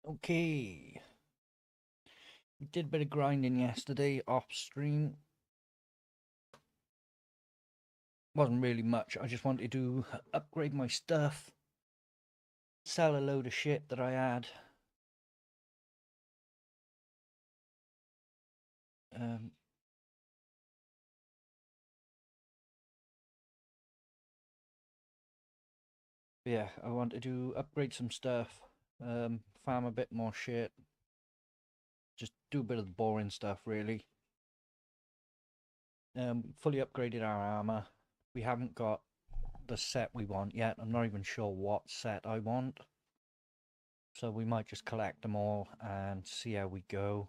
Okay, we did a bit of grinding yesterday off stream. Wasn't really much. I just wanted to upgrade my stuff, sell a load of shit that I had. Um, yeah, I wanted to upgrade some stuff, farm a bit more shit, just do a bit of the boring stuff really. Fully upgraded our armor. We haven't got the set we want yet. I'm not even sure what set I want. So we might just collect them all and see how we go.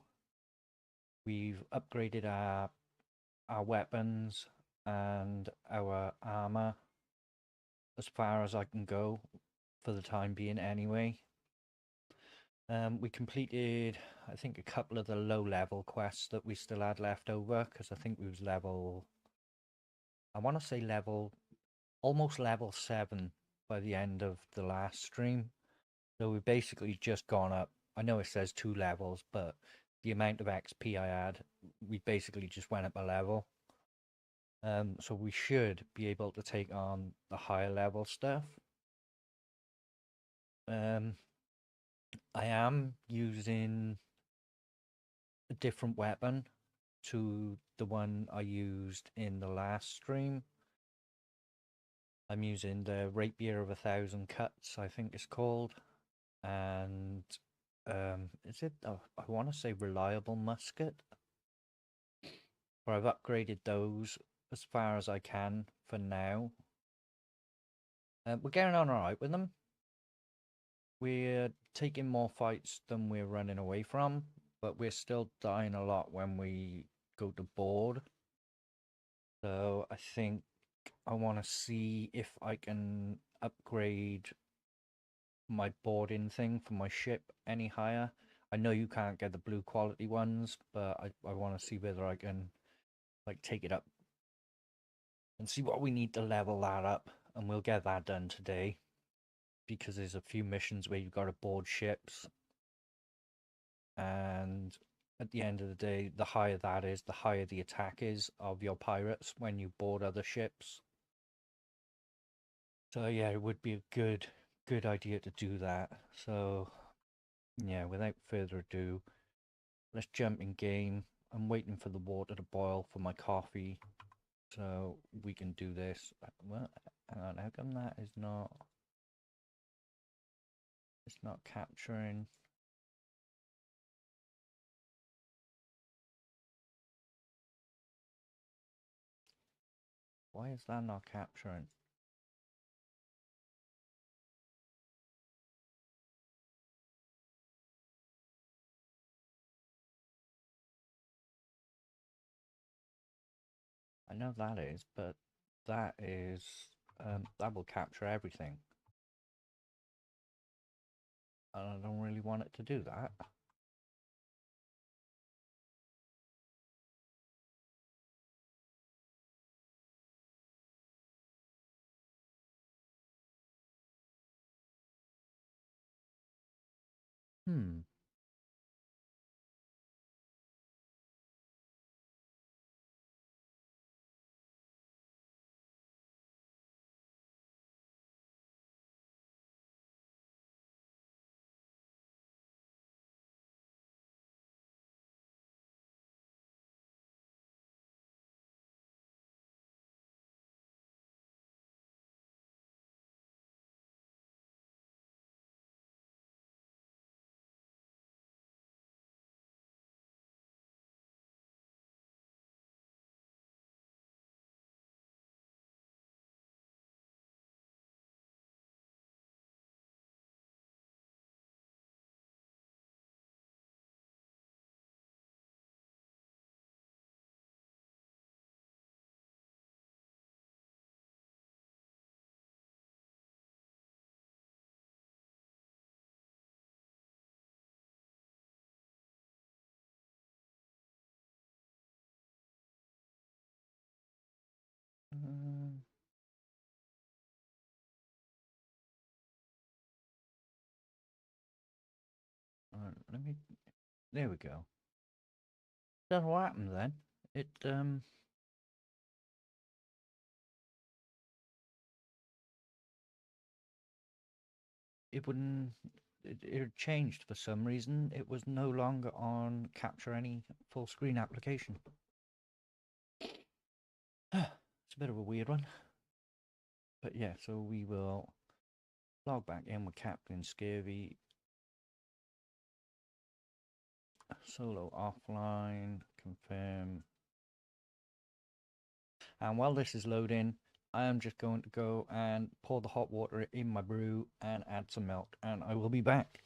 We've upgraded our weapons and our armor as far as I can go for the time being anyway. We completed, I think, a couple of the low level quests that we still had left over, because I think we was level, I want to say almost level 7 by the end of the last stream. So we basically just gone up. I know it says 2 levels, but the amount of XP I had, we basically just went up a level. So we should be able to take on the higher level stuff. I am using a different weapon to the one I used in the last stream. I'm using the Rapier of 1,000 Cuts, I think it's called. And is it, I want to say Reliable Musket. But I've upgraded those as far as I can for now. We're getting on alright with them. We're taking more fights than we're running away from, but we're still dying a lot when we go to board. So I think I want to see if I can upgrade my boarding thing for my ship any higher. I know you can't get the blue quality ones, but I want to see whether I can like take it up and see what we need to level that up, and we'll get that done today because there's a few missions where you've got to board ships, and at the end of the day, the higher that is, the higher the attack is of your pirates when you board other ships. So yeah, it would be a good idea to do that. So yeah, without further ado, let's jump in game. I'm waiting for the water to boil for my coffee, so we can do this. Well, hang on, how come that is not? It's not capturing. Why is that not capturing? I know that is, but that is that will capture everything. And I don't really want it to do that. Hmm. Mm, Let me. There we go. That's what happened then. It wouldn't. It had changed for some reason. It was no longer on capture any full screen application. It's a bit of a weird one. But yeah, so we will log back in with Captain Scurvy. Solo offline, confirm. And while this is loading, I am just going to go and pour the hot water in my brew and add some milk, and I will be back.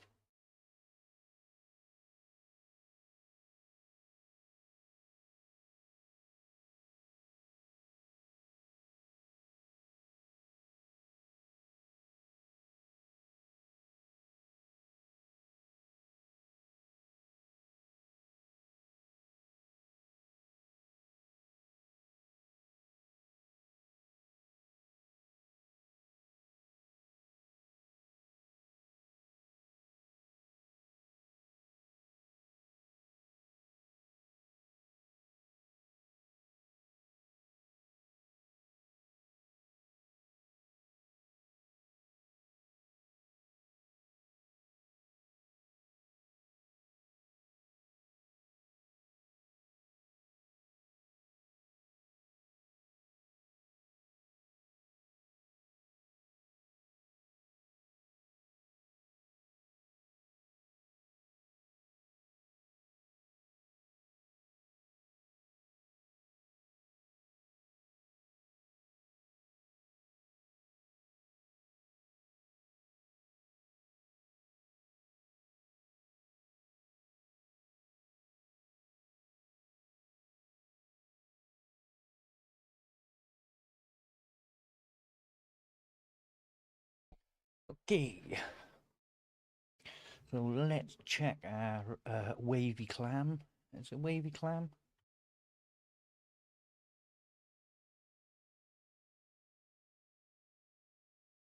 Okay, so let's check our wavy clam. Is it wavy clam?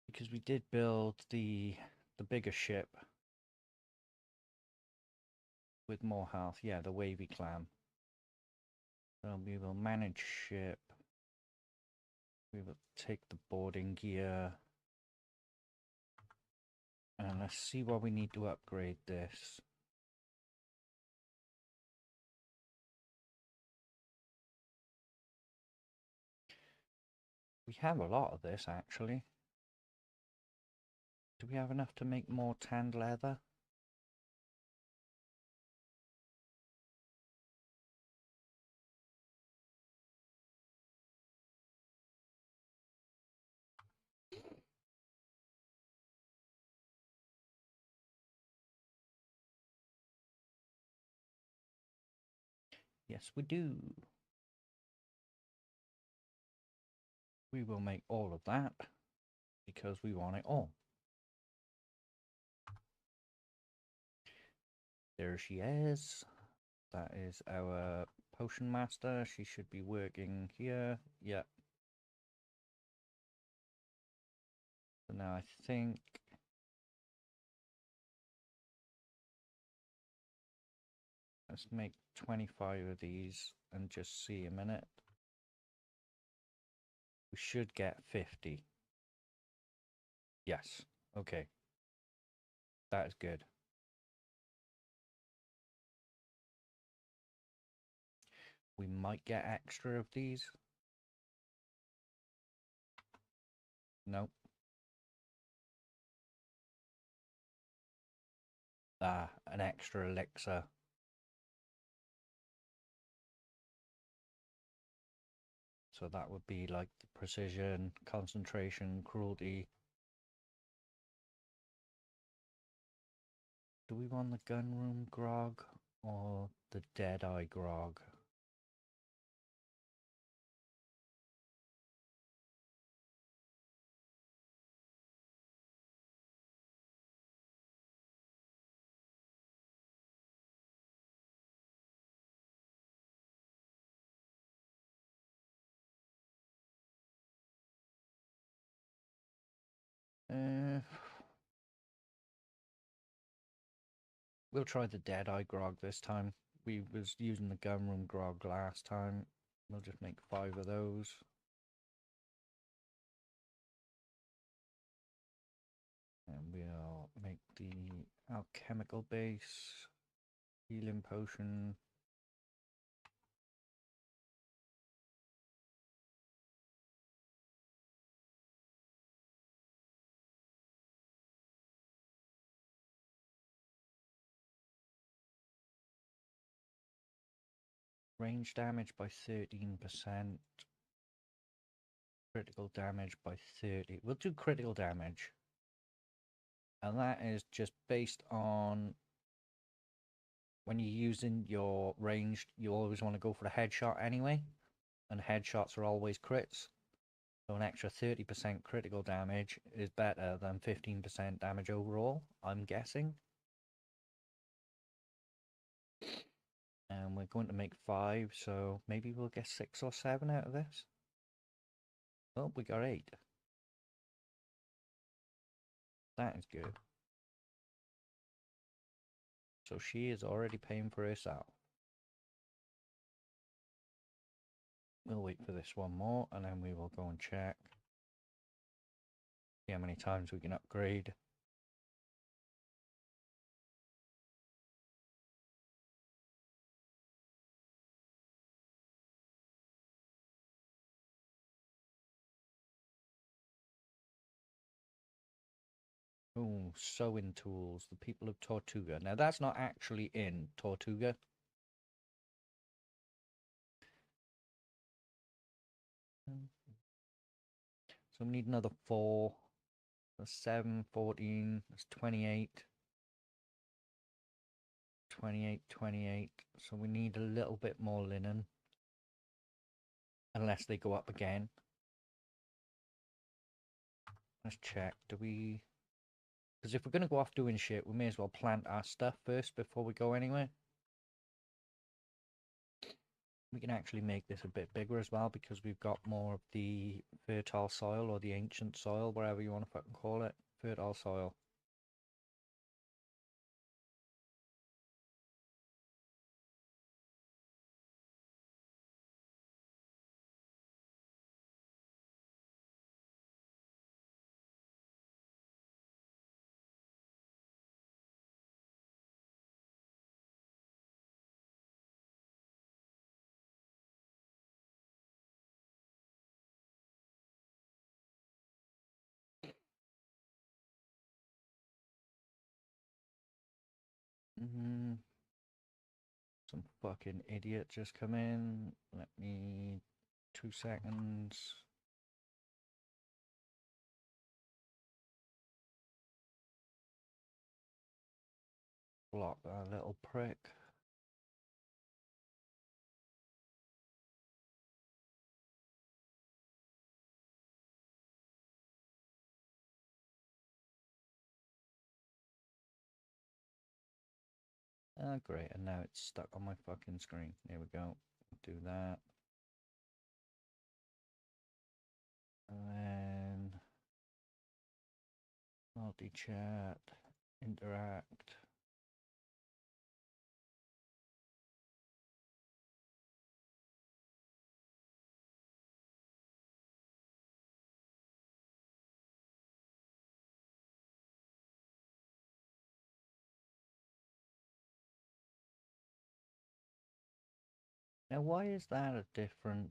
Because we did build the bigger ship with more health. Yeah, the wavy clam. So we will manage ship. We will take the boarding gear. And let's see what we need to upgrade this. We have a lot of this actually. Do we have enough to make more tanned leather? Yes, we do. We will make all of that because we want it all. There she is. That is our potion master. She should be working here. Yeah. So now I think let's make 25 of these and just see a minute. We should get 50. Yes. Okay. That is good. We might get extra of these. Nope. Ah, an extra elixir. So that would be like the precision, concentration, cruelty. Do we want the gunroom grog or the dead-eye grog? We'll try the Deadeye grog this time. We was using the gunroom grog last time. We'll just make 5 of those. And we'll make the alchemical base, healing potion. Range damage by 13%. Critical damage by 30. We'll do critical damage. And that is just based on when you're using your ranged, you always want to go for the headshot anyway. And headshots are always crits. So an extra 30% critical damage is better than 15% damage overall, I'm guessing. And we're going to make 5, so maybe we'll get 6 or 7 out of this. Oh, we got 8. That is good. So she is already paying for herself. We'll wait for this one more, and then we will go and check. See how many times we can upgrade. Oh, sewing tools. The people of Tortuga. Now, that's not actually in Tortuga. So we need another 4. That's 7, 14. That's 28. 28, 28. So we need a little bit more linen. Unless they go up again. Let's check. Do we... Because if we're going to go off doing shit, we may as well plant our stuff first before we go anywhere. We can actually make this a bit bigger as well because we've got more of the fertile soil or the ancient soil, whatever you want to fucking call it. Fertile soil. Some fucking idiot just come in. Let me... 2 seconds. Block that little prick. Ah, great, and now it's stuck on my fucking screen. There we go. Do that. And then... multi-chat. Interact. Now, why is that a different...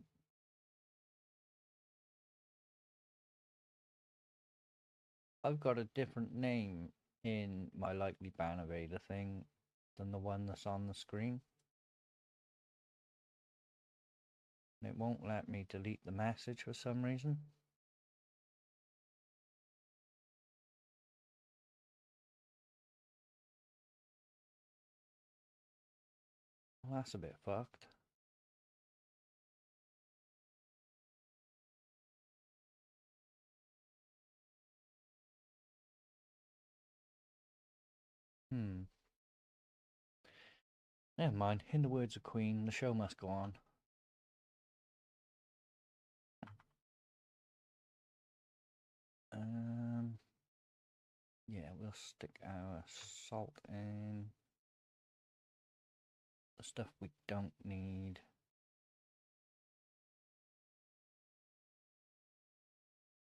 I've got a different name in my likely ban evader thing than the one that's on the screen. And it won't let me delete the message for some reason. Well, that's a bit fucked. Never mind. In the words of Queen, the show must go on. Yeah, we'll stick our salt in. the stuff we don't need.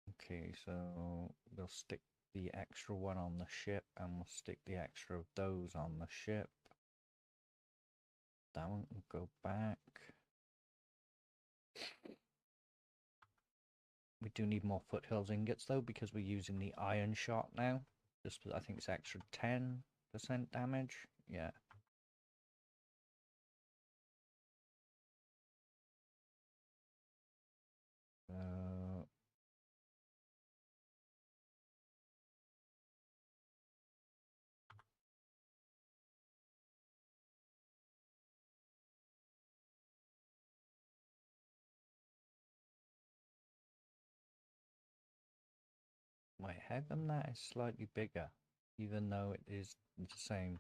Okay, so we'll stick the extra one on the ship, and we'll stick the extra of those on the ship. That one will go back. We do need more foothills ingots though, because we're using the iron shot now. Just, I think it's extra 10% damage. Yeah. Wait, how come that is slightly bigger, even though it is the same?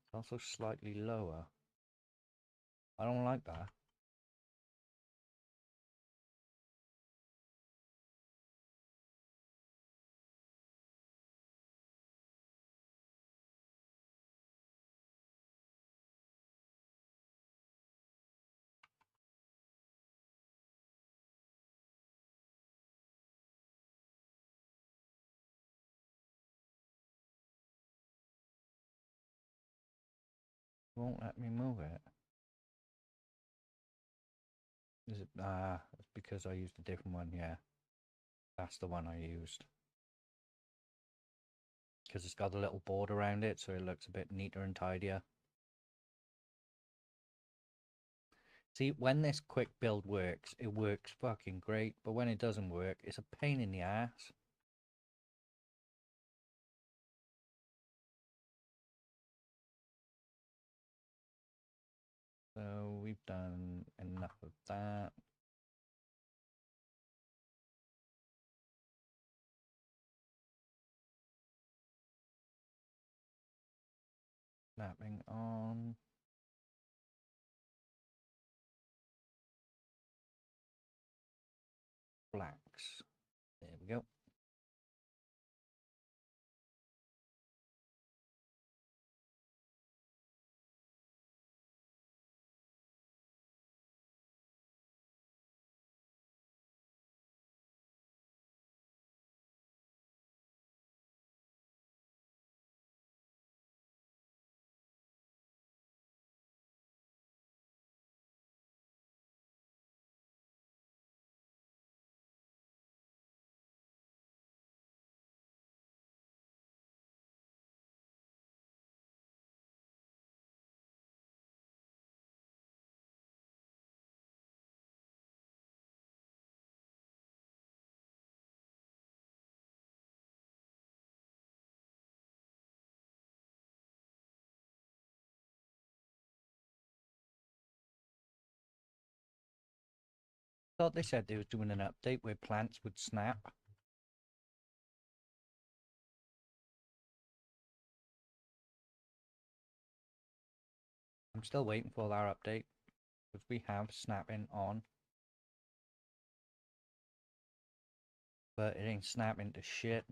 It's also slightly lower. I don't like that. Won't let me move it. Is it? It's because I used a different one. Yeah, that's the one I used. Because it's got a little board around it, so it looks a bit neater and tidier. See, when this quick build works, it works fucking great. But when it doesn't work, it's a pain in the ass. So we've done enough of that. Snapping on. Blacks. There we go. Thought they said they were doing an update where plants would snap. I'm still waiting for our update, because we have snapping on. But it ain't snapping to shit.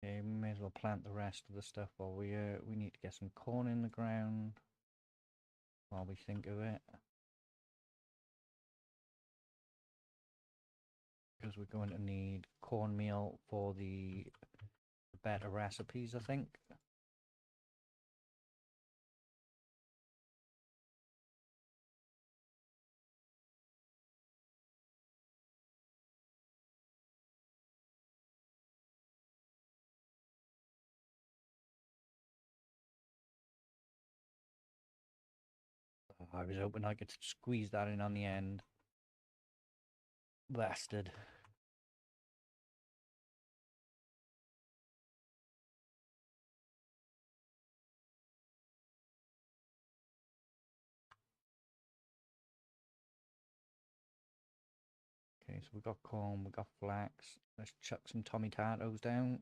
Okay, we may as well plant the rest of the stuff while we need to get some corn in the ground while we think of it. Because we're going to need cornmeal for the better recipes, I think. I was hoping I could squeeze that in on the end. Bastard. Okay, so we've got corn, we've got flax. Let's chuck some tomatoes down.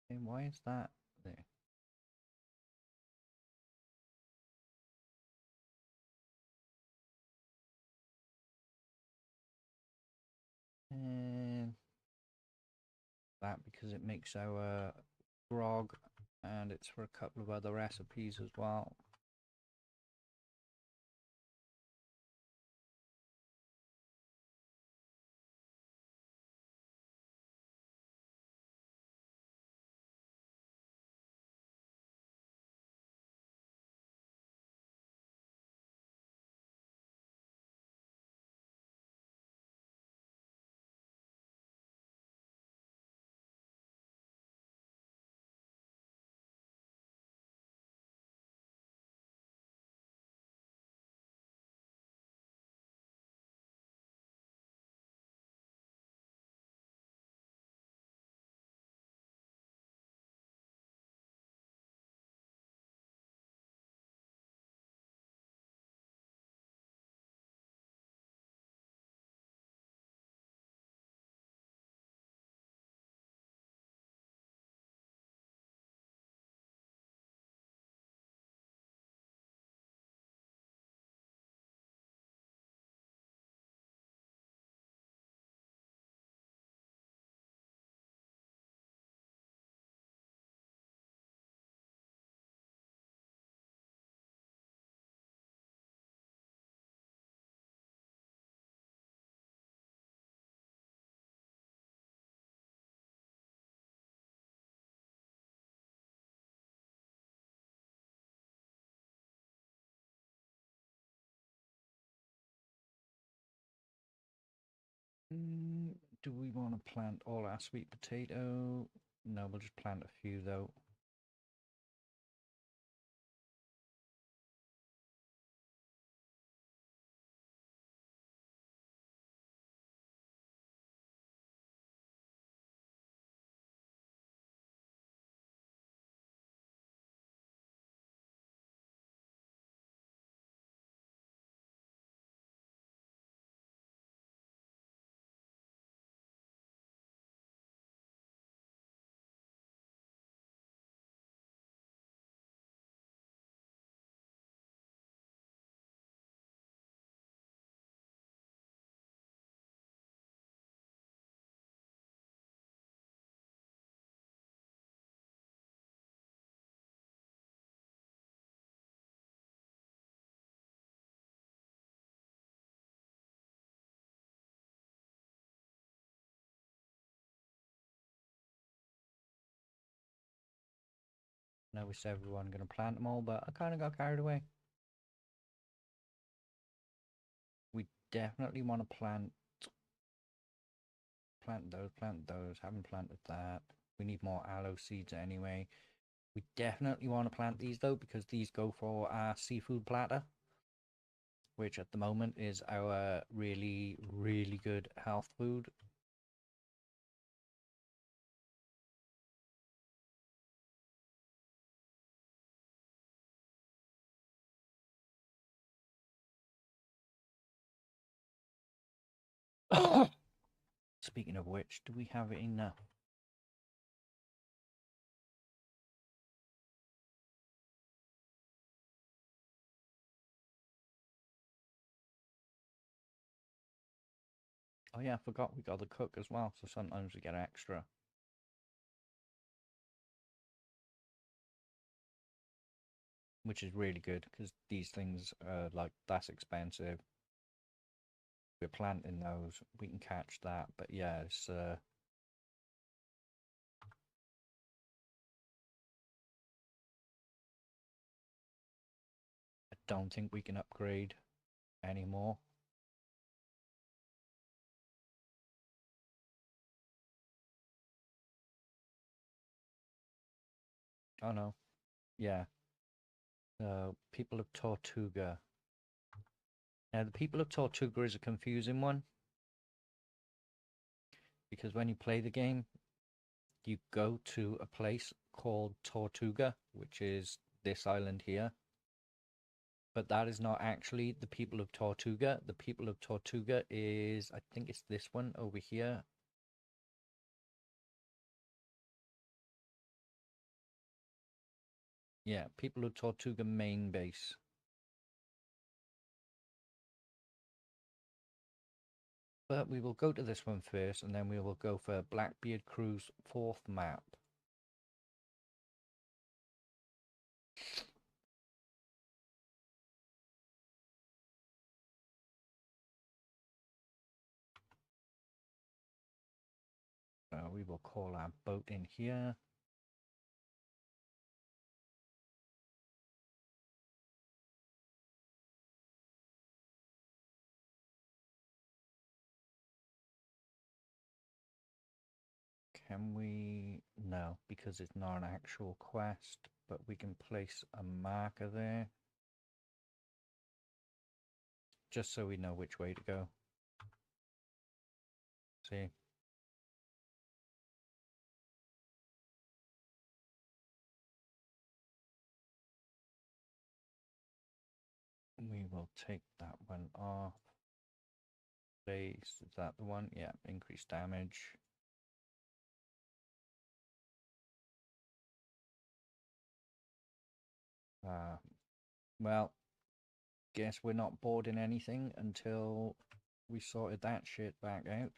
And why is that there? And that because it makes our grog, and it's for a couple of other recipes as well. Do we want to plant all our sweet potato? No, we'll just plant a few though. Now it's everyone going to plant them all, but I kind of got carried away. We definitely want to plant those. Haven't planted that. We need more aloe seeds anyway. We definitely want to plant these though, because these go for our seafood platter, which at the moment is our really, really good health food. Speaking of which, do we have it enough? Oh yeah, I forgot we got the cook as well, so sometimes we get extra. Which is really good, because these things are like, that's expensive. We're planting those, we can catch that, but yeah, it's I don't think we can upgrade anymore. Oh no, yeah. People of Tortuga. Now, the people of Tortuga is a confusing one, because when you play the game, you go to a place called Tortuga, which is this island here. But that is not actually the people of Tortuga. The people of Tortuga is, I think it's this one over here. Yeah, people of Tortuga main base. But we will go to this one first, and then we will go for Blackbeard Crew's 4th map. We will call our boat in here. Can we? No, because it's not an actual quest, but we can place a marker there. Just so we know which way to go. See? We will take that one off. Base, is that the one? Yeah, increased damage. Well, guess we're not boarding anything until we sorted that shit back out.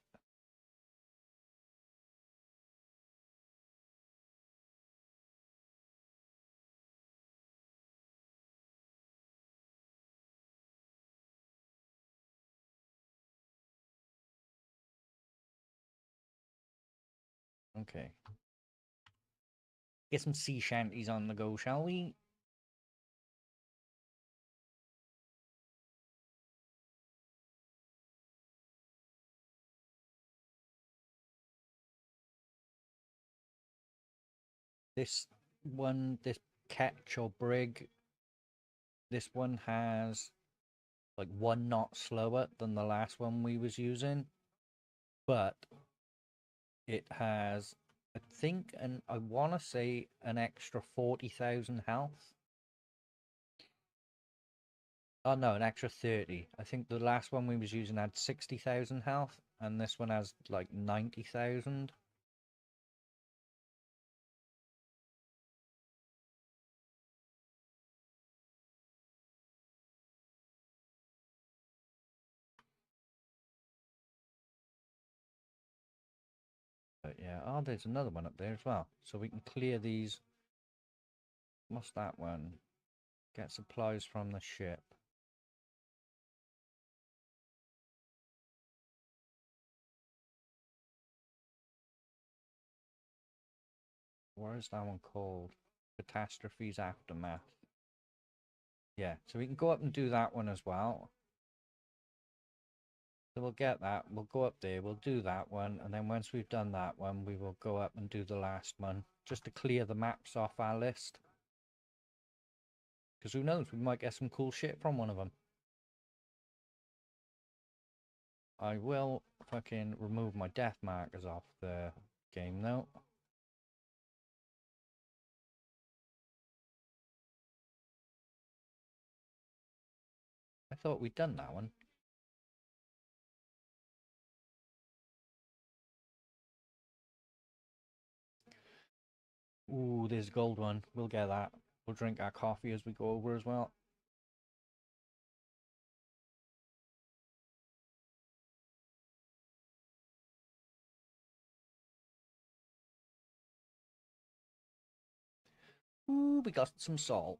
Okay. Get some sea shanties on the go, shall we? This one, this ketch or brig, this one has like 1 knot slower than the last one we was using, but it has, I think, and I want to say an extra 40,000 health. Oh no, an extra 30. I think the last one we was using had 60,000 health, and this one has like 90,000. But yeah, oh, there's another one up there as well. So we can clear these. What's that one? Get supplies from the ship. What is that one called? Catastrophes Aftermath. Yeah, so we can go up and do that one as well. So we'll get that, we'll go up there, we'll do that one, and then once we've done that one, we will go up and do the last one, just to clear the maps off our list. Because who knows, we might get some cool shit from one of them. I will fucking remove my death markers off the game though. I thought we'd done that one. Ooh, there's a gold one. We'll get that. We'll drink our coffee as we go over as well. Ooh, we got some salt.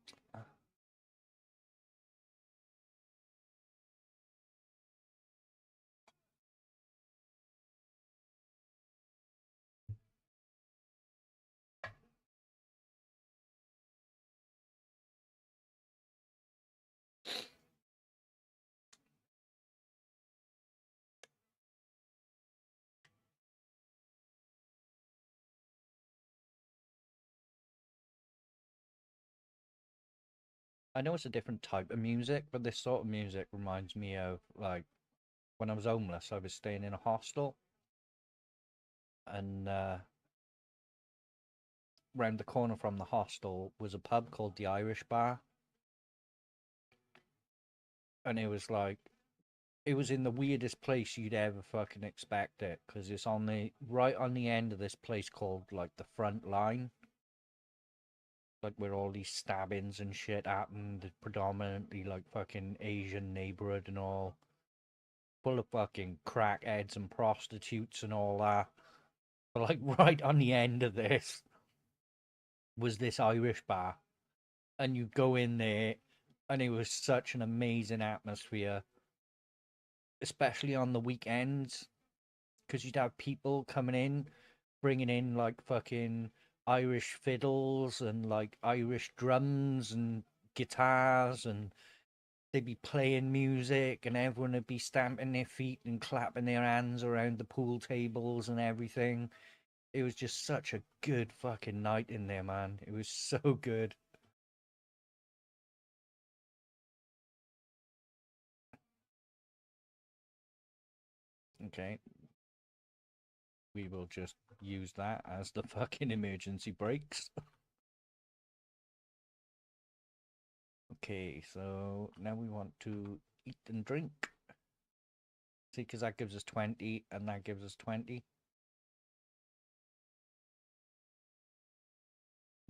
I know it's a different type of music, but this sort of music reminds me of like when I was homeless. I was staying in a hostel, and round the corner from the hostel was a pub called the Irish Bar, and it was like it was in the weirdest place you'd ever fucking expect it, because it's on the right on the end of this place called like the Front Line, like where all these stabbings and shit happened, predominantly like fucking Asian neighborhood and all, full of fucking crackheads and prostitutes and all that. But like right on the end of this was this Irish bar, and you go in there, and it was such an amazing atmosphere, especially on the weekends, because you'd have people coming in, bringing in like fucking Irish fiddles and like Irish drums and guitars, and they'd be playing music, and everyone would be stamping their feet and clapping their hands around the pool tables and everything. It was just such a good fucking night in there, man. It was so good. Okay, we will just use that as the fucking emergency brakes. Okay, so now we want to eat and drink. See, because that gives us 20 and that gives us 20.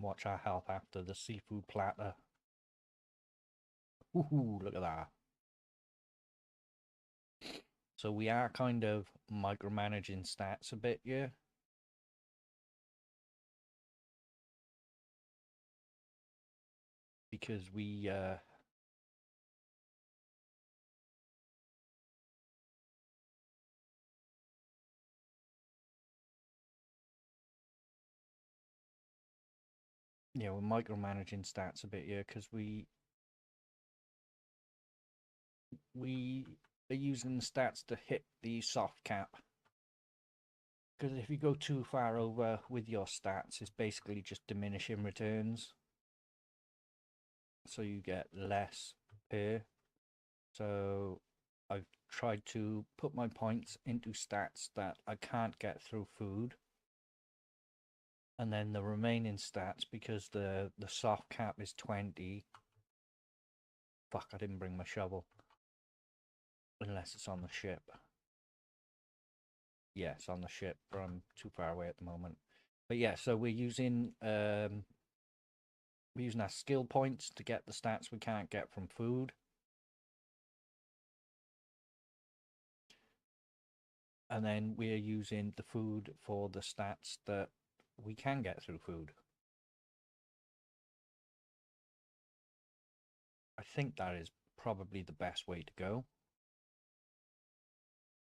Watch our health after the seafood platter. Ooh, look at that. So we are kind of micromanaging stats a bit, yeah? Because yeah, we're micromanaging stats a bit, yeah, because we are using the stats to hit the soft cap. Because if you go too far over with your stats, it's basically just diminishing returns. So you get less per. So I've tried to put my points into stats that I can't get through food. And then the remaining stats, because the soft cap is 20. Fuck, I didn't bring my shovel. Unless it's on the ship. Yeah, it's on the ship, but I'm too far away at the moment. But yeah, so we're using our skill points to get the stats we can't get from food. And then we're using the food for the stats that we can get through food. I think that is probably the best way to go.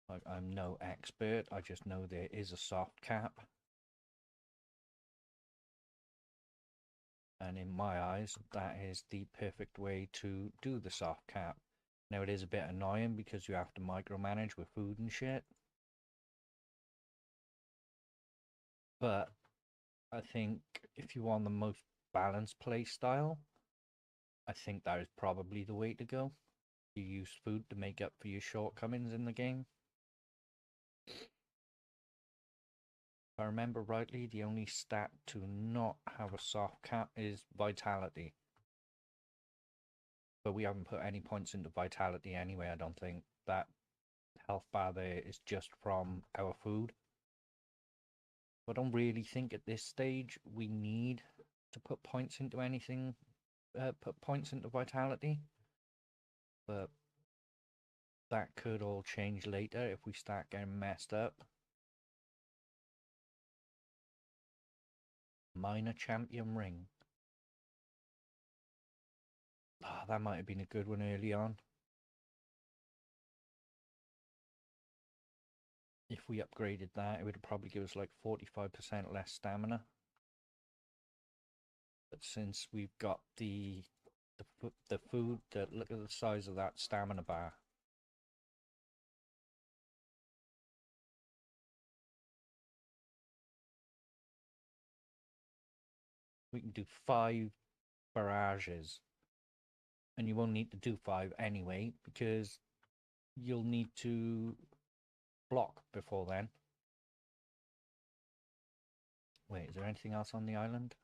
Like, I'm no expert, I just know there is a soft cap. And in my eyes, that is the perfect way to do the soft cap. Now, it is a bit annoying because you have to micromanage with food and shit. But I think if you want the most balanced play style, I think that is probably the way to go. You use food to make up for your shortcomings in the game. If I remember rightly, the only stat to not have a soft cap is vitality. But we haven't put any points into vitality anyway, I don't think. That health bar there is just from our food. I don't really think at this stage we need to put points into anything, put points into vitality, but that could all change later if we start getting messed up. Minor champion ring. Ah, that might have been a good one early on. If we upgraded that, it would probably give us like 45% less stamina. But since we've got the food, look at the size of that stamina bar. We can do 5 barrages. And you won't need to do 5 anyway, because you'll need to block before then. Wait, is there anything else on the island?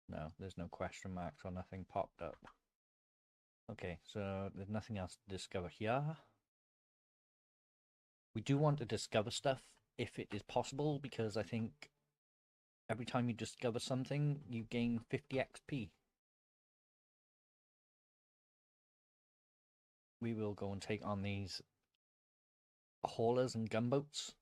No, there's no question marks or nothing popped up. Okay, so there's nothing else to discover here. We do want to discover stuff if it is possible, because I think every time you discover something, you gain 50 XP. We will go and take on these haulers and gunboats.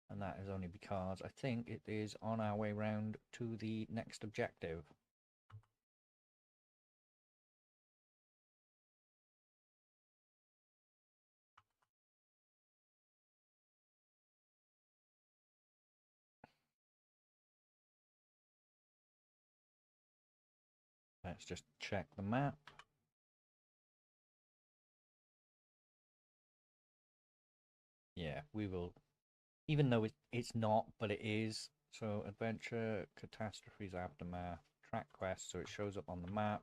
And that is only because I think it is on our way round to the next objective. Let's just check the map. Yeah, we will, even though it's not, but it is. So adventure, catastrophes, aftermath, track quest, so it shows up on the map.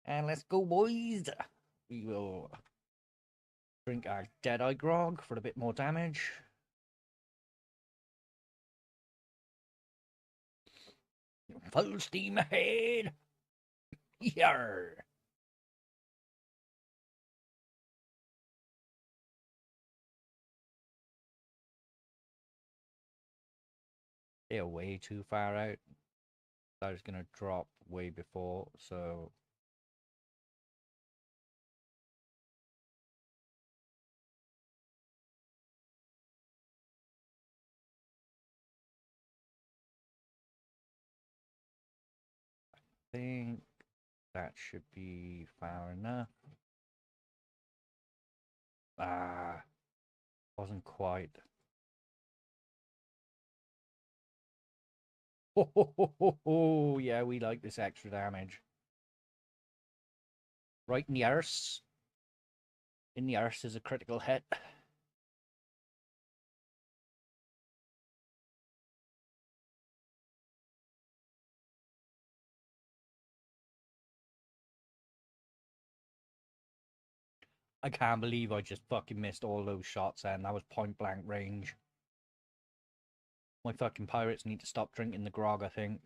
And let's go, boys! We will drink our Deadeye grog for a bit more damage. Full steam ahead! Yarr! They're way too far out. I was going to drop way before, so... I think that should be far enough. Ah, wasn't quite. Oh, yeah, we like this extra damage. Right in the arse. In the arse is a critical hit. I can't believe I just fucking missed all those shots and that was point blank range. My fucking pirates need to stop drinking the grog, I think.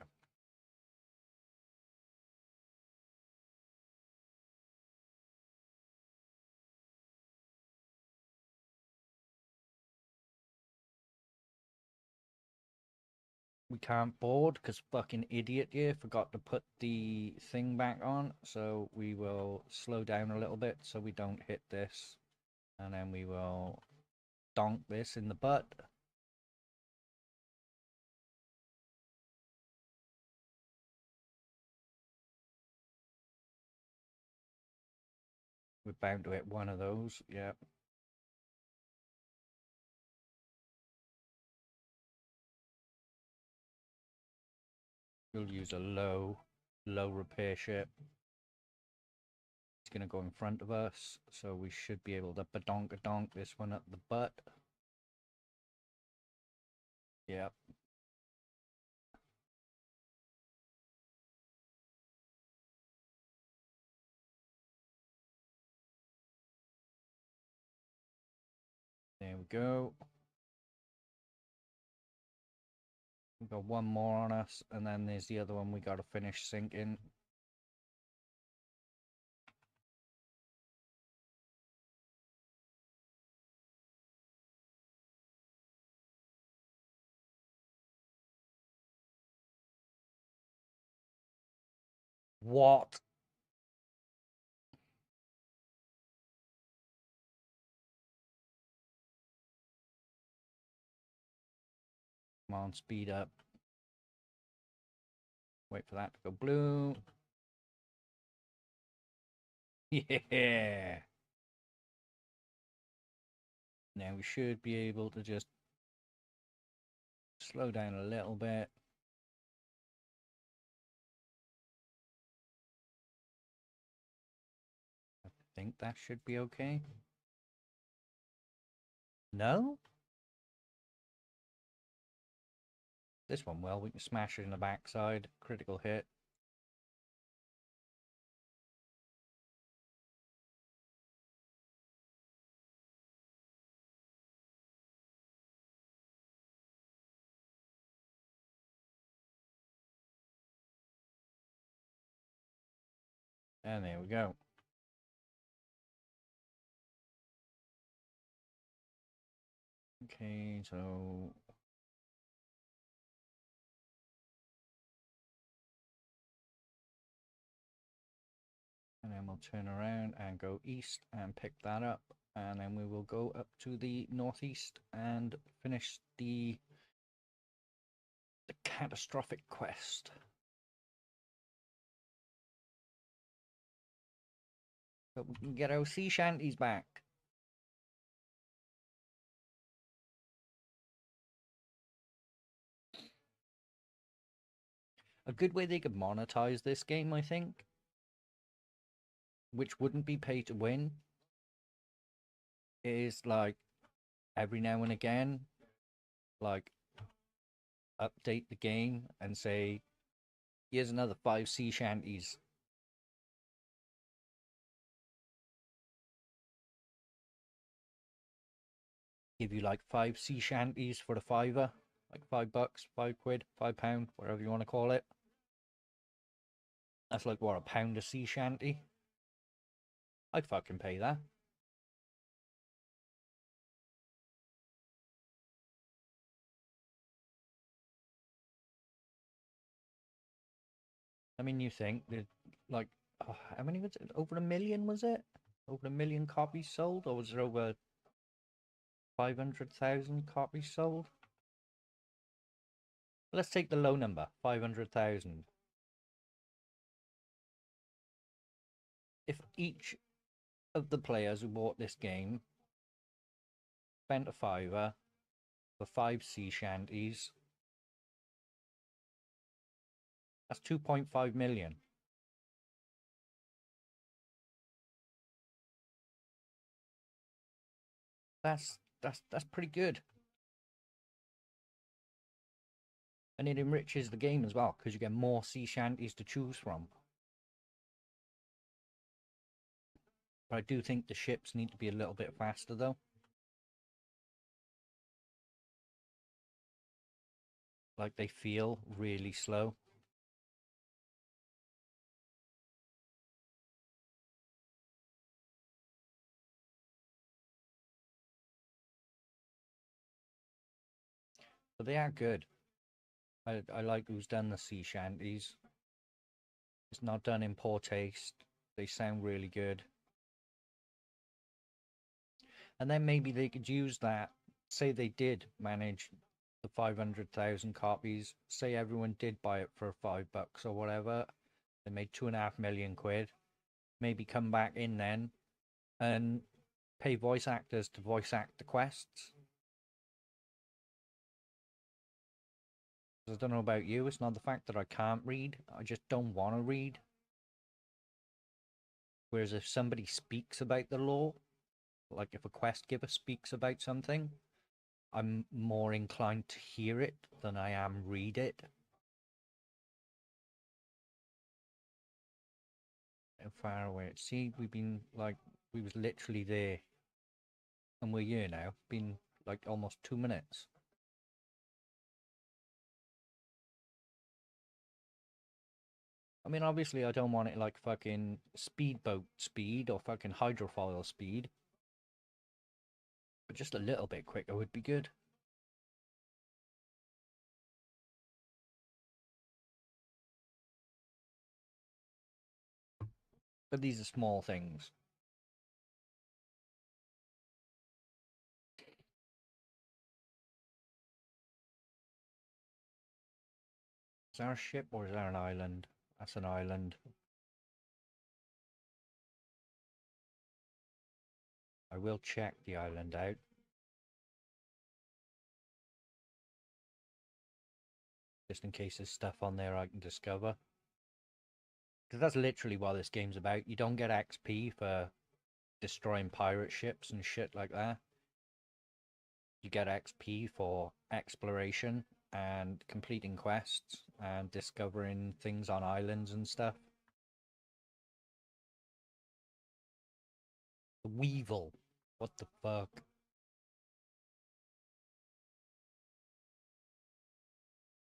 We can't board because fucking idiot here forgot to put the thing back on. So we will slow down a little bit so we don't hit this. And then we will donk this in the butt. We're bound to hit one of those, yeah. We'll use a low repair ship. It's going to go in front of us, so we should be able to badonk-a-donk this one up the butt. Yep. There we go. We've got one more on us, and then there's the other one we got to finish sinking. What? Come on, speed up. Wait for that to go blue. Yeah. Now we should be able to just slow down a little bit. I think that should be okay. No? This one will. We can smash it in the backside. Critical hit. And there we go. Okay, so and then we'll turn around and go east and pick that up, and then we will go up to the northeast and finish the catastrophic quest. But we can get our sea shanties back. A good way they could monetize this game, I think, which wouldn't be pay to win, is like every now and again, like update the game and say, here's another 5 sea shanties. Give you like 5 sea shanties for the $5, like $5, £5, £5, whatever you want to call it. That's like what, £1 a sea shanty? I'd fucking pay that. I mean, you think that, like, how many was it? Over 1 million, was it? Over 1 million copies sold, or was it over 500,000 copies sold? Let's take the low number, 500,000. If each of the players who bought this game spent a £5 for 5 sea shanties, that's 2.5 million. That's pretty good. And it enriches the game as well, because you get more sea shanties to choose from. But I do think the ships need to be a little bit faster, though. Like, they feel really slow. But they are good. I like who's done the sea shanties. It's not done in poor taste. They sound really good. And then maybe they could use that. Say they did manage the 500,000 copies. Say everyone did buy it for $5 or whatever. They made 2.5 million quid. Maybe come back in then and pay voice actors to voice act the quests. I don't know about you. It's not the fact that I can't read. I just don't want to read. Whereas if somebody speaks about the lore, like if a quest giver speaks about something, I'm more inclined to hear it than I am read it. How far away? See, we've been like, we was literally there. And we're here now. Been like almost 2 minutes. I mean, obviously I don't want it like fucking speedboat speed or fucking hydrofoil speed. But just a little bit quicker would be good. But these are small things. Is that a ship or is that an island? That's an island. I will check the island out. Just in case there's stuff on there I can discover. Because that's literally what this game's about. You don't get XP for destroying pirate ships and shit like that. You get XP for exploration and completing quests and discovering things on islands and stuff. The Weevil. What the fuck?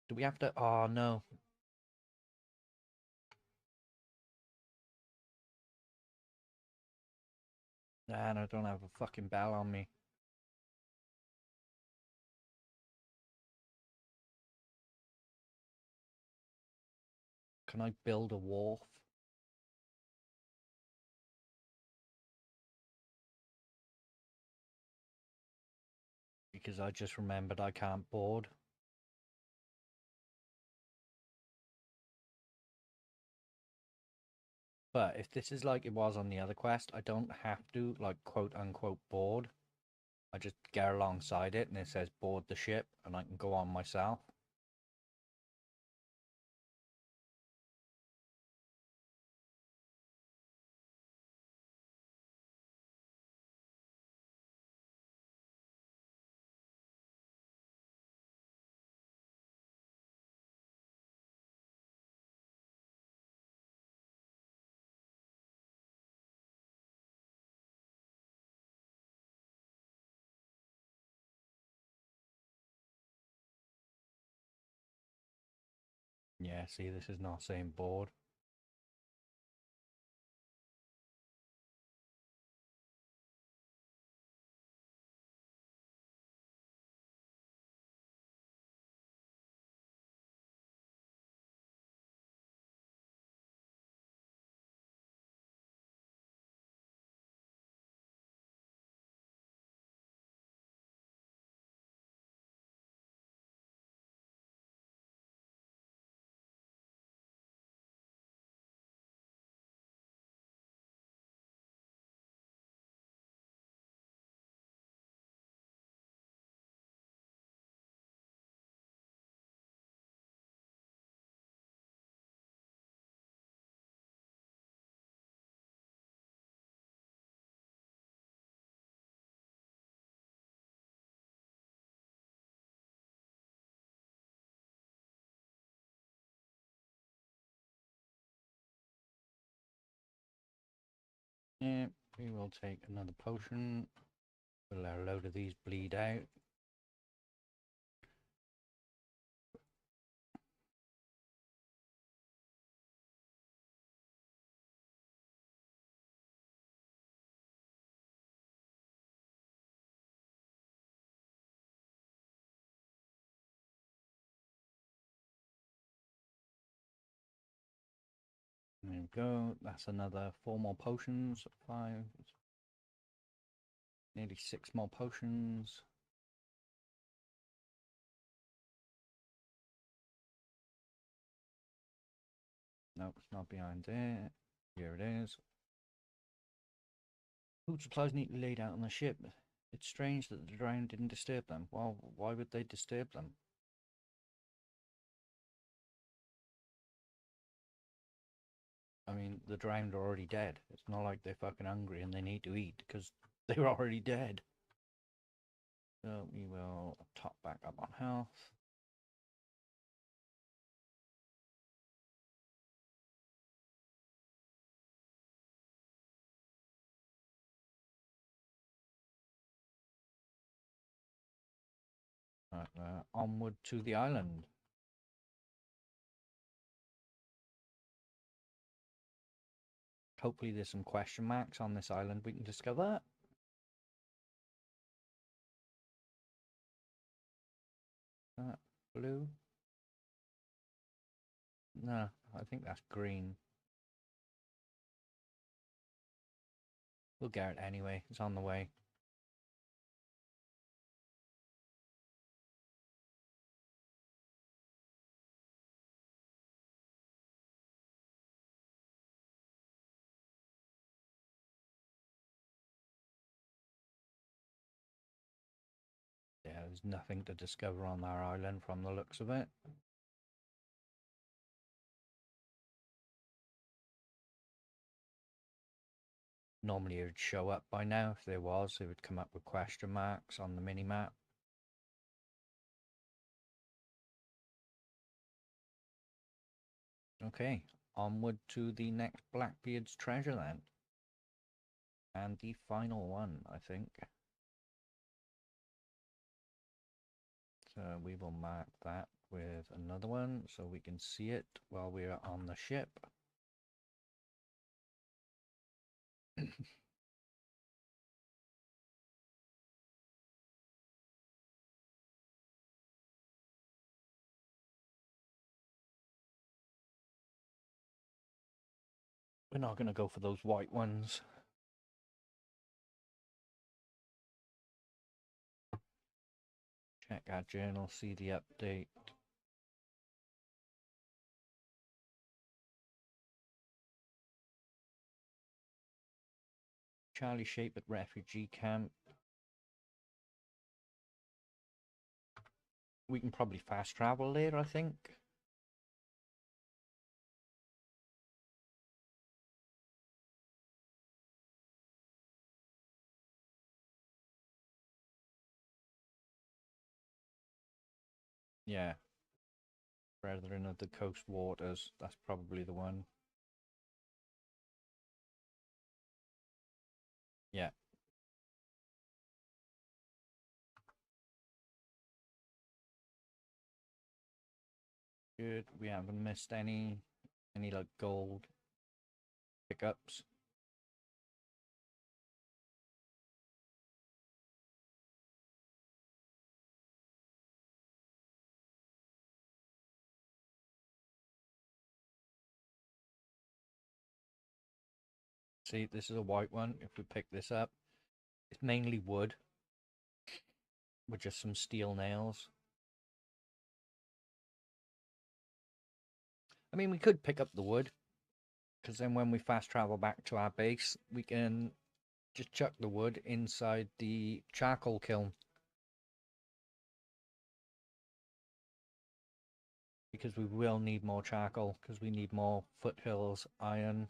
Do we have to... Oh, no. And I don't have a fucking bell on me. Can I build a wharf? Because I just remembered I can't board. But if this is like it was on the other quest, I don't have to, like, quote-unquote board. I just get alongside it and it says board the ship and I can go on myself. Yeah, see, this is not saying board. Yeah, we will take another potion. We'll let a load of these bleed out. There we go. That's another 4 more potions. 5, nearly 6 more potions. Nope, it's not behind there. Here it is. Food supplies neatly laid out on the ship. It's strange that the drowned didn't disturb them. Well, why would they disturb them? I mean, the drowned are already dead. It's not like they're fucking hungry and they need to eat because they're already dead. So we will top back up on health. Right, onward to the island. Hopefully there's some question marks on this island we can discover. Blue? No, I think that's green. We'll get it anyway. It's on the way. Yeah, there's nothing to discover on our island from the looks of it. Normally it would show up by now. If there was, it would come up with question marks on the mini-map. Okay, onward to the next Blackbeard's treasure then. And the final one, I think. So we will mark that with another one so we can see it while we're on the ship. We're not going to go for those white ones. Check our journal, see the update. Charlie Shape at refugee camp. We can probably fast travel there, I think. Yeah. Brethren of the Coast Waters. That's probably the one. Yeah. Good. We haven't missed any like gold pickups. See, this is a white one. If we pick this up, it's mainly wood with just some steel nails. I mean, we could pick up the wood, because then when we fast travel back to our base, we can just chuck the wood inside the charcoal kiln. Because we will need more charcoal, because we need more foothills iron.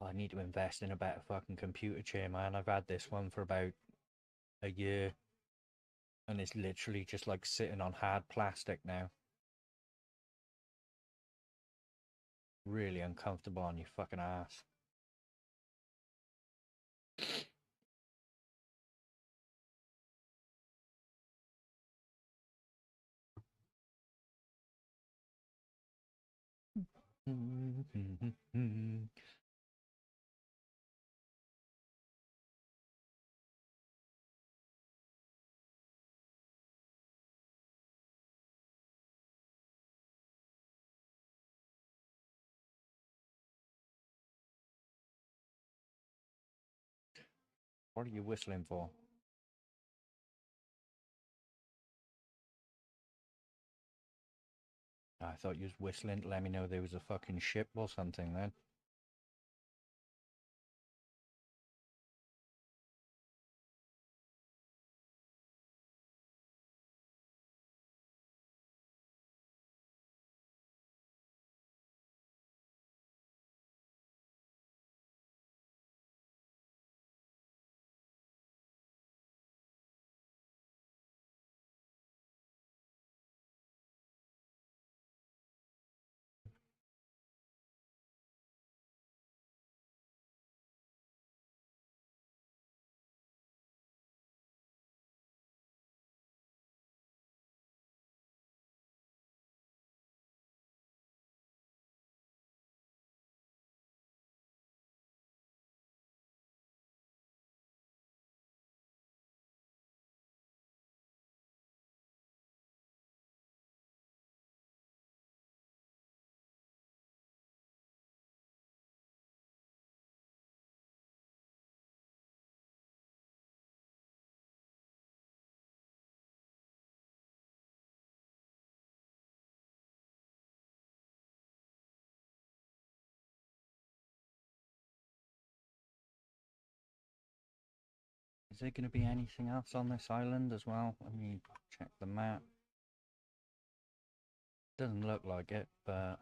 I need to invest in a better fucking computer chair, man. I've had this one for about a year, and it's literally just like sitting on hard plastic now. Really uncomfortable on your fucking ass. What are you whistling for? I thought you was whistling to let me know there was a fucking ship or something then. Is there going to be anything else on this island as well? Let me check the map. Doesn't look like it, but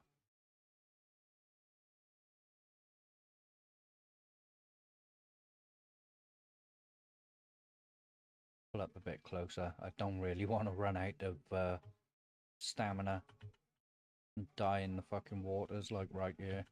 pull up a bit closer. I don't really want to run out of stamina and die in the fucking waters like right here.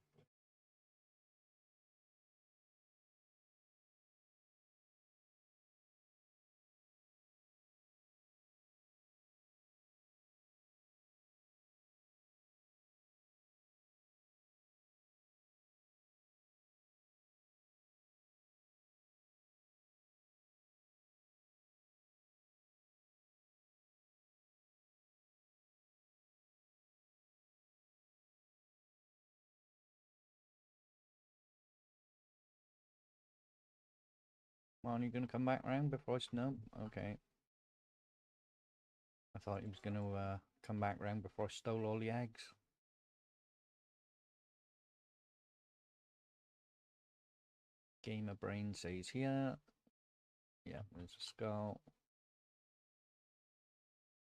Well, are you going to come back round before I snow? Okay. I thought he was going to come back round before I stole all the eggs. Gamer Brain says here. Yeah, there's a skull.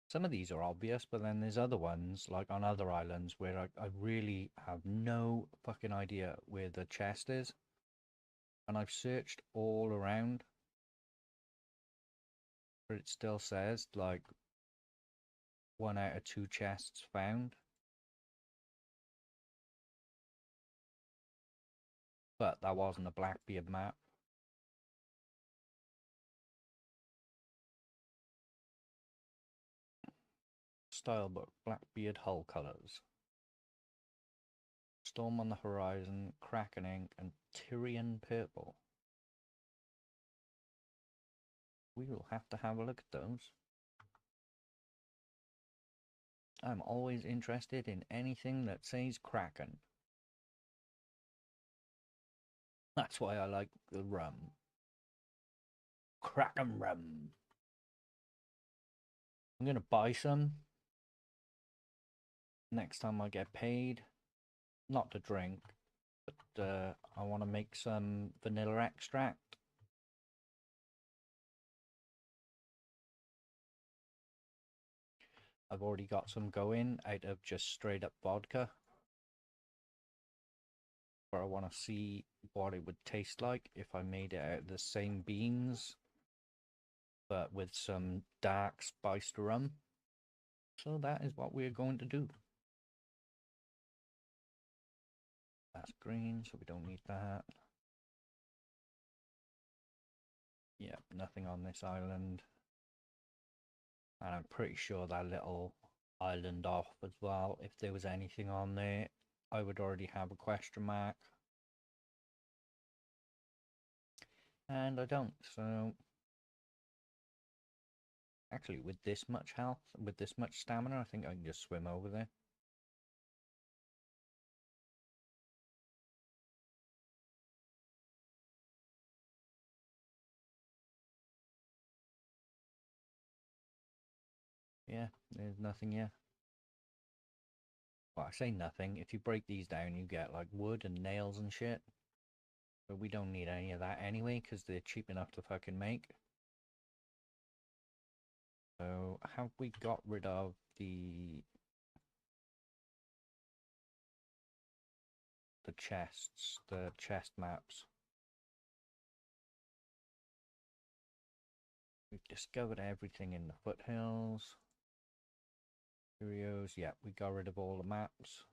Some of these are obvious, but then there's other ones, like on other islands, where I really have no fucking idea where the chest is. And I've searched all around, but it still says, like, 1 out of 2 chests found. But that wasn't a Blackbeard map. Stylebook, Blackbeard hull colours. Storm on the horizon, Kraken ink, and Tyrian purple. We will have to have a look at those. I'm always interested in anything that says Kraken. That's why I like the rum. Kraken rum. I'm going to buy some next time I get paid. Not to drink, but I want to make some vanilla extract. I've already got some going out of just straight up vodka. But I want to see what it would taste like if I made it out of the same beans, but with some dark spiced rum. So that is what we're going to do. That's green, so we don't need that. Yeah, nothing on this island. And I'm pretty sure that little island off as well, if there was anything on there, I would already have a question mark. And I don't, so... Actually, with this much health, with this much stamina, I think I can just swim over there. Yeah, there's nothing here. Well, I say nothing. If you break these down, you get like wood and nails and shit. But we don't need any of that anyway, because they're cheap enough to fucking make. So, have we got rid of the chests, the chest maps? We've discovered everything in the foothills. Curios, yeah, we got rid of all the maps.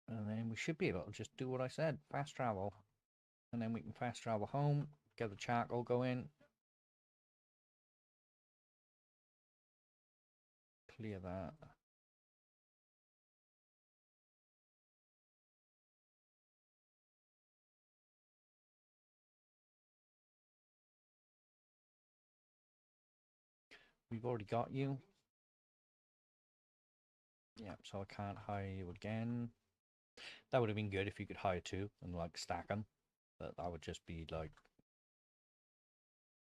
And then we should be able to just do what I said, fast travel. And then we can fast travel home, get the charcoal going. Clear that. We've already got you. Yeah, so I can't hire you again. That would have been good if you could hire 2 and like stack them. But that would just be like...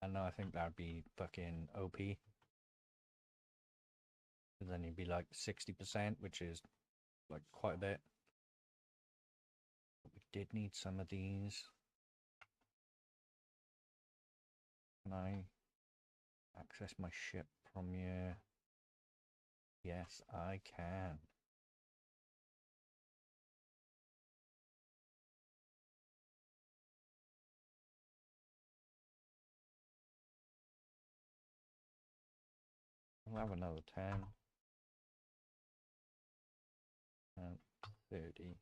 I don't know, I think that'd be fucking OP. And then you'd be like 60%, which is like quite a bit. But we did need some of these. Can I access my ship from here? Yes, I can. I'll have another 10 and 30.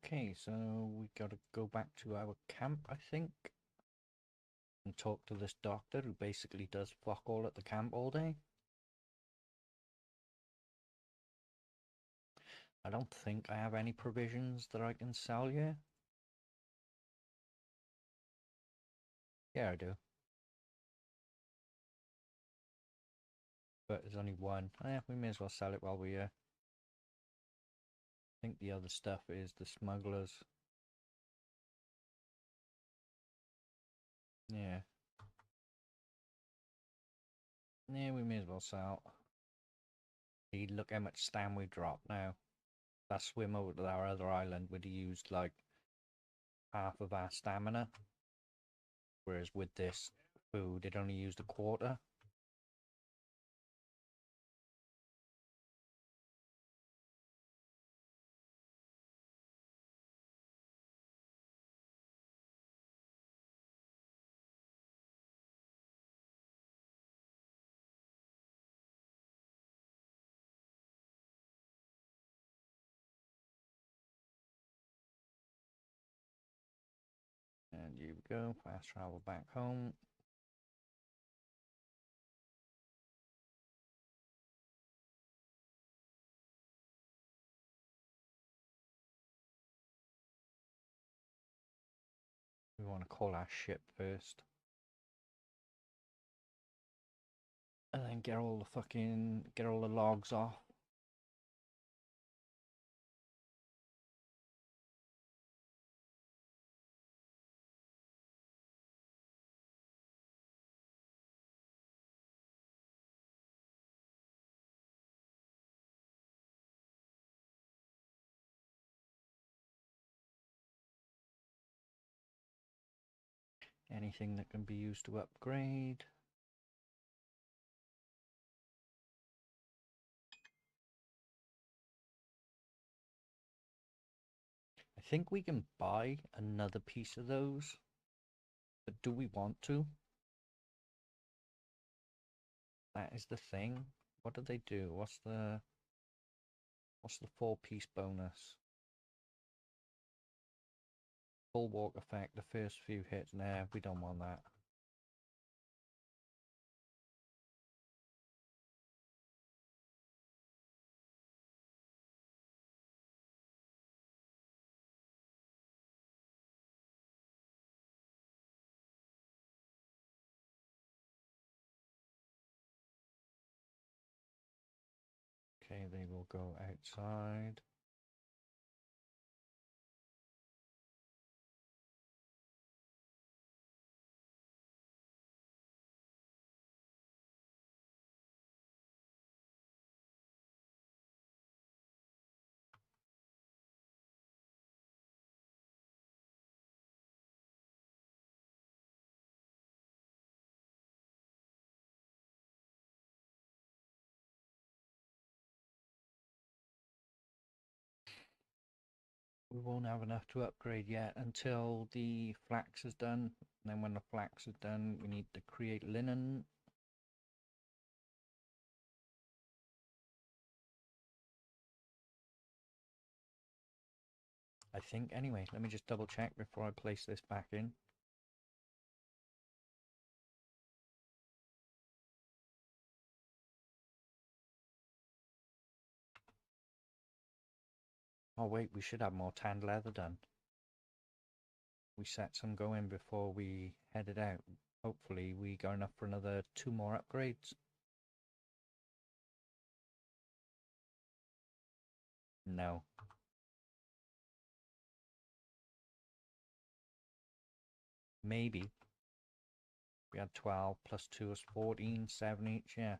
Okay, so we gotta go back to our camp, I think, and talk to this doctor who basically does fuck all at the camp all day. I don't think I have any provisions that I can sell you. Yeah, I do. But there's only one. Yeah, we may as well sell it while we're here. I think the other stuff is the smugglers. Yeah. Yeah, we may as well sell. Look how much stam we dropped now. That swim over to our other island would have used like half of our stamina. Whereas with this food, it only used a quarter. And here we go, fast travel back home. We want to call our ship first. And then get all the logs off. Anything that can be used to upgrade. I think we can buy another piece of those. But do we want to? That is the thing. What do they do? What's the 4-piece bonus? Full walk effect, the first few hits. Nah, we don't want that. Okay, they will go outside. We won't have enough to upgrade yet until the flax is done. And then when the flax is done, we need to create linen. I think. Anyway, let me just double check before I place this back in. Oh wait, we should have more tanned leather done. We set some going before we headed out. Hopefully we got enough for another 2 more upgrades. No. Maybe. We had 12 plus 2 is 14, 7 each, yeah.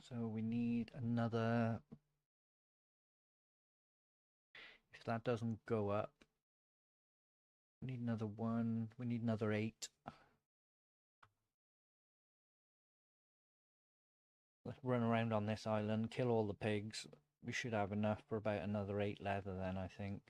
So we need another, if that doesn't go up, we need another 1, we need another 8. Let's run around on this island, kill all the pigs. We should have enough for about another 8 leather then, I think.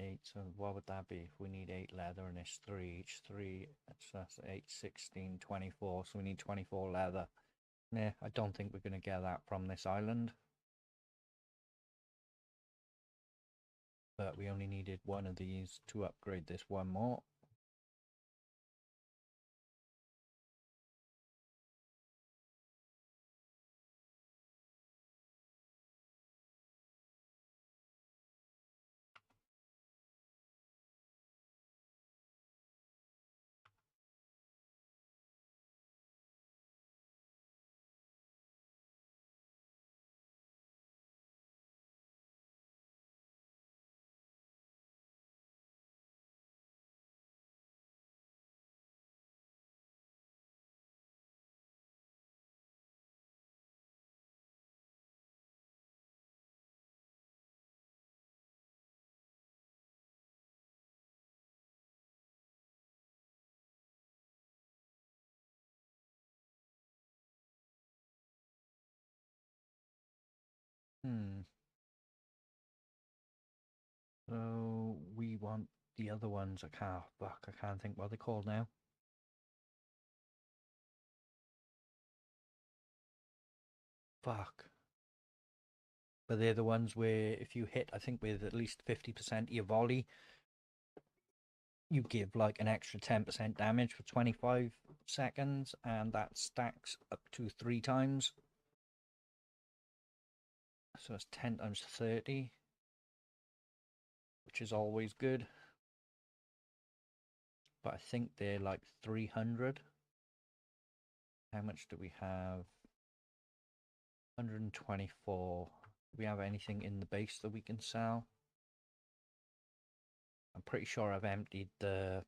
8, so what would that be if we need 8 leather and it's 3 each? 3, that's 8, 16, 24, so we need 24 leather. Yeah, I don't think we're going to get that from this island. But we only needed 1 of these to upgrade this 1 more. So we want the other ones. I can't think what they're called now. Fuck. But they're the ones where if you hit, I think with at least 50% of your volley, you give like an extra 10% damage for 25 seconds, and that stacks up to 3 times. So it's 10 times 30, which is always good. But I think they're like 300. How much do we have? 124. Do we have anything in the base that we can sell? I'm pretty sure I've emptied the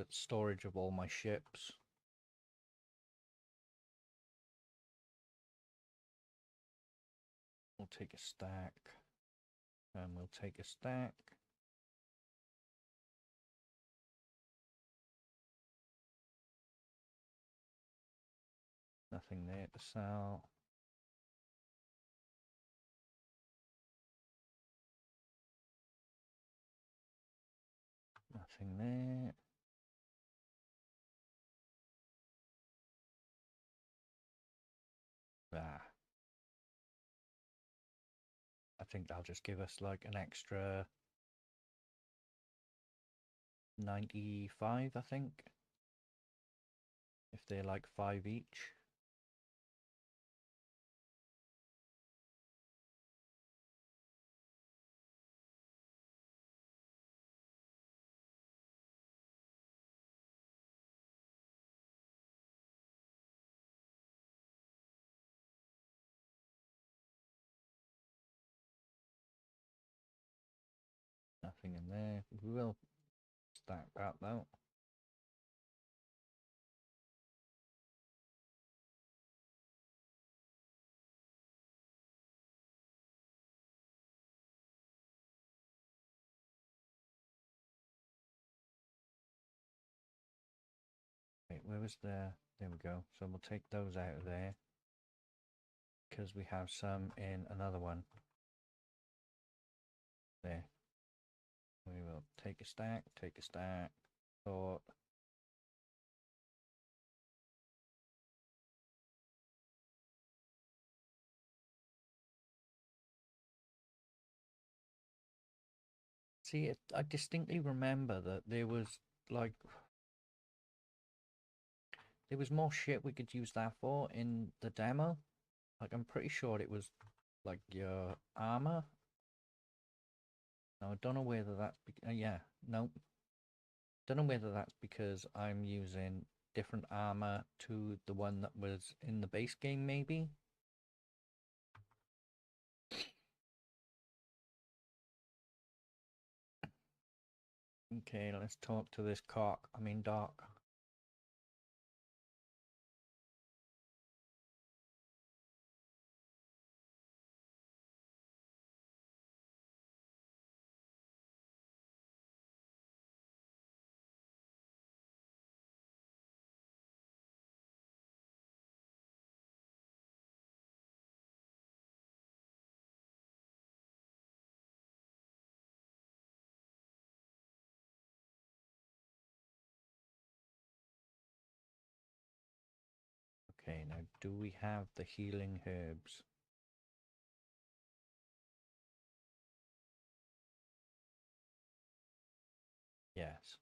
storage of all my ships. We'll take a stack. And we'll take a stack. Nothing there to sell. Nothing there. Ah. I think they'll just give us like an extra 95, I think. If they're like 5 each. Nothing in there. We will stack that though. Wait, where was the There we go. So we'll take those out of there because we have some in another one. There. We will take a stack, sort. See, I distinctly remember that there was like there was more shit we could use that for in the demo. Like I'm pretty sure it was like your armor. Now I don't know whether that's yeah, no. Don't know whether that's because I'm using different armor to the one that was in the base game, maybe. Okay, let's talk to this cock. I mean, Doc. Okay, now do we have the healing herbs? Yes.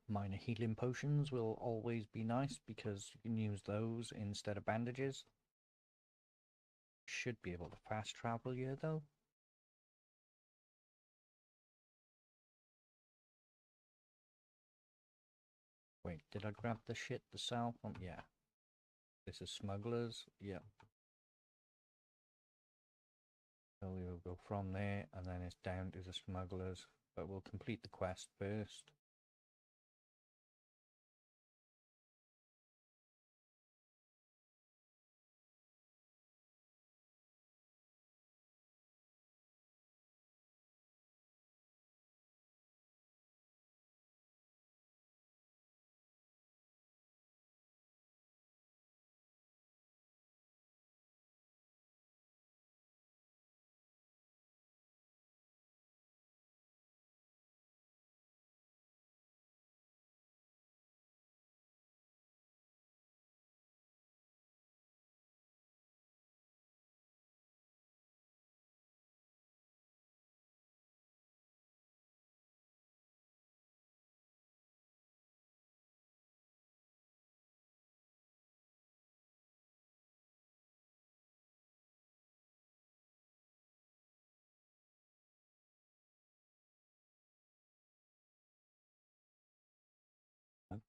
Minor healing potions will always be nice because you can use those instead of bandages. Should be able to fast travel here though. Wait, did I grab the shit to sell from? Yeah. This is smugglers. Yeah. So we will go from there and then it's down to the smugglers. But we'll complete the quest first.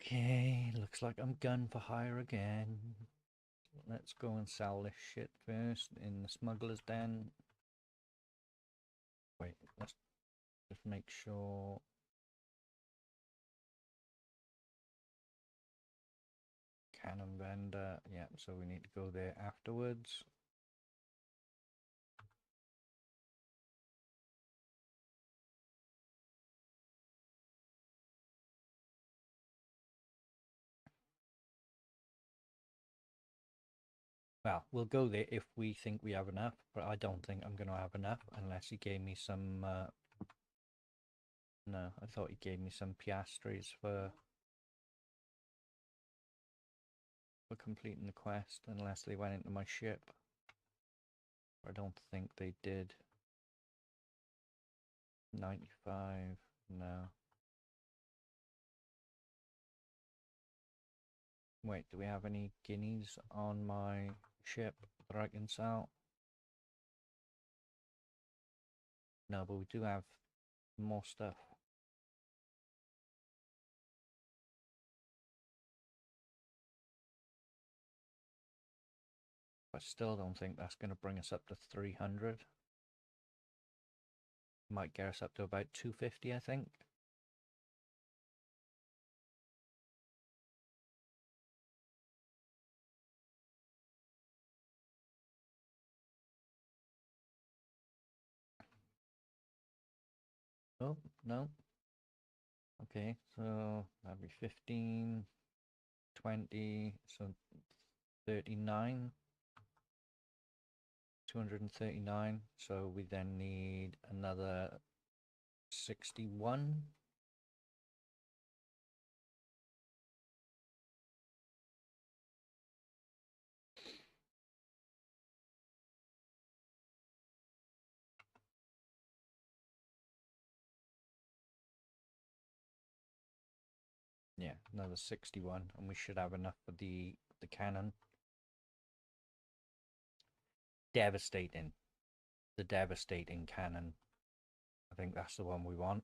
Okay, looks like I'm gun for hire again. Let's go and sell this shit first in the smuggler's den. Wait, let's just make sure. Cannon vendor, yeah, so we need to go there afterwards. Well, we'll go there if we think we have enough, but I don't think I'm going to have enough unless he gave me some... No, I thought he gave me some piastres for completing the quest, unless they went into my ship. I don't think they did. 95, no. Wait, do we have any guineas on my ship that I can sell? No, but we do have more stuff. I still don't think that's going to bring us up to 300. Might get us up to about 250, I think. Oh, no. Okay, so that'd be 15, 20, so 39. 239. So we then need another 61. Yeah, another 61, and we should have enough for the cannon. Devastating. The devastating cannon. I think that's the one we want.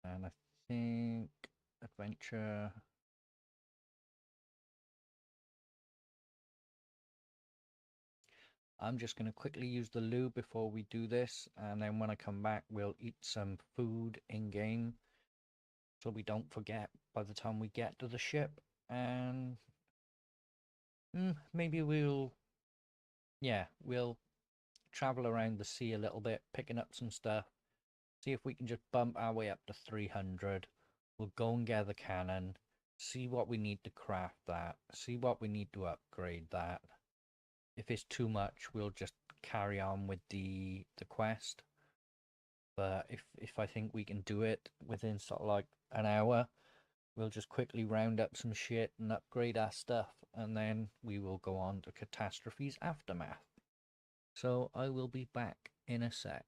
And I think adventure. I'm just going to quickly use the loo before we do this, and then when I come back, we'll eat some food in game so we don't forget by the time we get to the ship. And maybe we'll travel around the sea a little bit, picking up some stuff. See if we can just bump our way up to 300. We'll go and get the cannon, see what we need to craft that, see what we need to upgrade that. If it's too much, we'll just carry on with the quest. But if I think we can do it within sort of like an hour, we'll just quickly round up some shit and upgrade our stuff, and then we will go on to Catastrophe's Aftermath. So I will be back in a sec.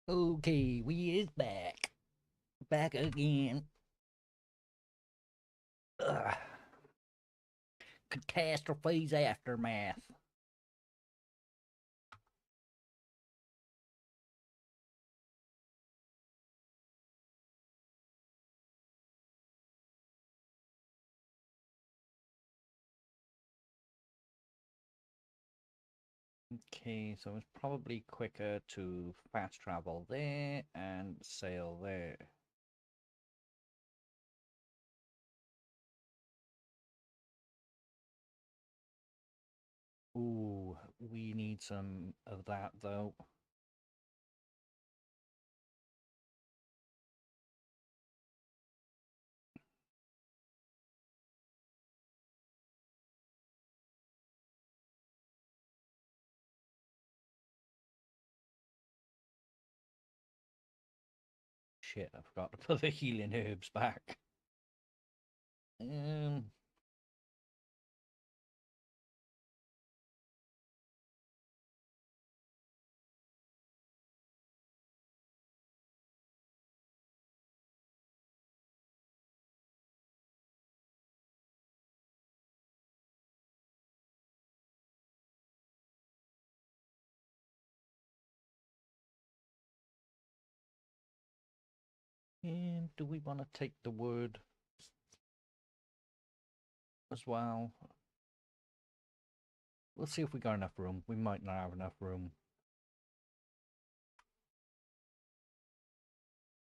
Okay, we is back. Back again. Ugh. Catastrophes aftermath. Okay, so it's probably quicker to fast travel there and sail there. Ooh, we need some of that though. Shit, I forgot to put the healing herbs back. Um, do we want to take the wood as well? We'll see if we got enough room. We might not have enough room.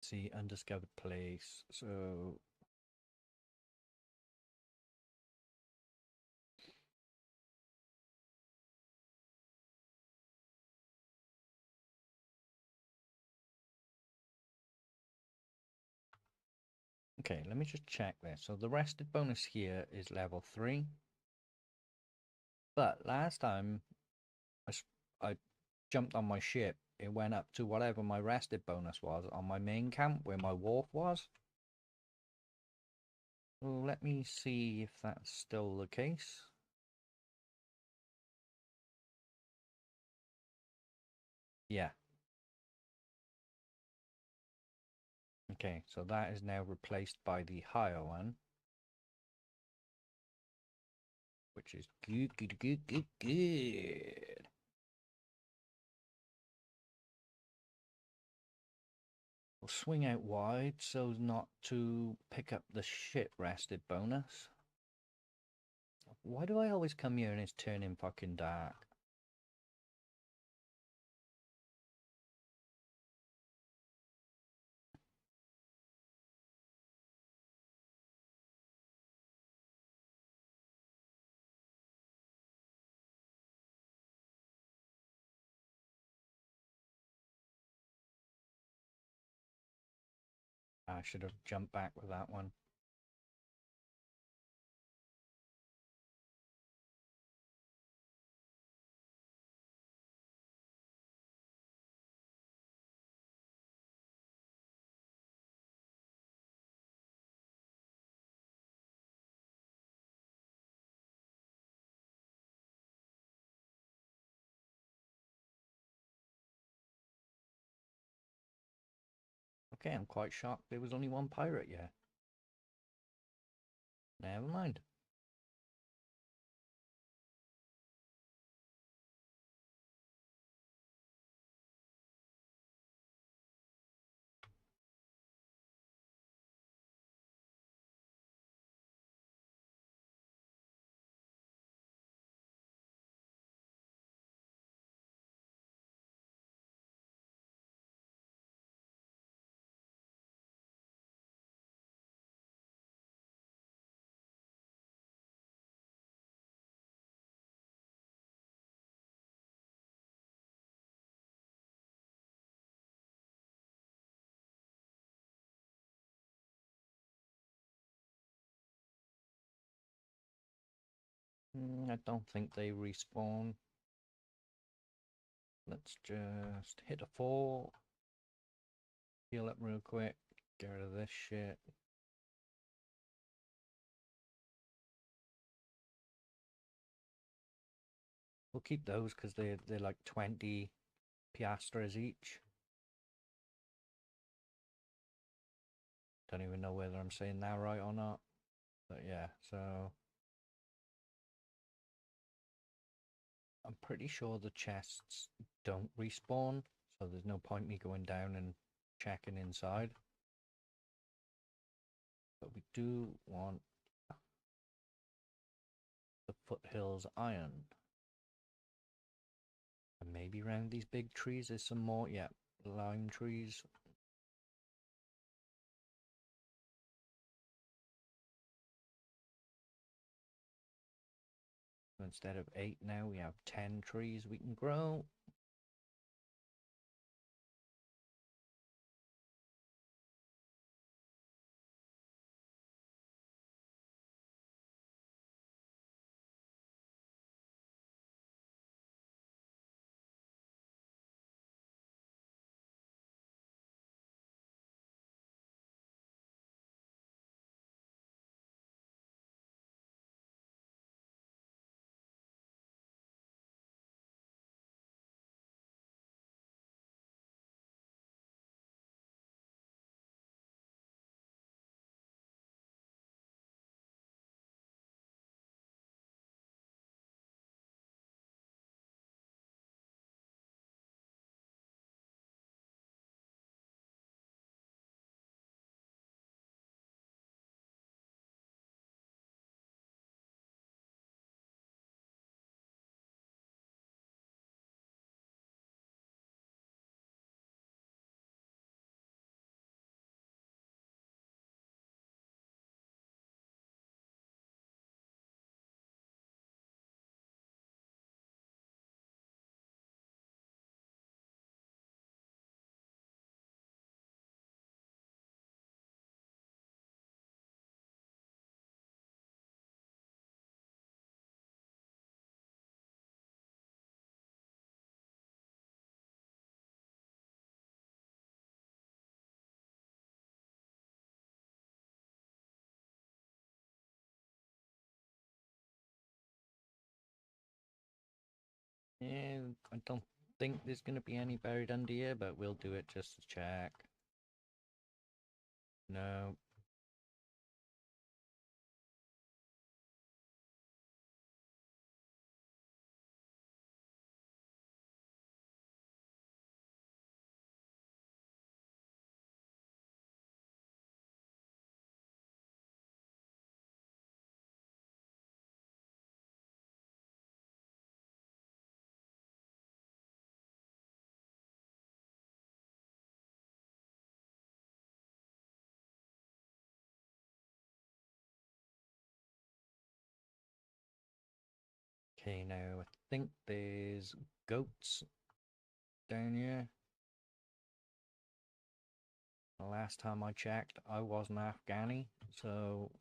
See, undiscovered place. So okay, let me just check this. So the rested bonus here is level 3. But last time I jumped on my ship, it went up to whatever my rested bonus was on my main camp where my wharf was. Well, let me see if that's still the case. Yeah. Okay, so that is now replaced by the higher one. Which is good, good, good, good, good. We'll swing out wide so as not to pick up the shit rested bonus. Why do I always come here and it's turning fucking dark? I should have jumped back with that one. Okay, I'm quite shocked there was only one pirate yet. Never mind. I don't think they respawn. Let's just hit a 4. Heal up real quick. Get rid of this shit. We'll keep those because they're like 20 piastres each. Don't even know whether I'm saying that right or not. But yeah, so I'm pretty sure the chests don't respawn, so there's no point me going down and checking inside. But we do want the foothills iron. And maybe around these big trees there's some more, yeah, lime trees. So instead of 8 now, we have 10 trees we can grow. Yeah, I don't think there's going to be any buried under here, but we'll do it just to check. No. Okay, now I think there's goats down here. The last time I checked, I wasn't Afghani, so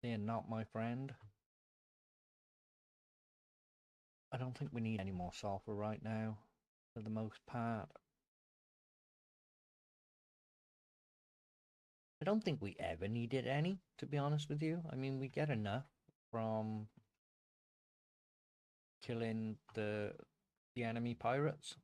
they're not my friend. I don't think we need any more sulfur right now, for the most part. I don't think we ever needed any, to be honest with you. I mean, we get enough from killing the enemy pirates.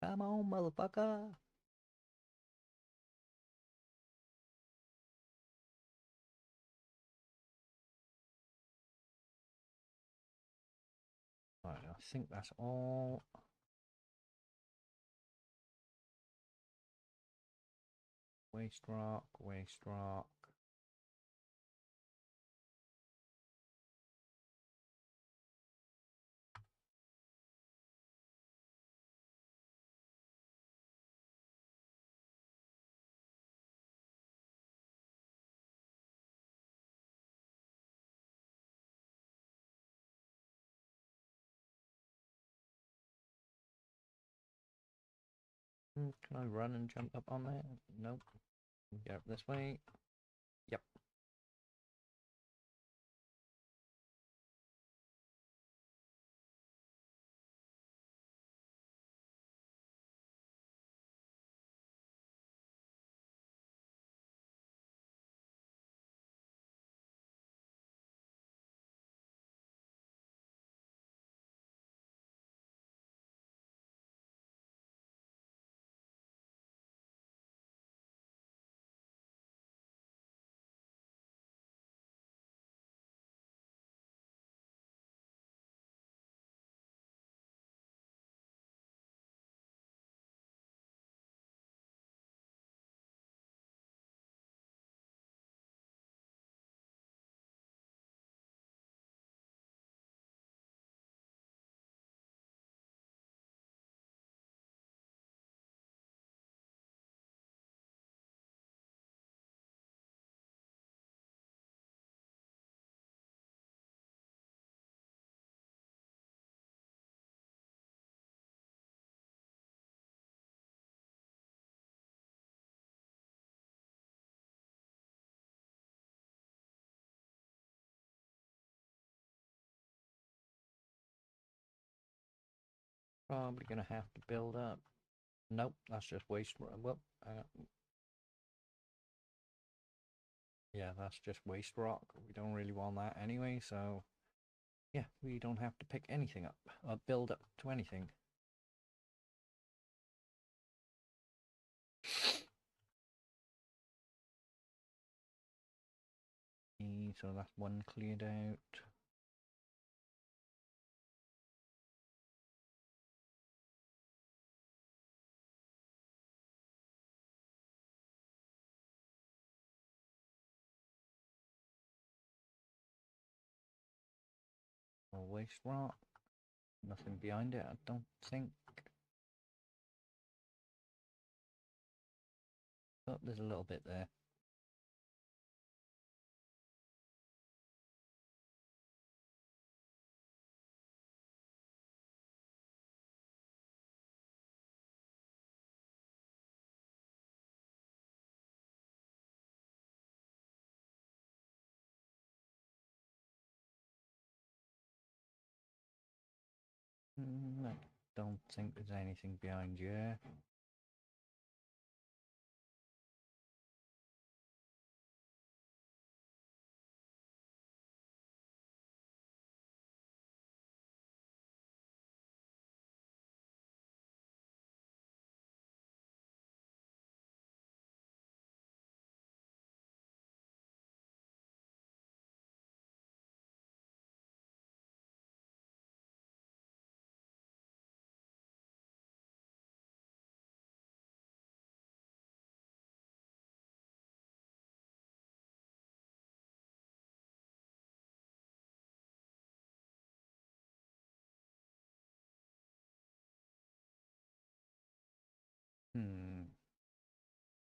Come on, motherfucker. Right, I think that's all. Waste rock, waste rock. Can I run and jump up on there? Nope. Get up this way. Yep. Probably gonna have to build up. Nope, that's just waste. Well, yeah, that's just waste rock. We don't really want that anyway, so yeah, we don't have to pick anything up or build up to anything. So that's one cleared out. More waste rock. Nothing behind it, I don't think. Oh, there's a little bit there. I don't think there's anything behind you.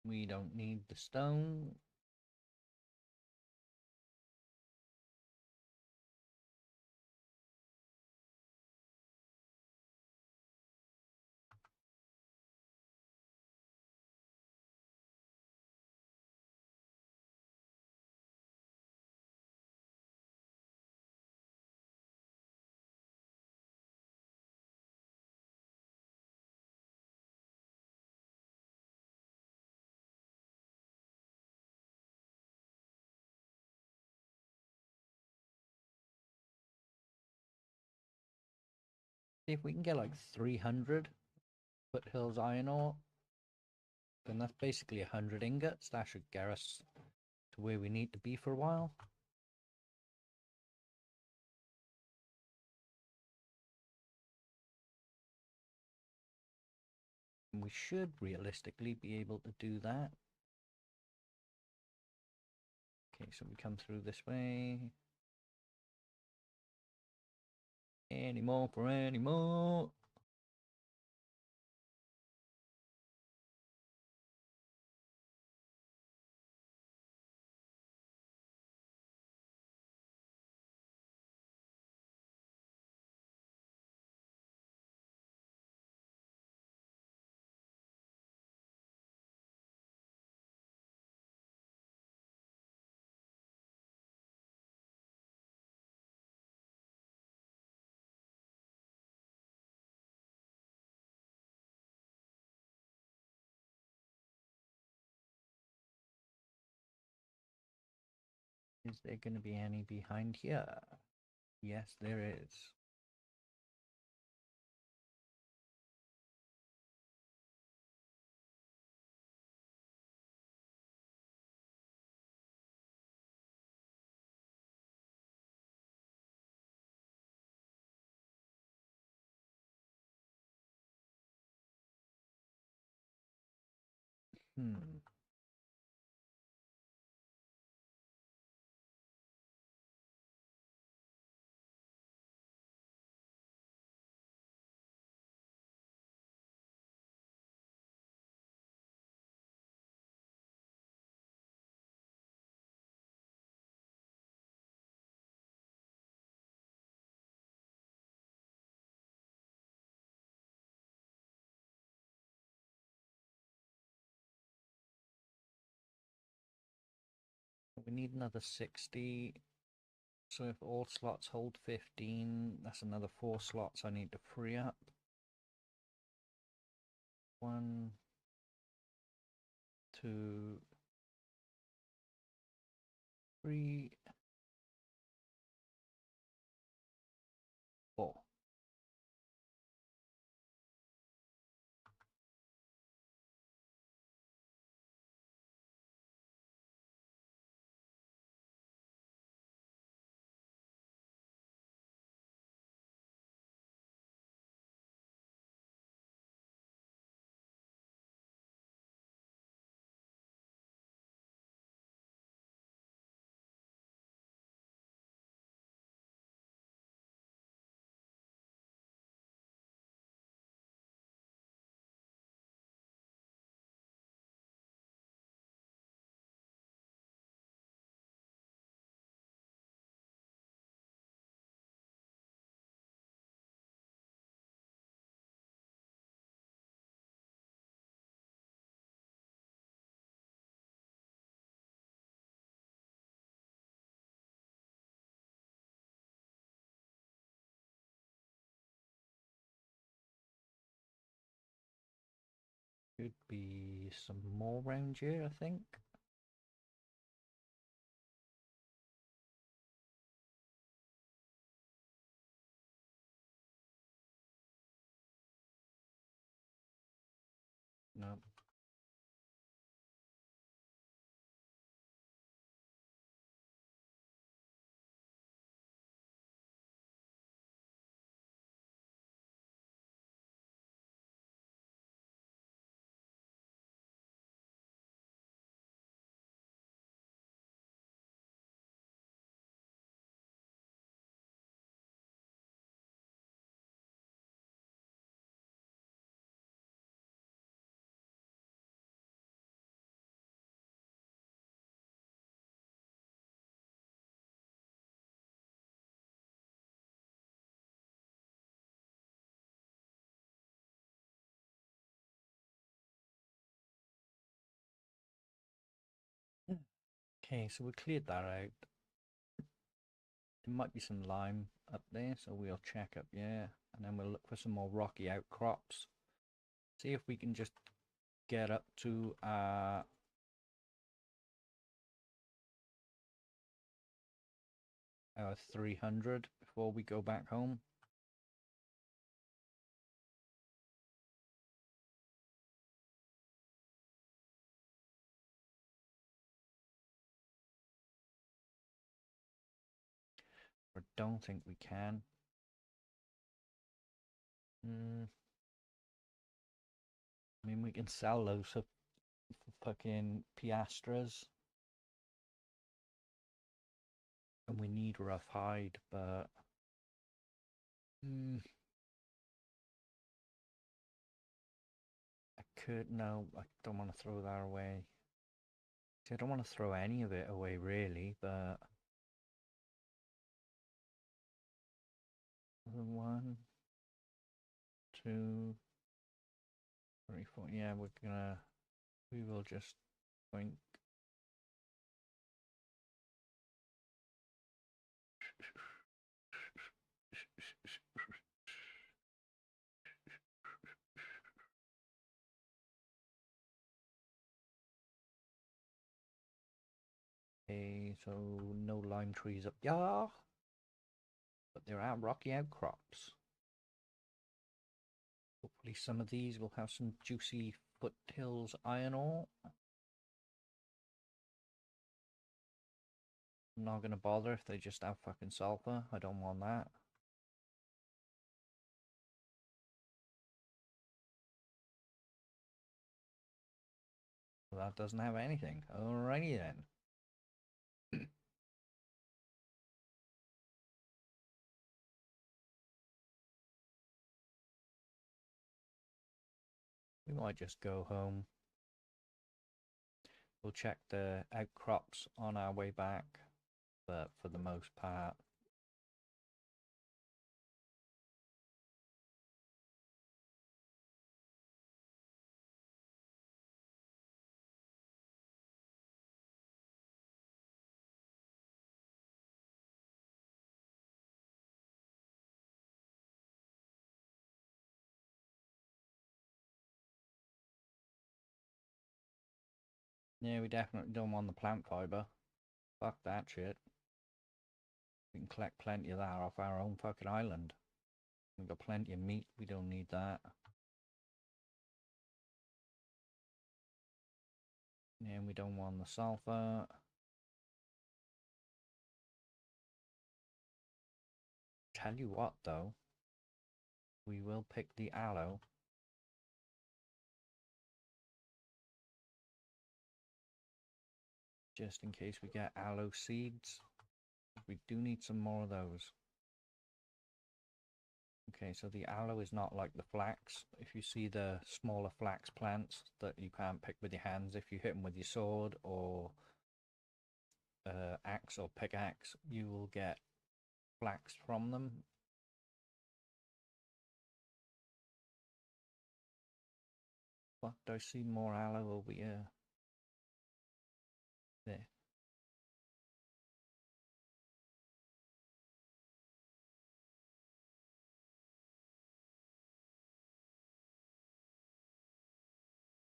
We don't need the stone. See if we can get like 300 foothills iron ore, then that's basically 100 ingots. That should get us to where we need to be for a while. And we should realistically be able to do that. Okay, so we come through this way. Any more for any more? Is there going to be any behind here? Yes, there is. Hmm. We need another 60. So if all slots hold 15, that's another 4 slots I need to free up. 1, 2, 3, 4. Should be some more round here, I think. No. Okay, so we cleared that out. There might be some lime up there, so we'll check up, yeah. And then we'll look for some more rocky outcrops. See if we can just get up to our 300 before we go back home. I don't think we can. I mean, we can sell those for fucking piastras. And we need rough hide, but... No, I don't want to throw that away. See, I don't want to throw any of it away, really, but... 1, 2, 3, 4. Yeah, we will just think. Okay, so no lime trees up here, but there are rocky outcrops. Hopefully some of these will have some juicy foothills iron ore. I'm not going to bother if they just have fucking sulfur. I don't want that. Well, that doesn't have anything. Alrighty then. We might just go home. We'll check the outcrops on our way back, but for the most part, yeah, we definitely don't want the plant fiber. Fuck that shit. We can collect plenty of that off our own fucking island. We've got plenty of meat, we don't need that. And we don't want the sulfur. Tell you what though, we will pick the aloe. Just in case we get aloe seeds. We do need some more of those. Okay, so the aloe is not like the flax. If you see the smaller flax plants that you can't pick with your hands, if you hit them with your sword or axe or pickaxe, you will get flax from them. What, do I see more aloe over here? There.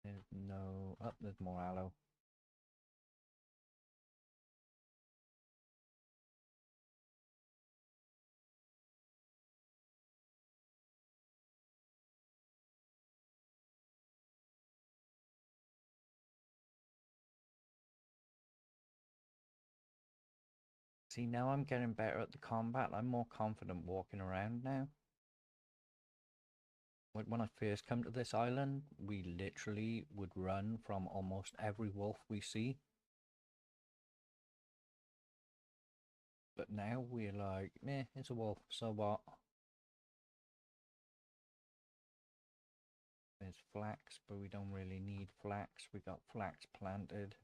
There's no... Oh, there's more aloe. See, now I'm getting better at the combat. I'm more confident walking around now. When I first come to this island, we literally would run from almost every wolf we see. But now we're like, meh, it's a wolf, so what? There's flax, but we don't really need flax. We got flax planted.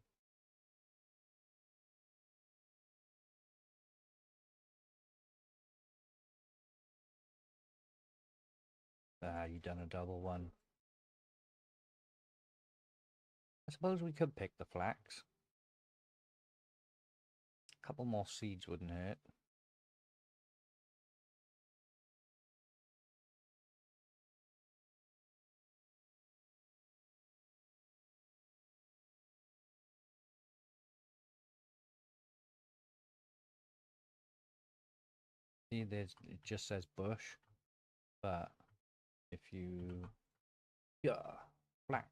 Ah, you done a double one. I suppose we could pick the flax. A couple more seeds wouldn't hurt. See, it just says bush, but if you... Yeah, flax.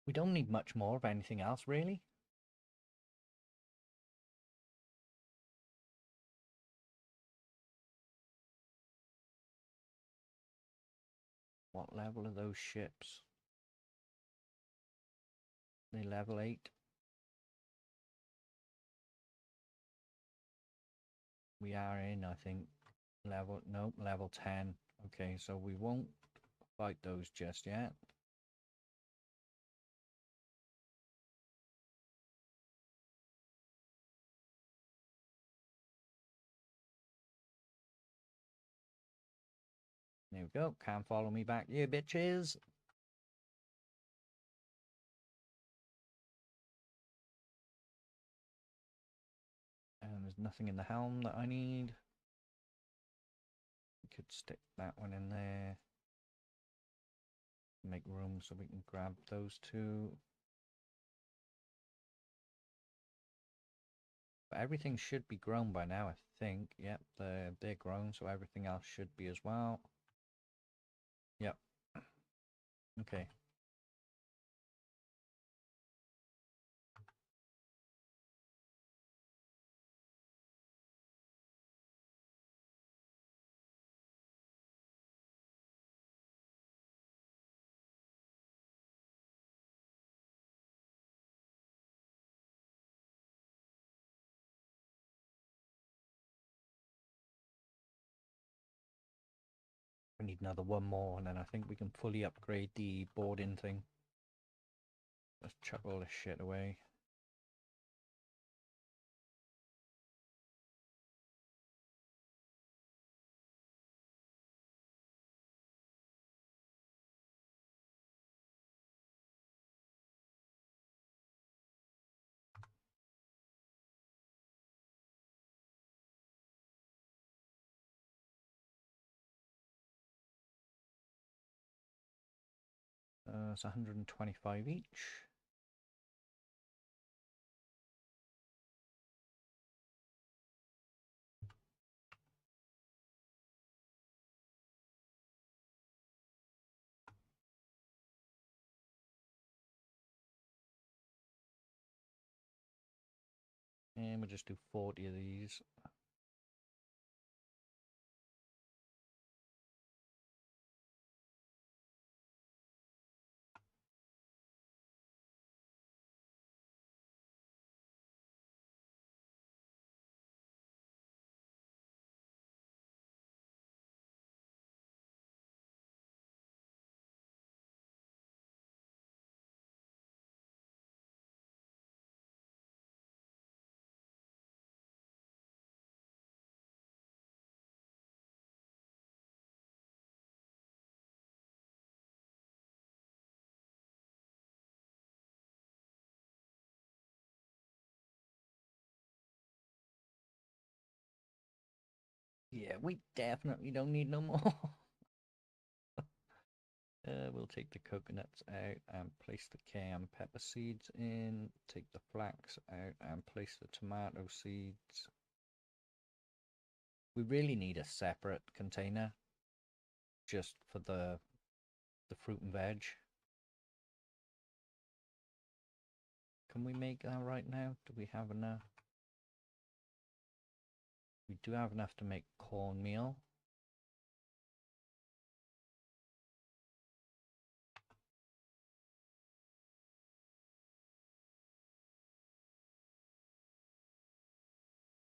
We don't need much more of anything else, really. What level are those ships? They level 8. We are in, I think, level 10. Okay, so we won't fight those just yet. There we go. Can't follow me back here, bitches. There's nothing in the helm that I need. We could stick that one in there. Make room so we can grab those two. But everything should be grown by now, I think. Yep, they're grown, so everything else should be as well. Yep. Okay. We need another one more, and then I think we can fully upgrade the boarding thing. Let's chuck all this shit away. It's 125 each. And we'll just do 40 of these. Yeah, we definitely don't need no more. We'll take the coconuts out and place the cayenne pepper seeds in. Take the flax out and place the tomato seeds. We really need a separate container just for the fruit and veg. Can we make that right now? Do we have enough? We do have enough to make cornmeal.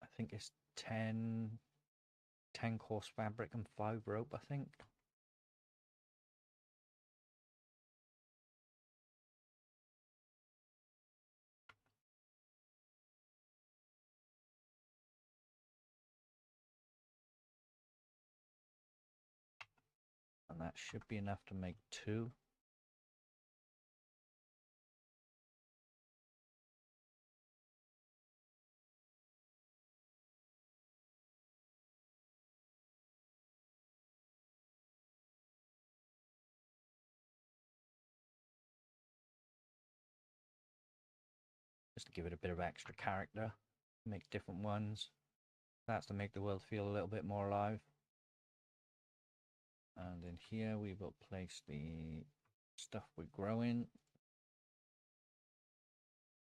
I think it's 10 course fabric and 5 rope, I think. And that should be enough to make 2. Just to give it a bit of extra character. Make different ones. That's to make the world feel a little bit more alive. And in here we will place the stuff we're growing.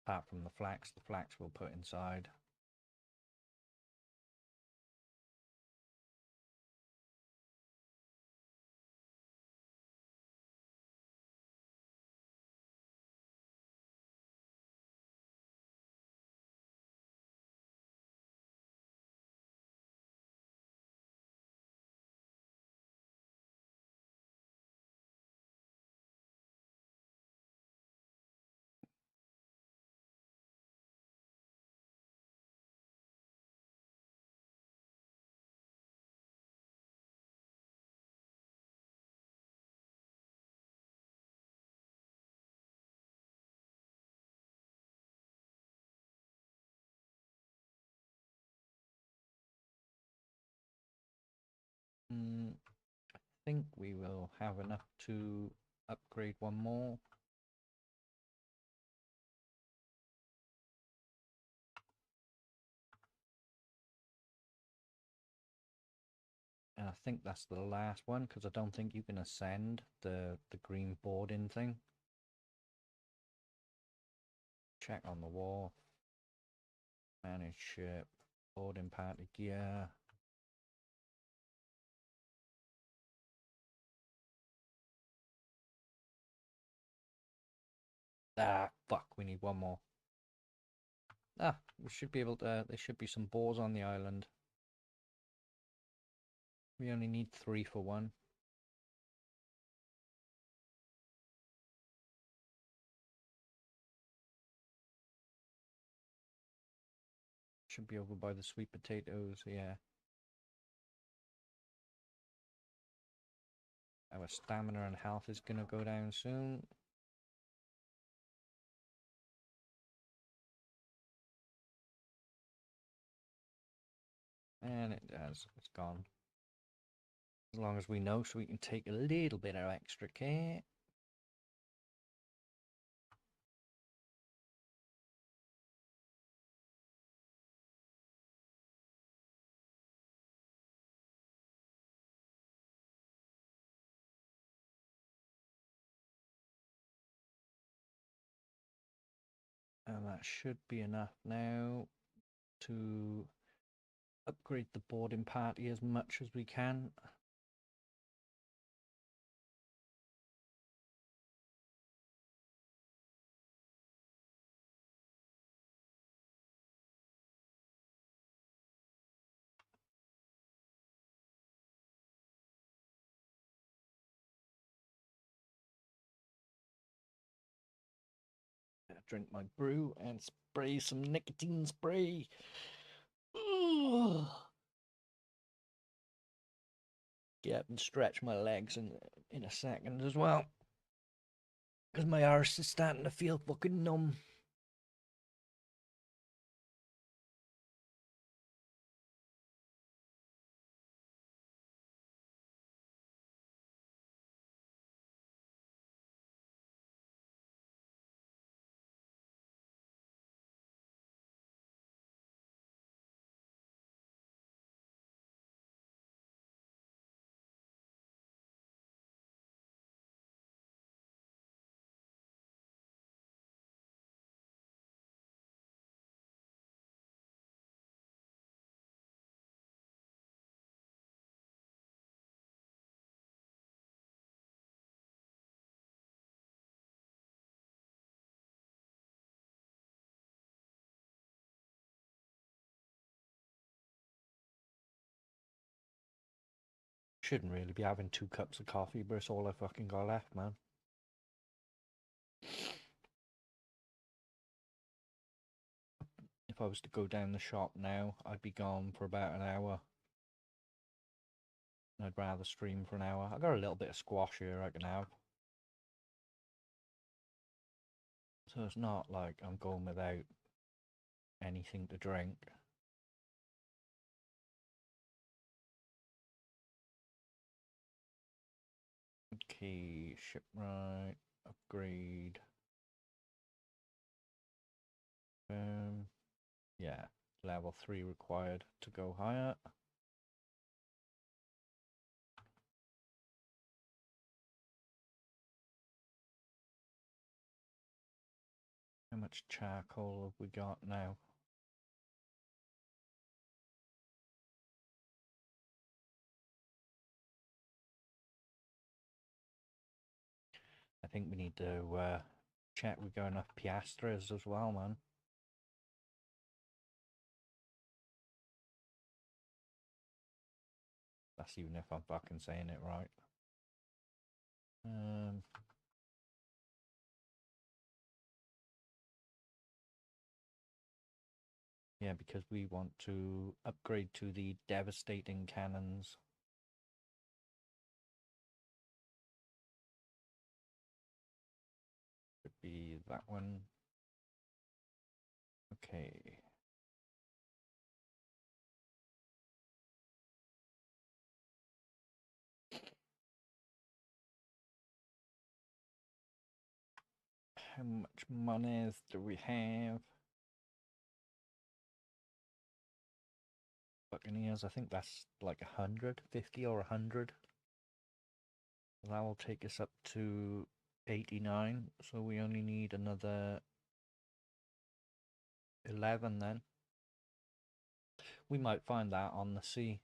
Apart from the flax we'll put inside. I think we will have enough to upgrade one more. And I think that's the last one, because I don't think you can ascend the green boarding thing. Check on the wall. Manage ship. Boarding party gear. Ah, fuck, we need one more. Ah, we should be able to, there should be some boars on the island. We only need 3 for one. Should be over by the sweet potatoes, yeah. Our stamina and health is gonna go down soon. And it has, it's gone. As long as we know, so we can take a little bit of extra care. And that should be enough now to upgrade the boarding party as much as we can. Drink my brew and spray some nicotine spray. Get up and stretch my legs in a second as well, because my arse is starting to feel fucking numb. Shouldn't really be having 2 cups of coffee, but it's all I fucking got left, man. If I was to go down the shop now, I'd be gone for about an hour. I'd rather stream for an hour. I got a little bit of squash here I can have. So it's not like I'm going without anything to drink. Okay, shipwright, upgrade. Yeah, level 3 required to go higher. How much charcoal have we got now? I think we need to check we got enough piastres as well, man. That's even if I'm fucking saying it right. Yeah, because we want to upgrade to the devastating cannons. Could be that one. Okay. How much money do we have? Buccaneers, I think that's like 150 or 100. That will take us up to 89, so we only need another 11 then. We might find that on the sea.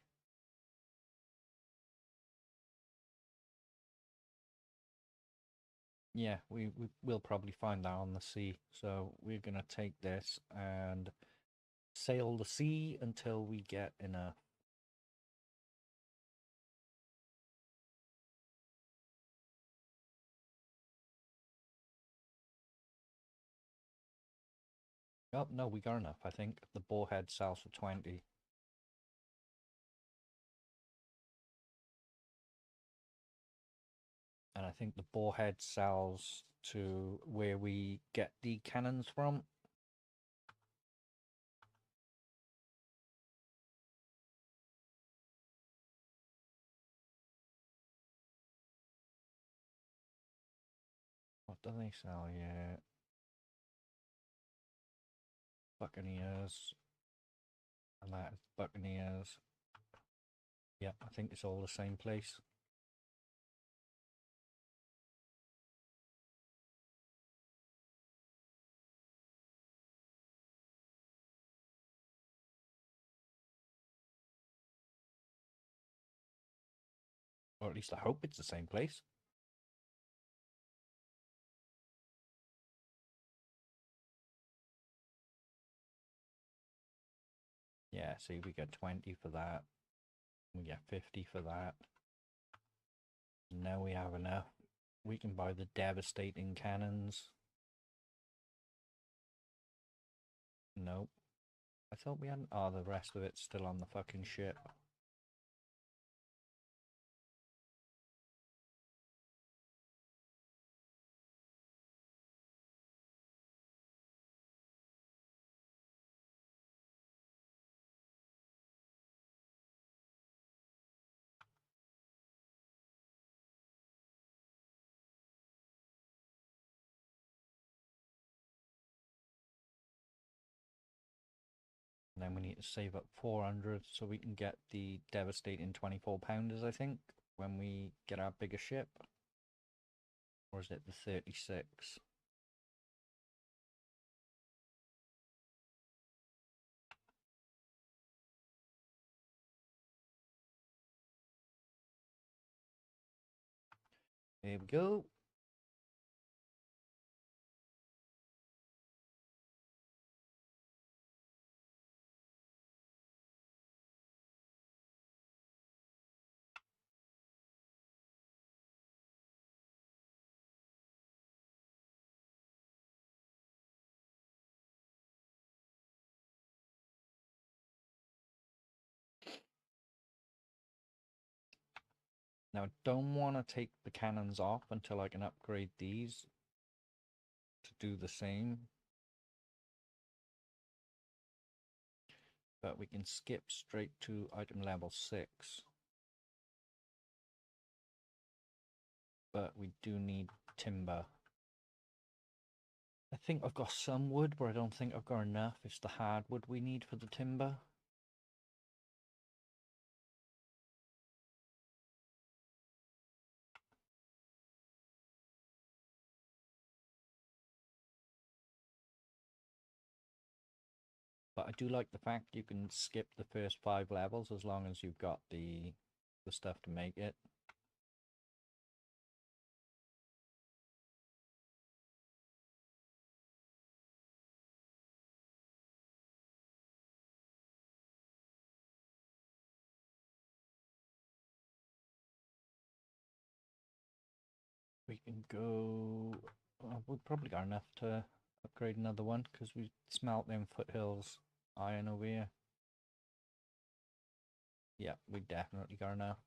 Yeah, we'll probably find that on the sea. So we're going to take this and sail the sea until we get enough. Oh, no, we got enough, I think. The boarhead sells for 20. And I think the boarhead sells to where we get the cannons from. What do they sell? Yeah. Buccaneers. And that is Buccaneers. Yep, I think it's all the same place. Or at least I hope it's the same place. Yeah, see, we get 20 for that. We get 50 for that. Now we have enough. We can buy the devastating cannons. Nope. I thought we hadn't. Oh, the rest of it's still on the fucking ship. And then we need to save up 400 so we can get the devastating 24-pounders, I think, when we get our bigger ship. Or is it the 36? There we go. Now, I don't want to take the cannons off until I can upgrade these to do the same. But we can skip straight to item level 6. But we do need timber. I think I've got some wood, but I don't think I've got enough. It's the hardwood we need for the timber. But I do like the fact you can skip the first 5 levels as long as you've got the stuff to make it. We can go... we've probably got enough to upgrade another one because we smelt them foothills iron over here. Yeah, we definitely got enough.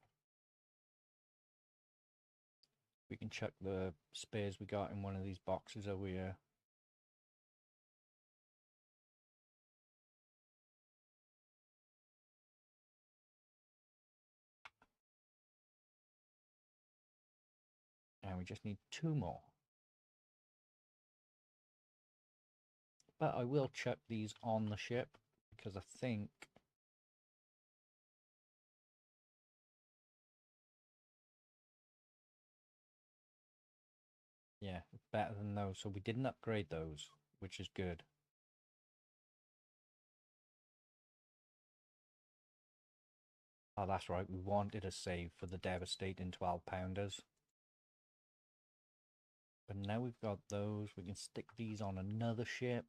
We can check the spares we got in one of these boxes over here. And we just need 2 more. But I will chuck these on the ship because I think yeah, better than those. So we didn't upgrade those, which is good. Oh, that's right. We wanted a save for the devastating 12-pounders. But now we've got those, we can stick these on another ship.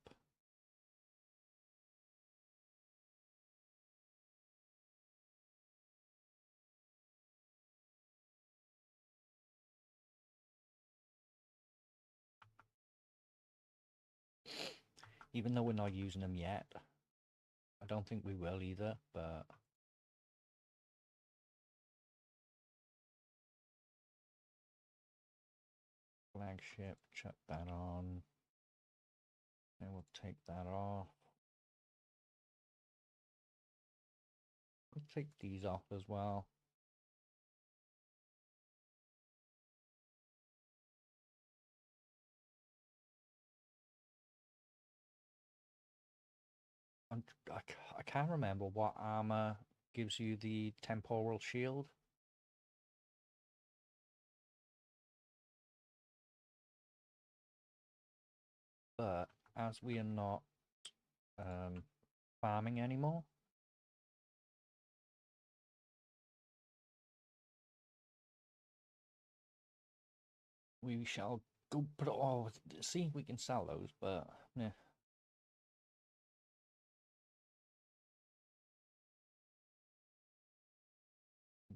Even though we're not using them yet. I don't think we will either, but flagship, chuck that on. And we'll take that off. We'll take these off as well. I can't remember what armor gives you the temporal shield. But as we are not farming anymore, we shall go put it all. See, we can sell those, but yeah.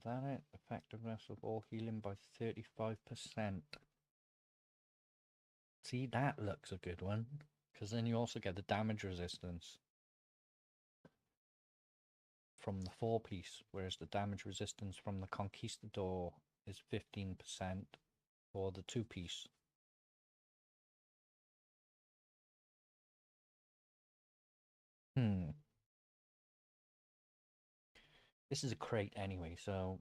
That it? Effectiveness of all healing by 35%. See, that looks a good one. Because then you also get the damage resistance from the 4-piece, whereas the damage resistance from the Conquistador is 15% for the 2-piece. This is a crate anyway, so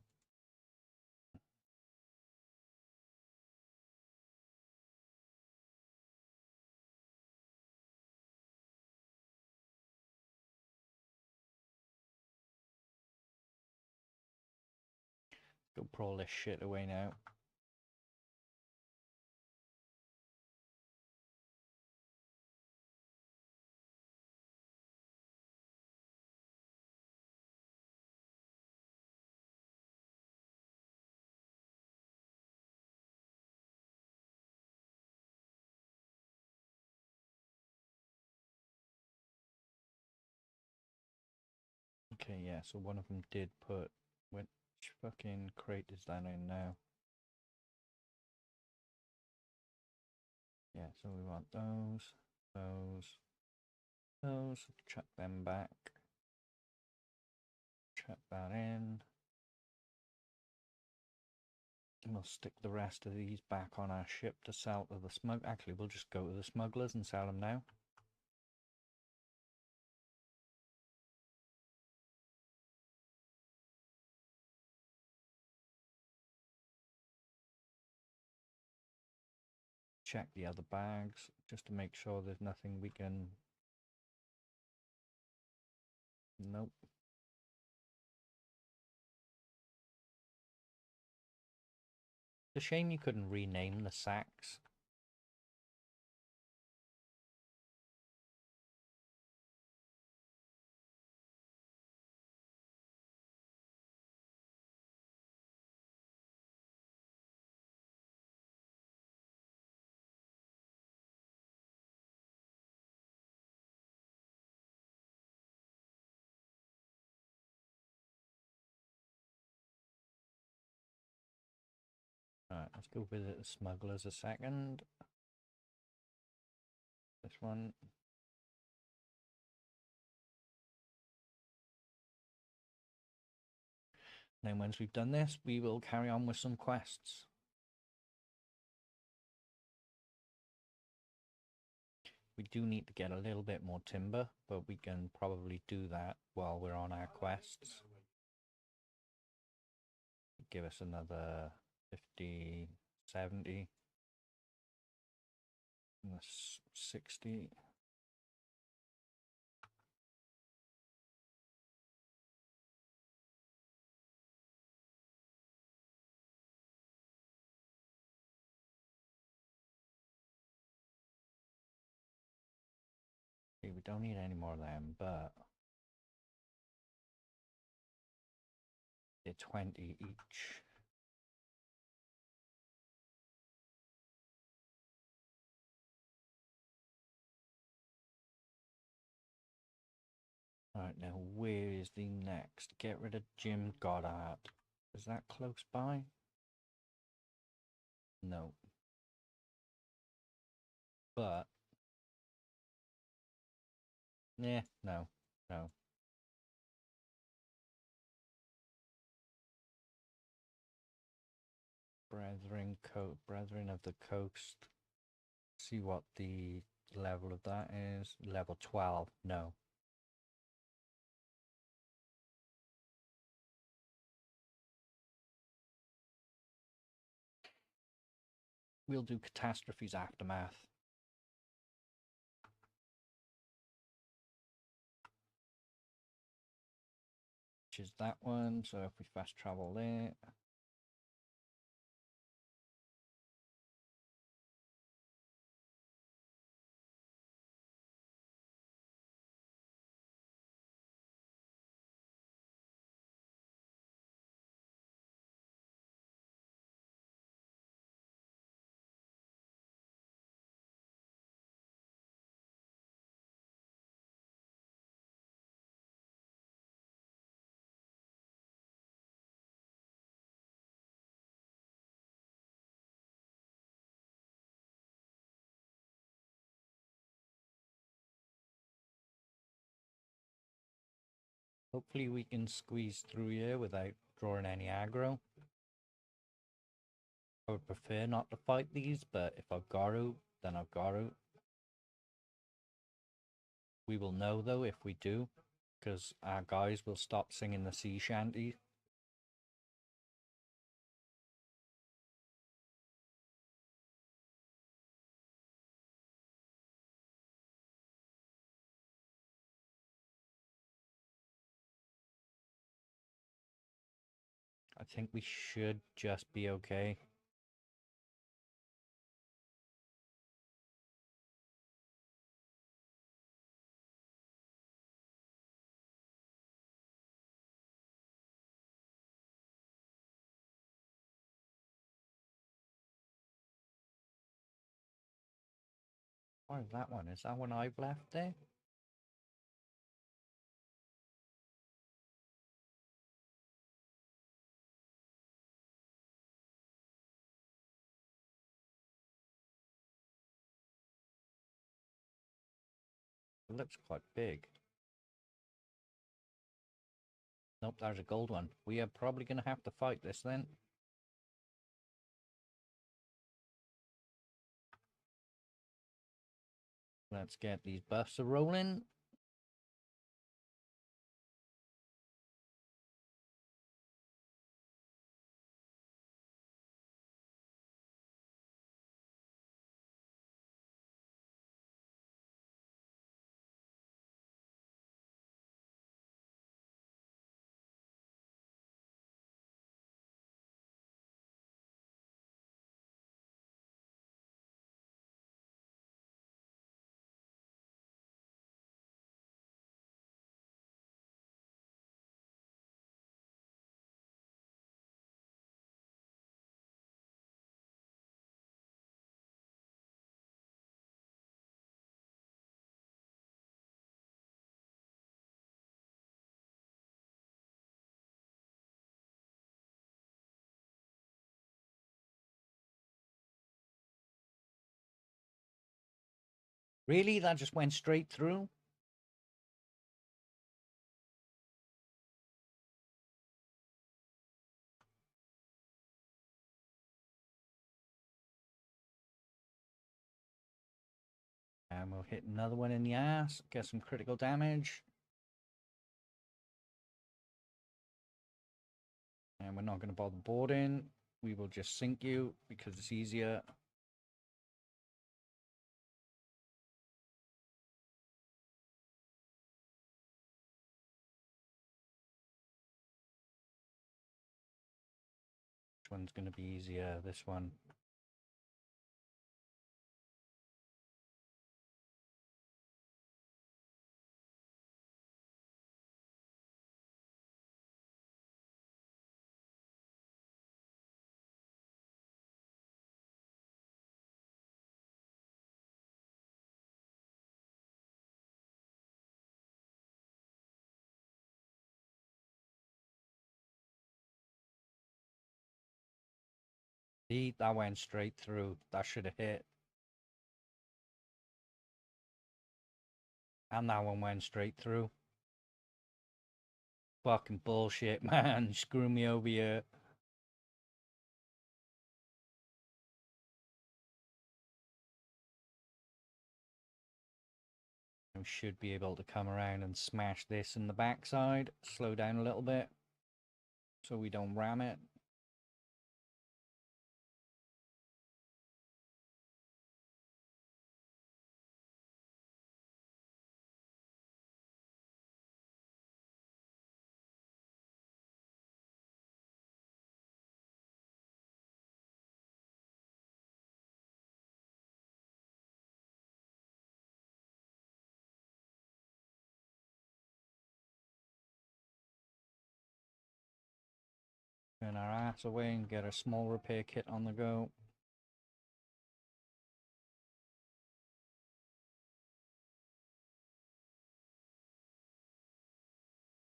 go put all this shit away now. Okay, yeah, so one of them did put... Which fucking crate is that in now? Yeah, so we want those, chuck them back. Chuck that in. And we'll stick the rest of these back on our ship to sell to the smugglers. Actually, we'll just go to the smugglers and sell them now. Check the other bags just to make sure there's nothing we can... Nope. It's a shame you couldn't rename the sacks. Alright, let's go visit the smugglers a second. This one. Then once we've done this, we will carry on with some quests. We do need to get a little bit more timber, but we can probably do that while we're on our quests. Give us another 50, 70, 60. we don't need any more of them, but they're 20 each. Right, now where is the next? Get rid of Jim Goddard. Is that close by? No. But, yeah, no. Brethren of the Coast. See what the level of that is. Level 12. No. We'll do Catastrophe's Aftermath. Which is that one. So if we fast travel there. Hopefully we can squeeze through here without drawing any aggro. I would prefer not to fight these, but if I've got to, then I've got to. We will know though if we do, because our guys will stop singing the sea shanty. I think we should just be okay. What is that one? Is that one I've left there? It looks quite big. Nope, there's a gold one. We are probably going to have to fight this then. Let's get these buffs a rolling. Really? That just went straight through? And we'll hit another one in the ass, get some critical damage. And we're not going to bother boarding. We will just sink you because it's easier. Which one's going to be easier? This one. See, that went straight through. That should have hit. And that one went straight through. Fucking bullshit, man. Screw me over here. We should be able to come around and smash this in the backside. Slow down a little bit so we don't ram it. Turn our ass away and get a small repair kit on the go.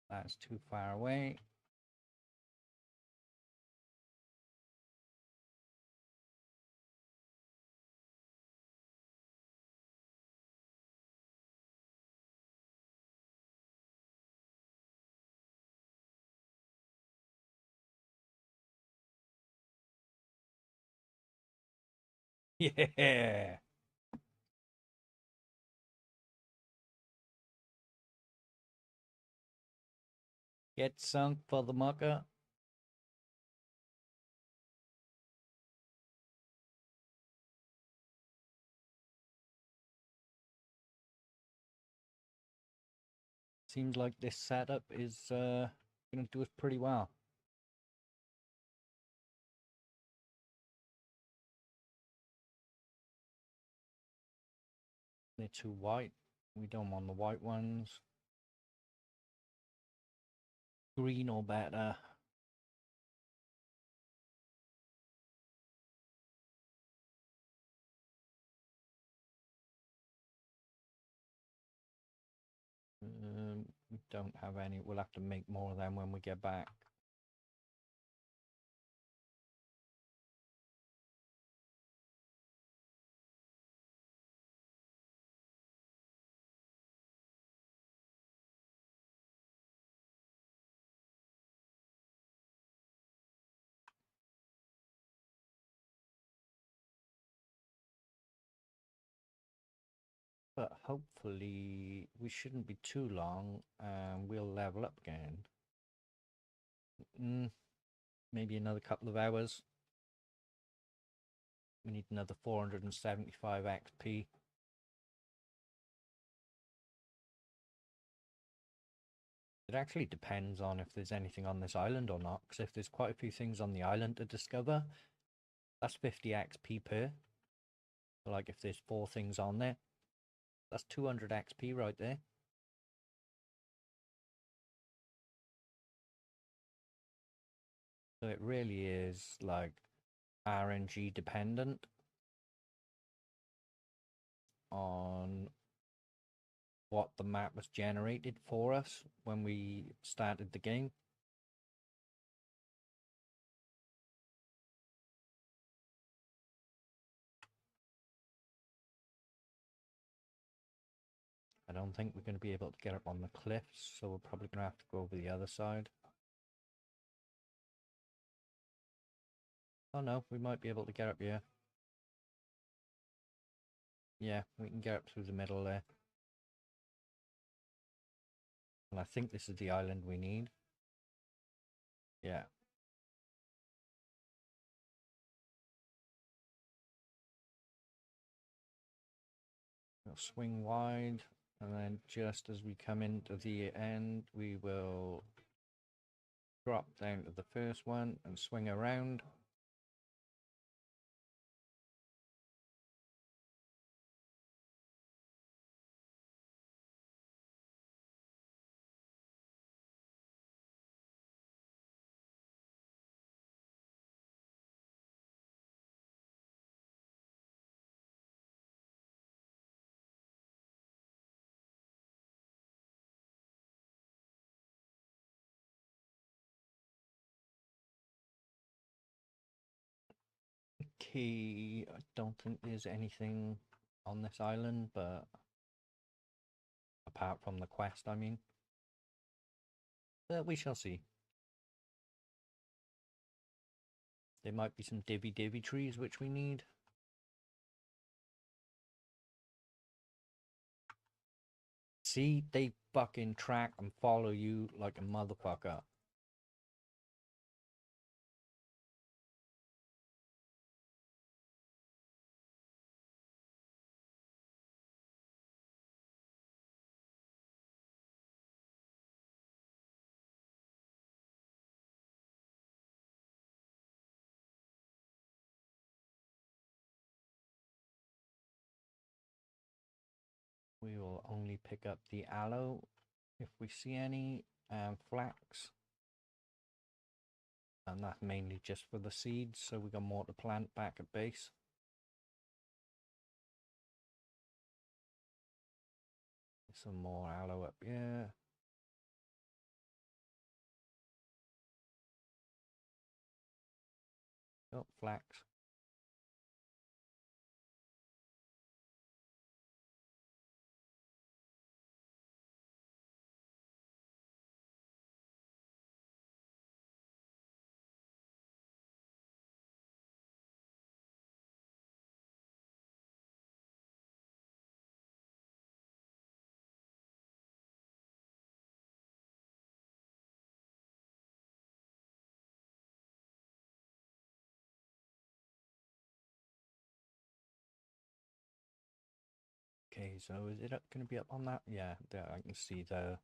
That's too far away. Yeah! Get sunk for the mucker. Seems like this setup is going to do us pretty well. They're too white. We don't want the white ones. Green or better. We don't have any. We'll have to make more of them when we get back. But hopefully we shouldn't be too long and we'll level up again. Maybe another couple of hours. We need another 475 XP. It actually depends on if there's anything on this island or not, because if there's quite a few things on the island to discover, that's 50 XP per. So like if there's 4 things on there, that's 200 XP right there. So it really is like RNG dependent on what the map was generated for us when we started the game. I don't think we're going to be able to get up on the cliffs, so we're probably going to have to go over the other side. Oh no, we might be able to get up here. Yeah, we can get up through the middle there. And I think this is the island we need. Yeah. We'll swing wide, and then just as we come into the end, we will drop down to the first one and swing around. Okay, I don't think there's anything on this island, but apart from the quest, I mean. But we shall see. There might be some divvy trees which we need. See, they fucking track and follow you like a motherfucker. We will only pick up the aloe if we see any, and flax. And that's mainly just for the seeds, so we got more to plant back at base. Some more aloe up here. Oh, flax. Okay, so is it going to be up on that? Yeah, there I can see the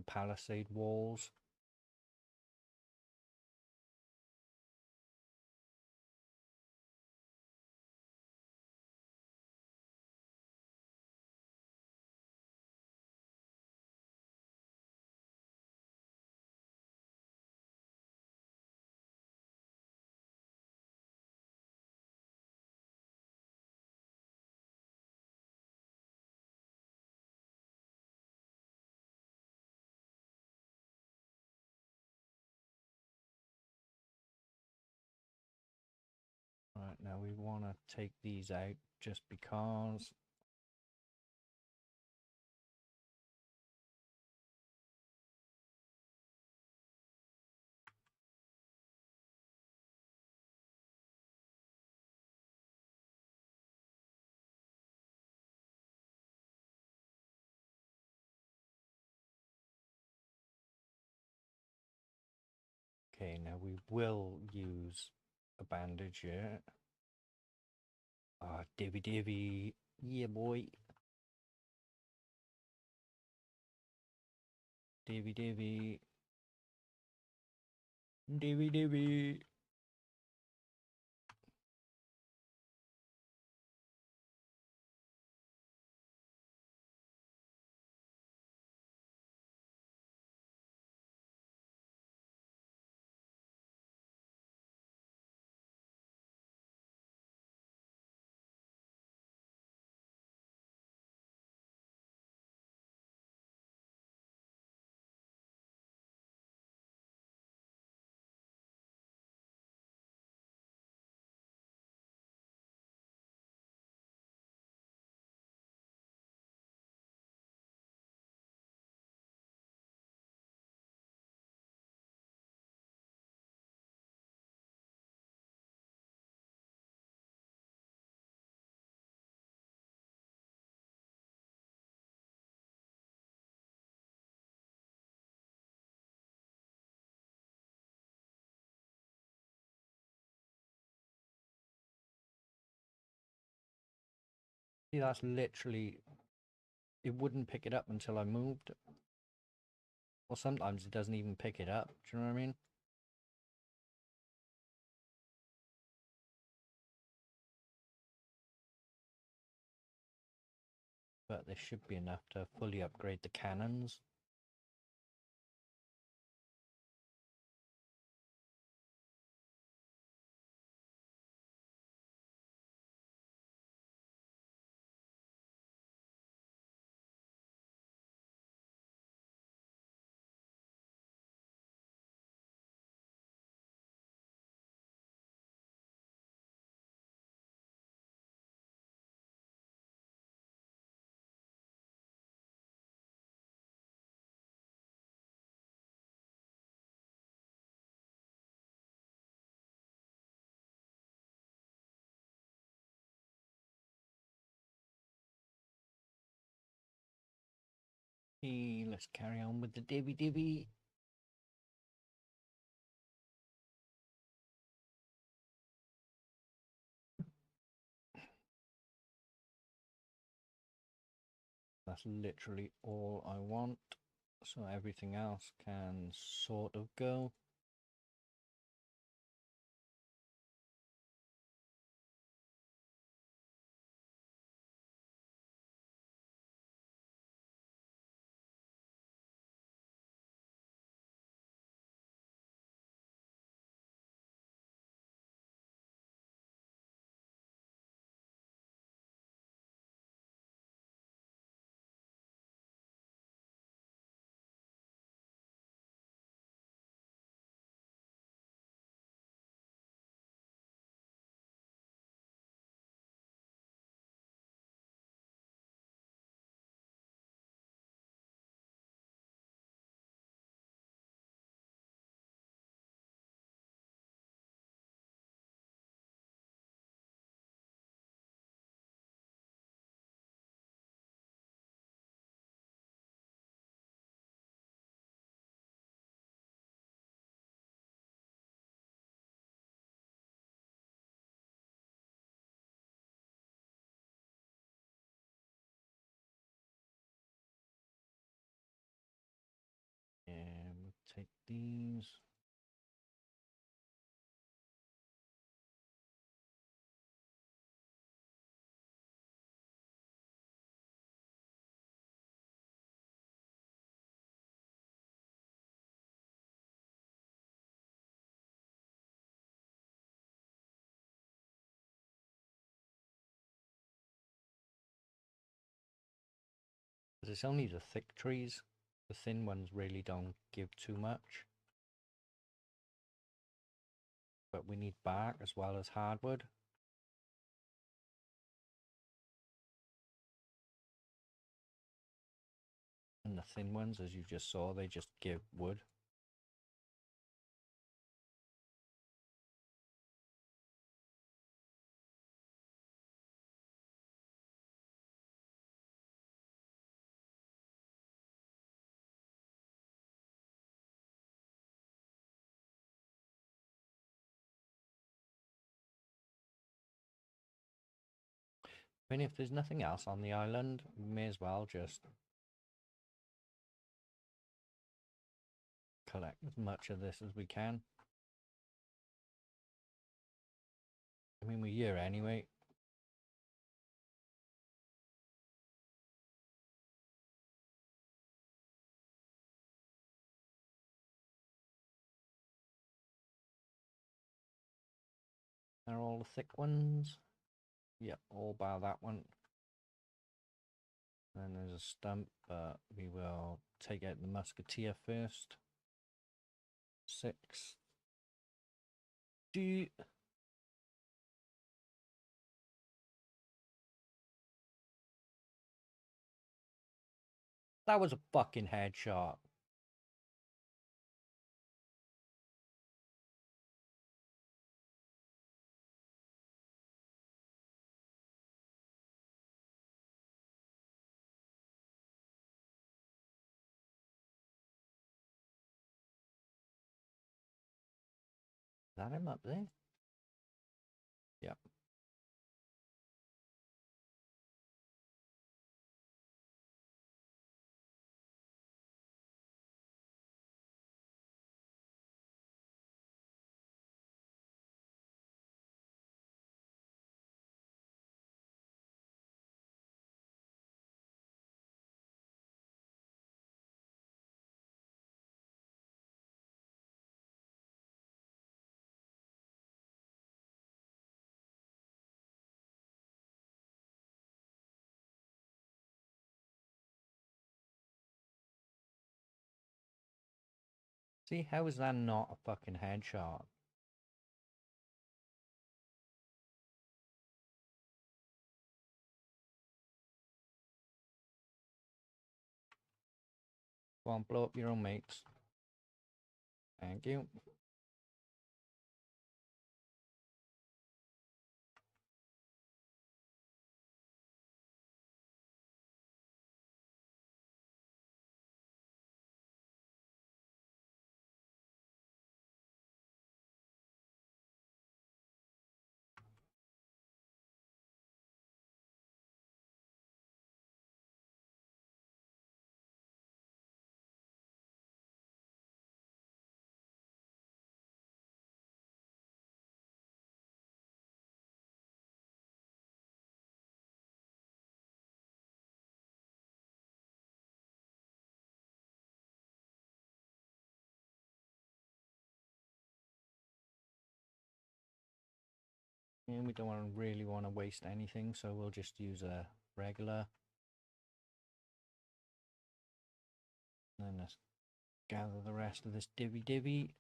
palisade walls. Right, now we want to take these out just because. Okay, now we will use a bandage here. Ah, divvy. Yeah, boy. Divvy. Divvy. See, that's literally. It wouldn't pick it up until I moved. Or sometimes it doesn't even pick it up. Do you know what I mean? But this should be enough to fully upgrade the cannons. Let's carry on with the divvy. That's literally all I want. So everything else can sort of go. And we'll take these. It's only the thick trees. The thin ones really don't give too much. But we need bark as well as hardwood. And the thin ones, as you just saw, they just give wood. I mean, if there's nothing else on the island, we may as well just collect as much of this as we can. I mean, we're here anyway. They're all the thick ones. Yep, all bar that one. And there's a stump, but we will take out the musketeer first. 6. That was a fucking headshot. Is that him up there? Yep. See, how is that not a fucking headshot? Go on, blow up your own mates. Thank you. And we don't really want to waste anything, so we'll just use a regular. And then let's gather the rest of this divvy.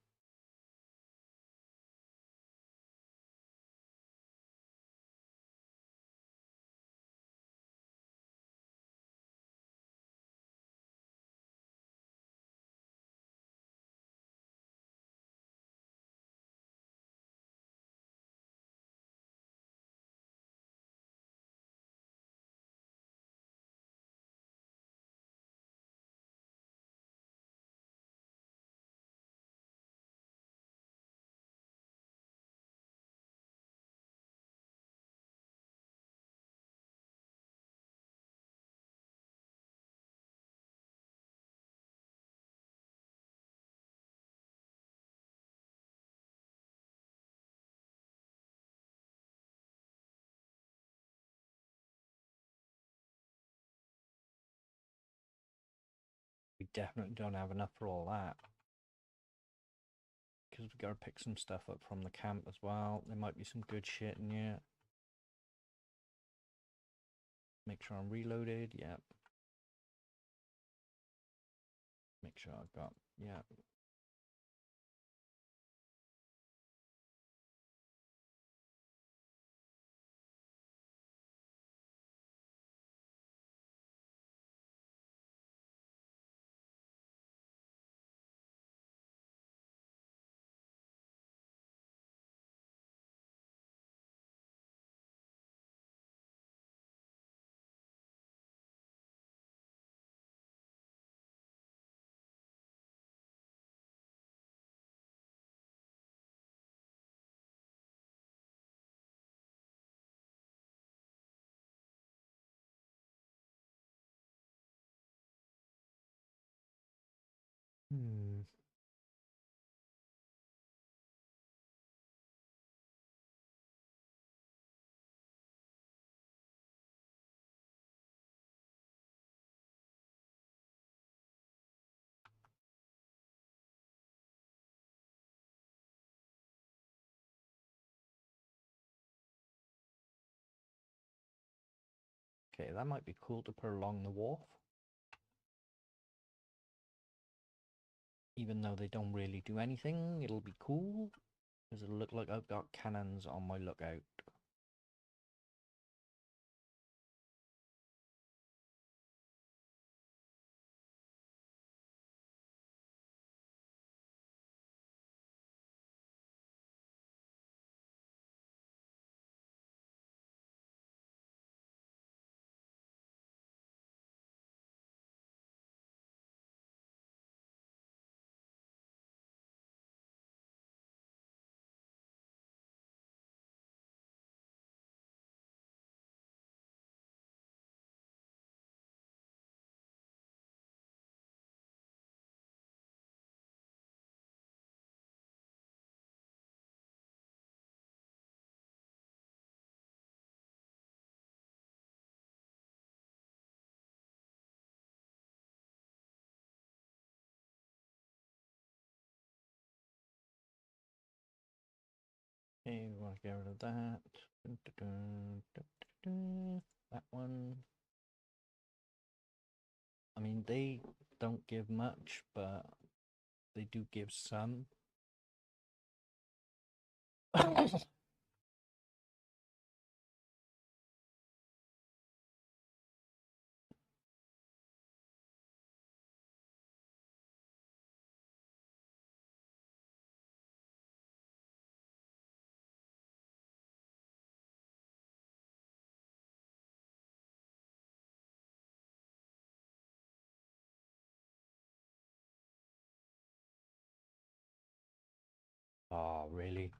We definitely don't have enough for all that. Because we gotta pick some stuff up from the camp as well. There might be some good shit in here. Make sure I'm reloaded, yep. Make sure I've got, yeah. Okay, that might be cool to put along the wharf. Even though they don't really do anything, it'll be cool. Because it'll look like I've got cannons on my lookout. Okay, we want to get rid of that. Dun, dun, dun, dun, that one. I mean, they don't give much, but they do give some. Oh, really?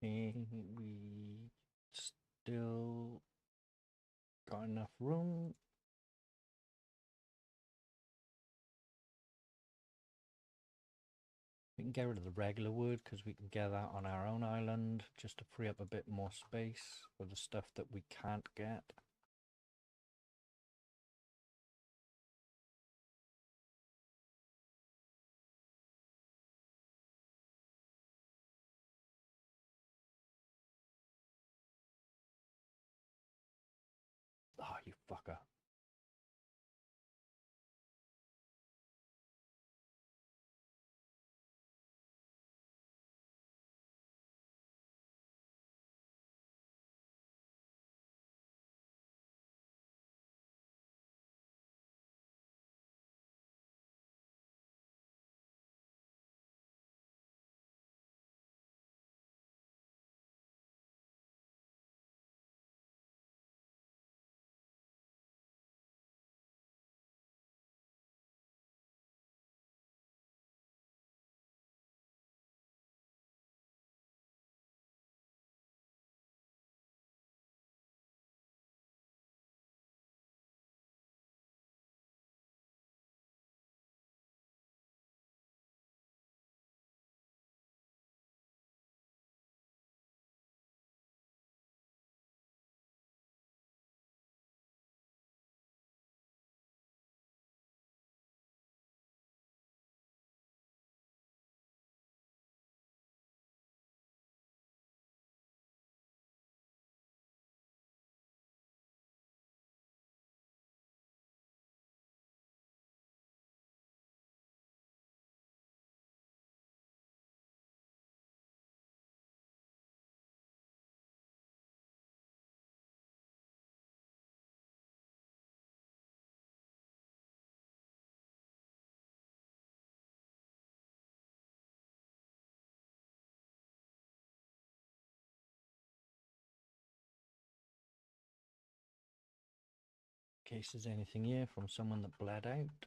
We still got enough room. We can get rid of the regular wood because we can get that on our own island just to free up a bit more space for the stuff that we can't get. Oh, you fucker. In case there's anything here from someone that bled out.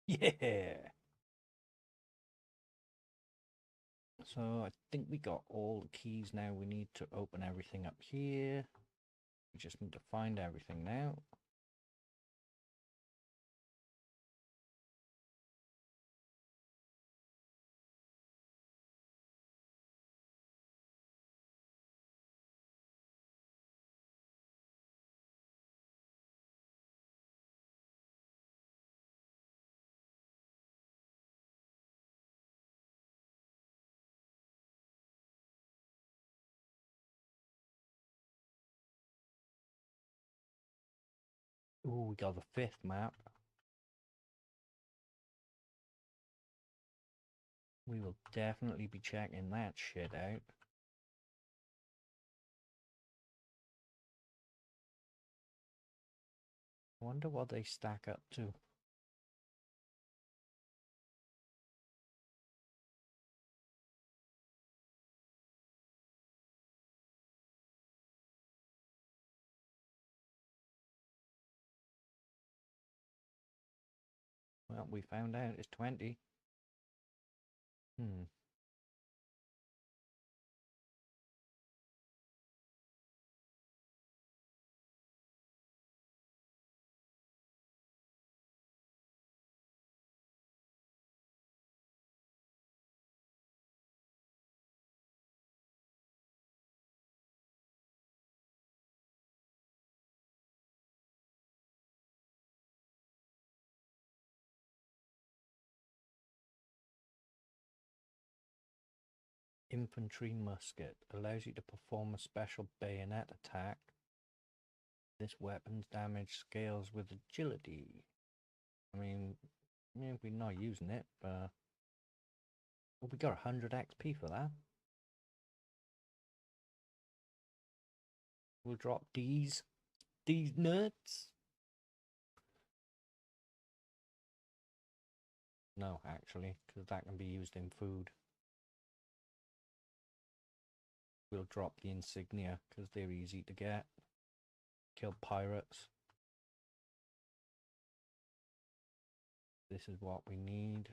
Yeah. So I think we got all the keys now. We need to open everything up here. We just need to find everything now. Ooh, we got the 5th map. We will definitely be checking that shit out. Wonder what they stack up to. Well, we found out it's 20. Hmm. Infantry musket allows you to perform a special bayonet attack. This weapon's damage scales with agility. I mean, yeah, we're not using it, but well, we got 100 XP for that. We'll drop these nuts. No, actually, because that can be used in food. We'll drop the insignia because they're easy to get. Kill pirates. This is what we need.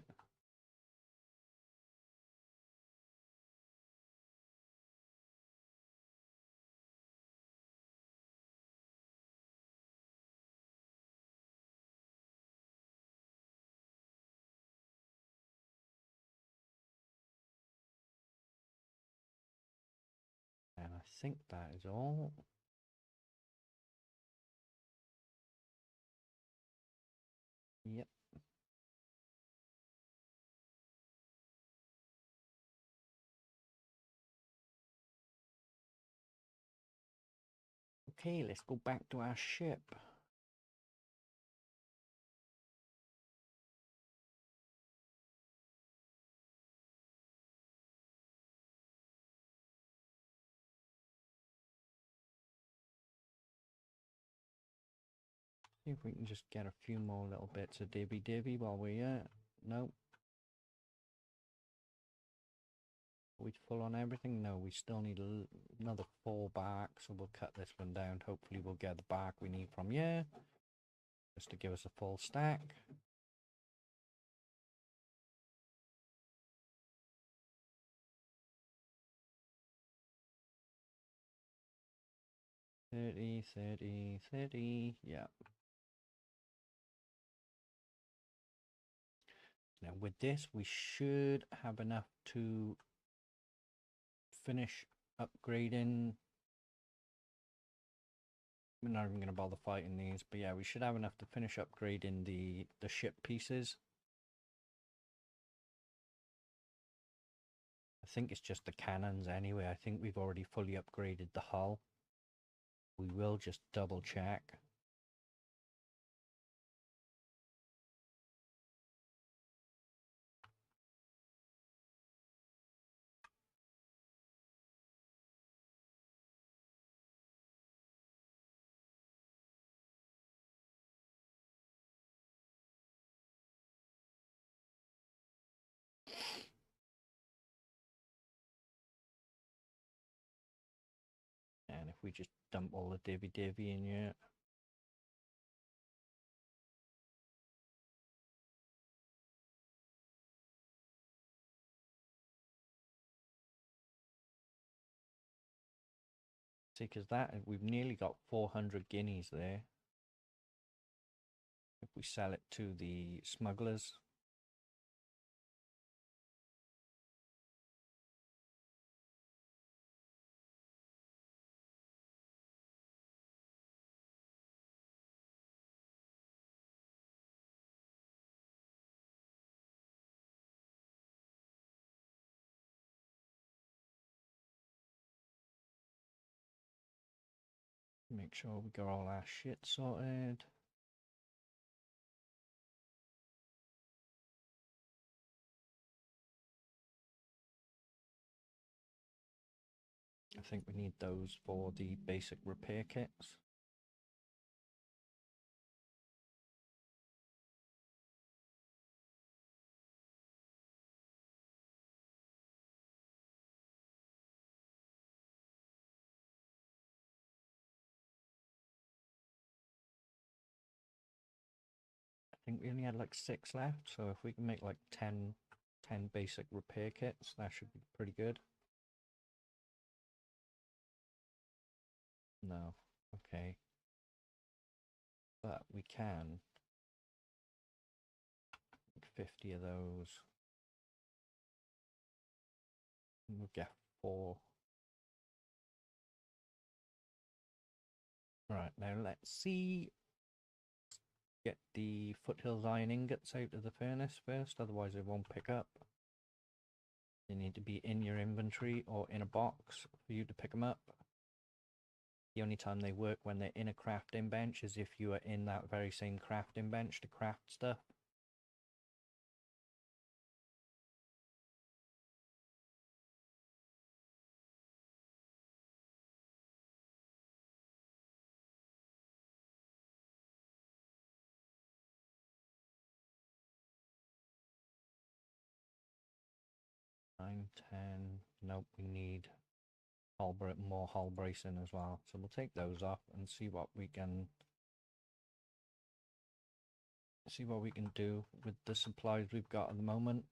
And I think that is all. Yep. Okay, let's go back to our ship. See if we can just get a few more little bits of divvy while we're here. Nope. Are we full on everything? No, we still need another 4 bark, so we'll cut this one down. Hopefully we'll get the bark we need from here, just to give us a full stack. $30. Yeah. Now with this, we should have enough to finish upgrading. We're not even going to bother fighting these, but yeah, we should have enough to finish upgrading the ship pieces. I think it's just the cannons anyway. I think we've already fully upgraded the hull. We will just double check. And if we just dump all the divvy in here. See, because that, we've nearly got 400 guineas there. If we sell it to the smugglers. Make sure we got all our shit sorted. I think we need those for the basic repair kits. I think we only had like 6 left, so if we can make like 10 basic repair kits, that should be pretty good. No, okay. But we can make 50 of those. We'll get 4. Right, now let's see. Get the foothills iron ingots out of the furnace first, otherwise it won't pick up. They need to be in your inventory or in a box for you to pick them up. The only time they work when they're in a crafting bench is if you are in that very same crafting bench to craft stuff. Nine, 10. Nope, we need more hull bracing as well. So we'll take those off and see what we can do with the supplies we've got at the moment.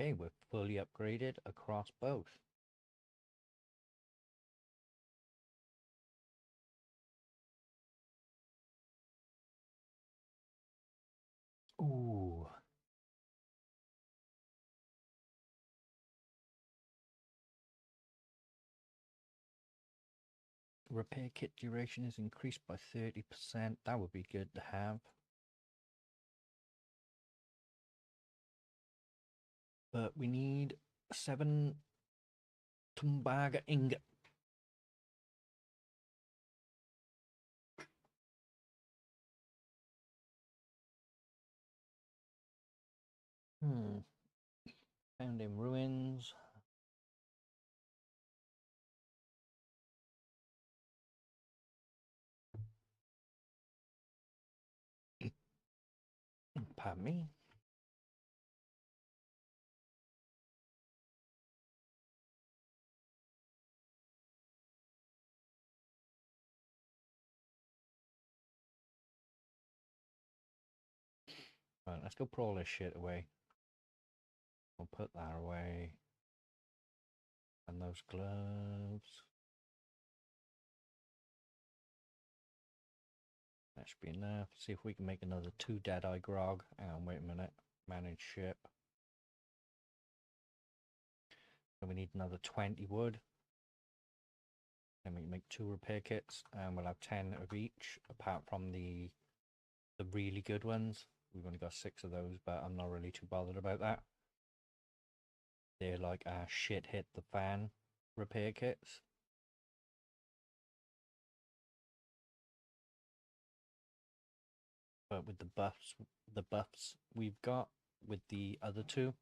Okay, we're fully upgraded across both. Ooh. Repair kit duration is increased by 30%. That would be good to have. But we need 7 Tumbaga ingot. Found in ruins. Pardon me. Right, let's go put all this shit away. We'll put that away. And those gloves. That should be enough. See if we can make another 2 Deadeye grog. Hang on, wait a minute. Manage ship. So we need another 20 wood. Then we can make 2 repair kits, and we'll have 10 of each, apart from the really good ones. We've only got 6 of those, but I'm not really too bothered about that. They're like shit hit the fan repair kits. But with the buffs we've got with the other 2.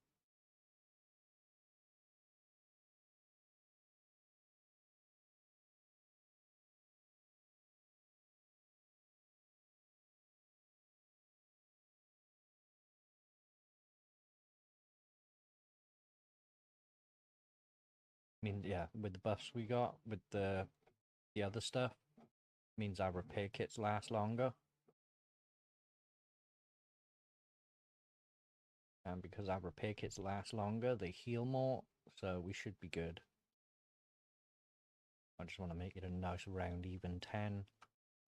I mean, yeah, with the buffs we got with the other stuff, means our repair kits last longer. And because our repair kits last longer, they heal more, so we should be good. I just want to make it a nice round even 10.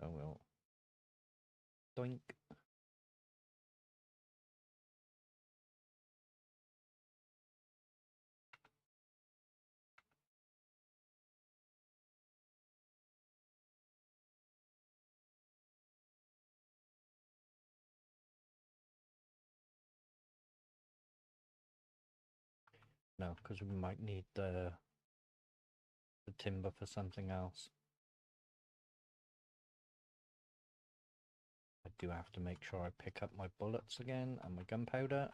So we'll doink. No, because we might need the timber for something else. I do have to make sure I pick up my bullets again and my gunpowder.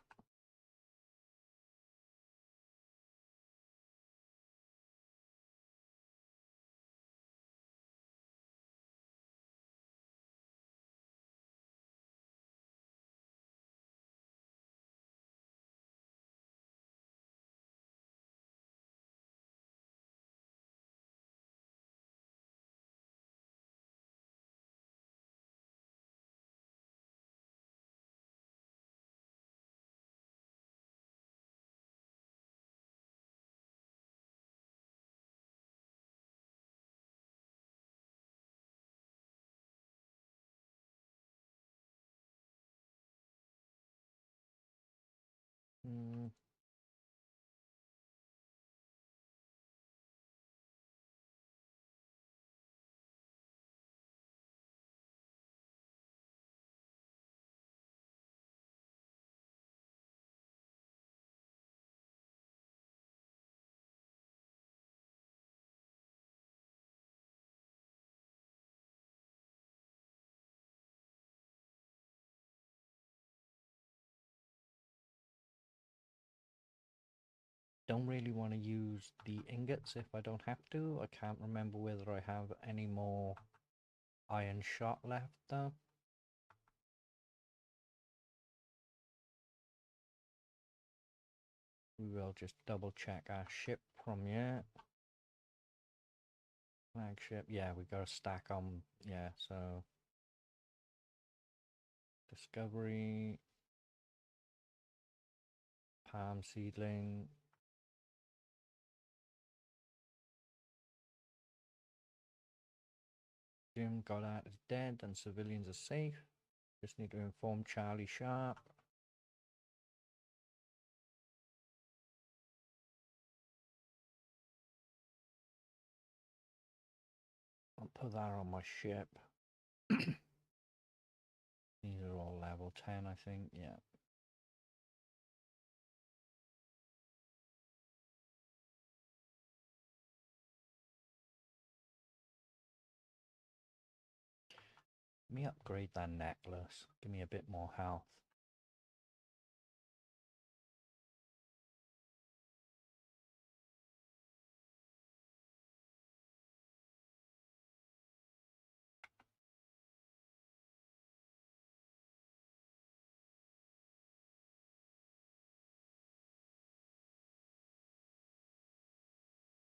Mm. Don't really want to use the ingots if I don't have to. I can't remember whether I have any more iron shot left though. We will just double check our ship from here. Flagship, yeah, we got a stack on, yeah, so Discovery, Palm Seedling. Jim Goddard is dead and civilians are safe. Just need to inform Charlie Sharp. I'll put that on my ship. These are all level 10, I think, yeah. Let me upgrade that necklace. Give me a bit more health.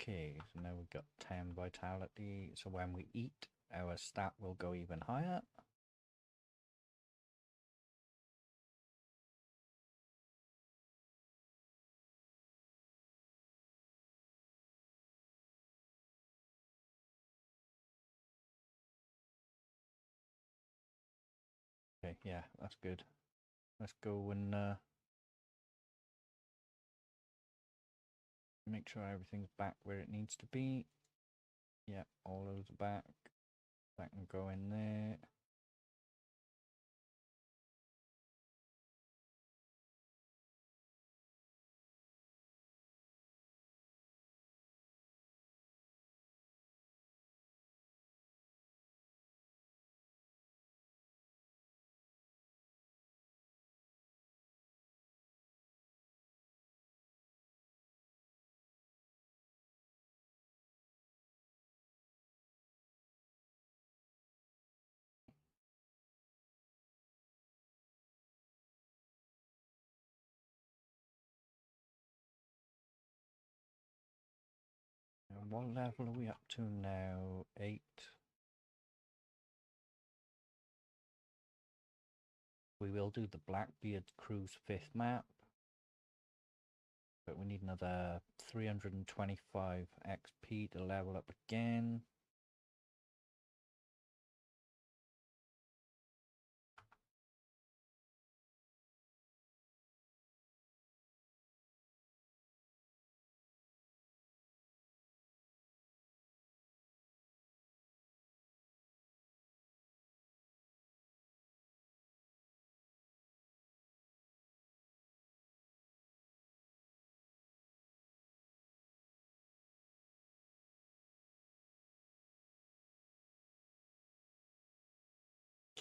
Okay, so now we've got 10 vitality. So when we eat, our stat will go even higher. Okay, yeah, that's good. Let's go and make sure everything's back where it needs to be. Yeah, all those are back. That can go in there. And what level are we up to now? 8. We will do the Blackbeard Cruise 5th map. But we need another 325 XP to level up again.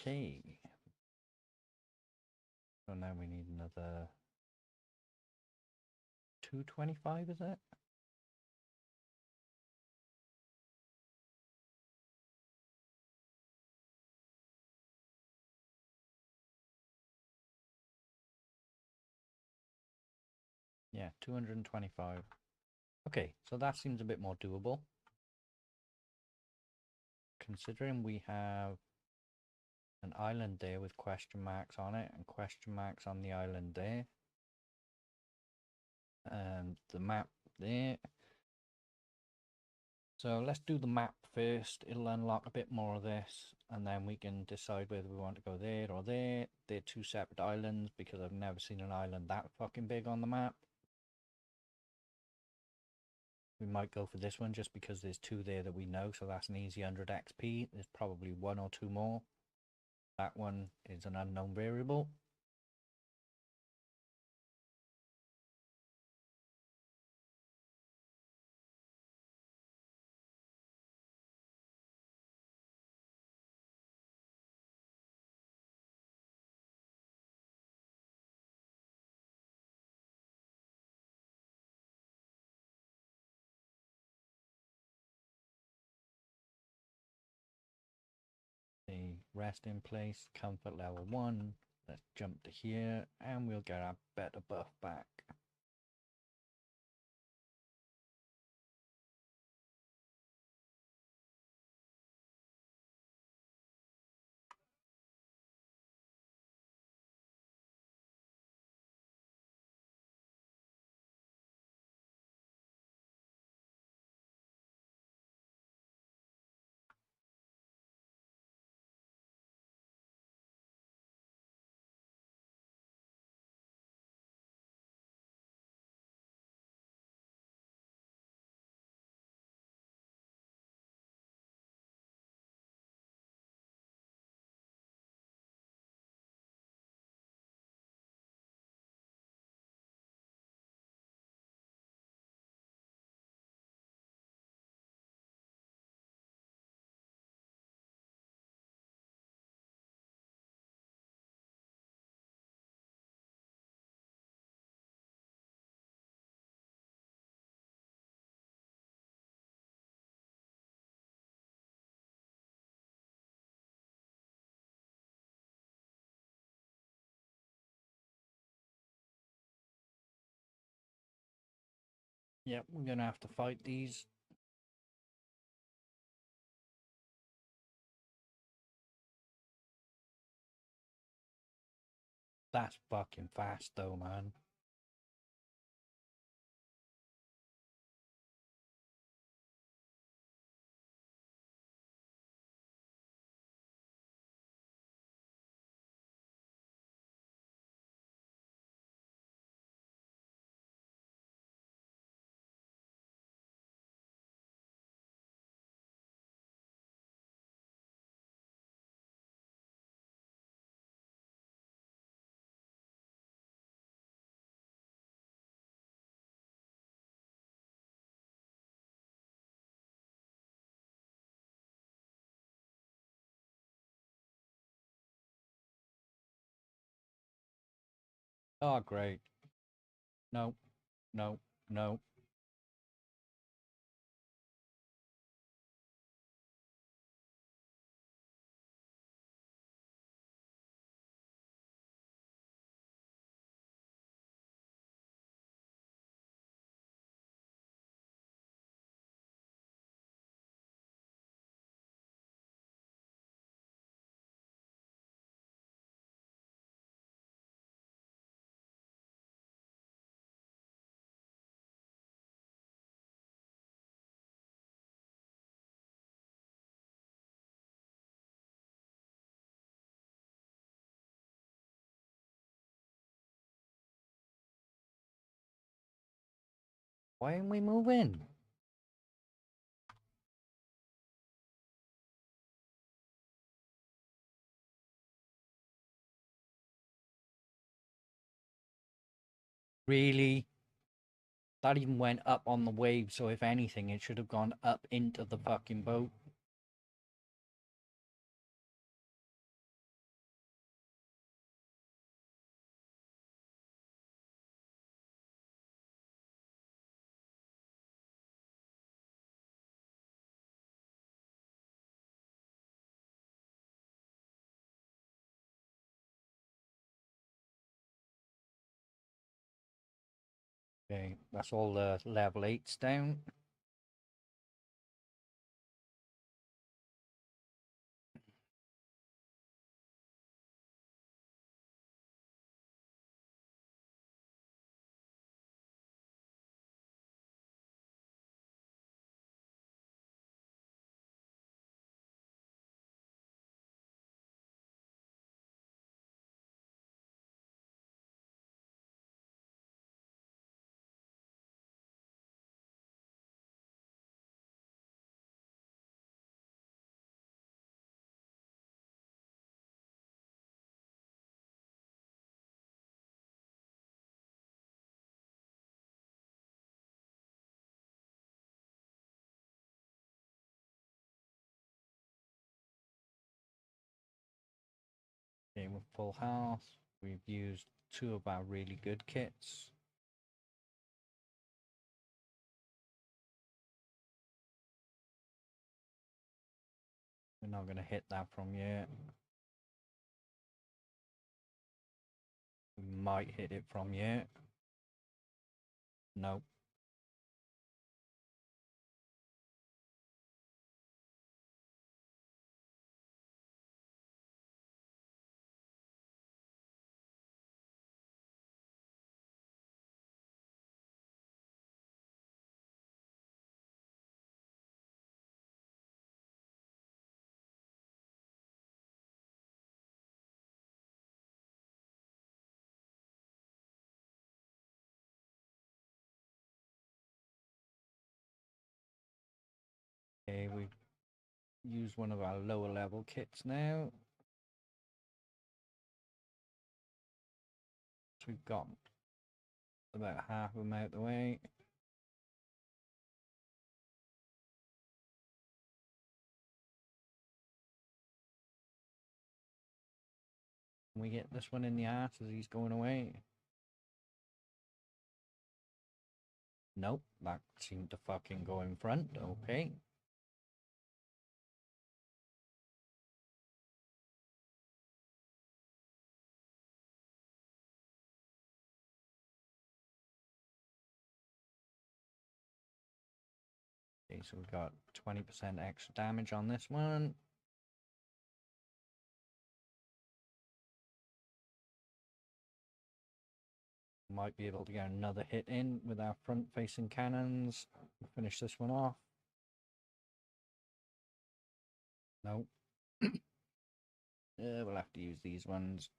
Okay. So now we need another 225, is it? Yeah, 225. Okay, so that seems a bit more doable. Considering we have an island there with question marks on it and question marks on the island there. And the map there. So let's do the map first. It'll unlock a bit more of this. and then we can decide whether we want to go there or there. They're two separate islands because I've never seen an island that fucking big on the map. We might go for this one just because there's two there that we know, so that's an easy 100 XP. There's probably one or two more. That one is an unknown variable. The rest in place, comfort level 1. Let's jump to here and we'll get our better buff back. Yep, we're gonna have to fight these. That's fucking fast though, man. Oh, great. No, no, no. Why aren't we moving? Really? That even went up on the wave, so if anything, it should have gone up into the fucking boat. Okay, that's all the level 8s down. with full health. We've used 2 of our really good kits. We're not going to hit that from yet. We might hit it from yet. Nope. Okay, we use one of our lower level kits now. So we've got about half of them out the way. Can we get this one in the ass as he's going away? Nope, that seemed to fucking go in front. Okay. Okay, so we've got 20% extra damage on this one. Might be able to get another hit in with our front-facing cannons. Finish this one off. Nope. We'll have to use these ones.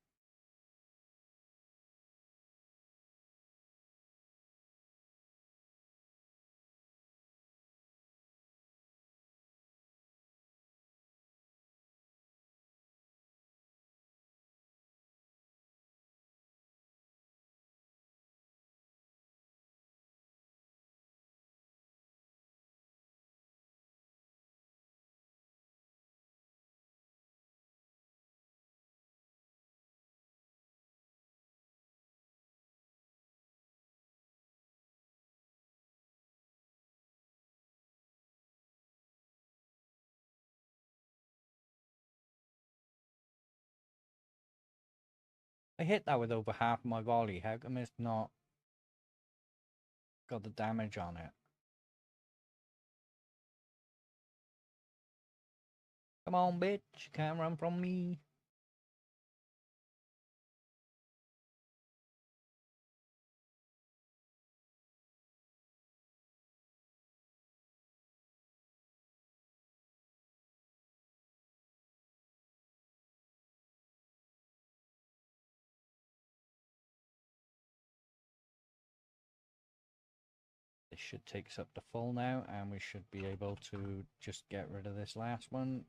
I hit that with over half my volley. How come it's not got the damage on it? Come on, bitch. You can't run from me. This should take us up to full now, and we should be able to just get rid of this last one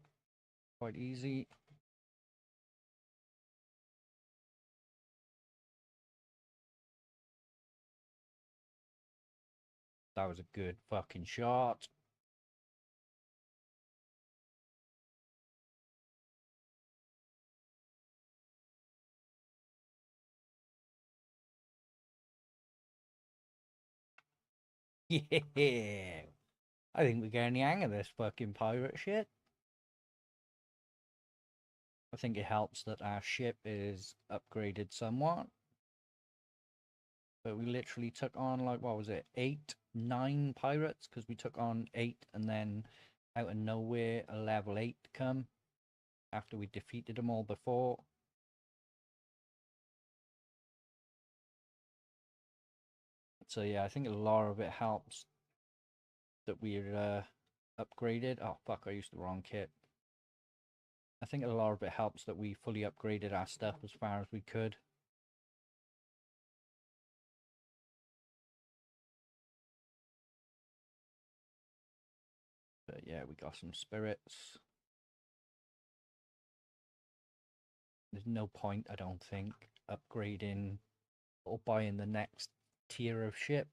quite easy. That was a good fucking shot. Yeah. I think we're getting the hang of this fucking pirate shit. I think it helps that our ship is upgraded somewhat. But we literally took on, like, what was it, 8, 9 pirates? Because we took on 8 and then out of nowhere a level 8 come after we defeated them all before. So yeah, I think a lot of it helps that we're upgraded. Oh fuck, I used the wrong kit. I think a lot of it helps that we fully upgraded our stuff as far as we could. But yeah, we got some spirits. There's no point, I don't think, upgrading or buying the next tier of ship,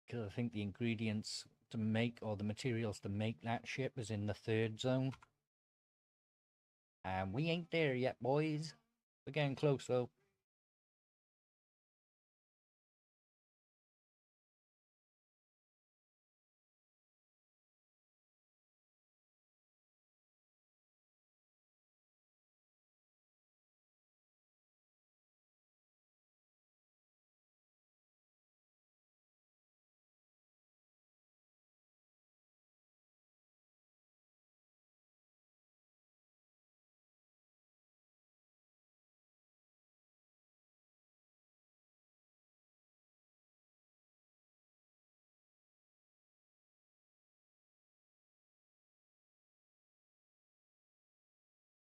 because I think the ingredients to make, or the materials to make that ship, is in the 3rd zone. And we ain't there yet, boys. We're getting close though.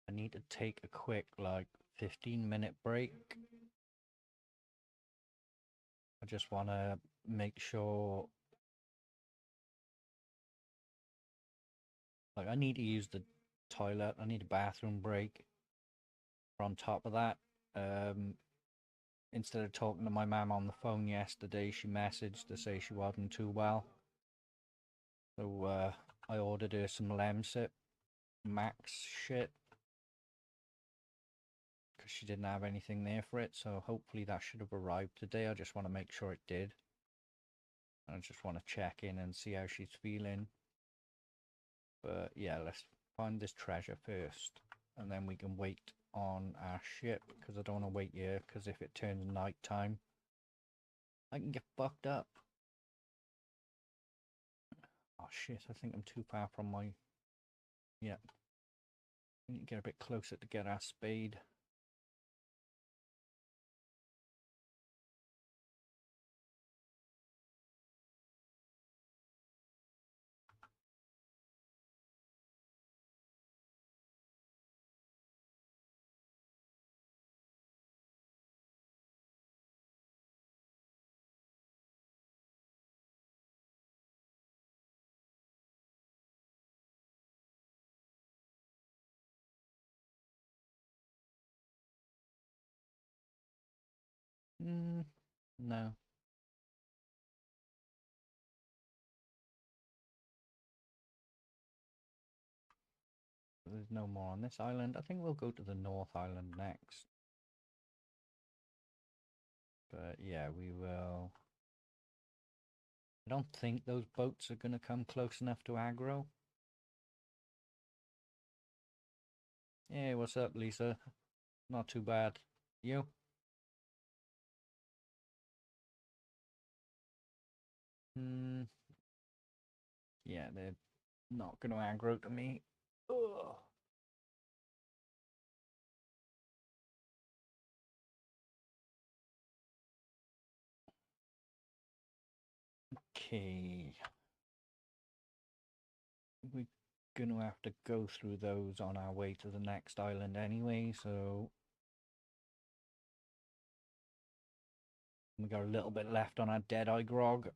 I need to take a quick, like, 15-minute break. I just want to make sure, like, I need to use the toilet. I need a bathroom break. On top of that, instead of talking to my mum on the phone yesterday, she messaged to say she wasn't too well. So I ordered her some Lemsip Max shit because she didn't have anything there for it. So hopefully that should have arrived today. I just want to make sure it did. I just want to check in and see how she's feeling. But yeah, let's find this treasure first, and then we can wait on our ship, because I don't want to wait here, because if it turns night time, I can get fucked up. Oh shit, I think I'm too far from my... Yeah. We need to get a bit closer to get our spade. No. There's no more on this island. I think we'll go to the North Island next. But yeah, we will... I don't think those boats are going to come close enough to aggro. Hey, what's up, Lisa? Not too bad. You? Yeah, they're not going to aggro to me. Ugh. Okay. We're going to have to go through those on our way to the next island anyway, so... We got a little bit left on our Deadeye grog.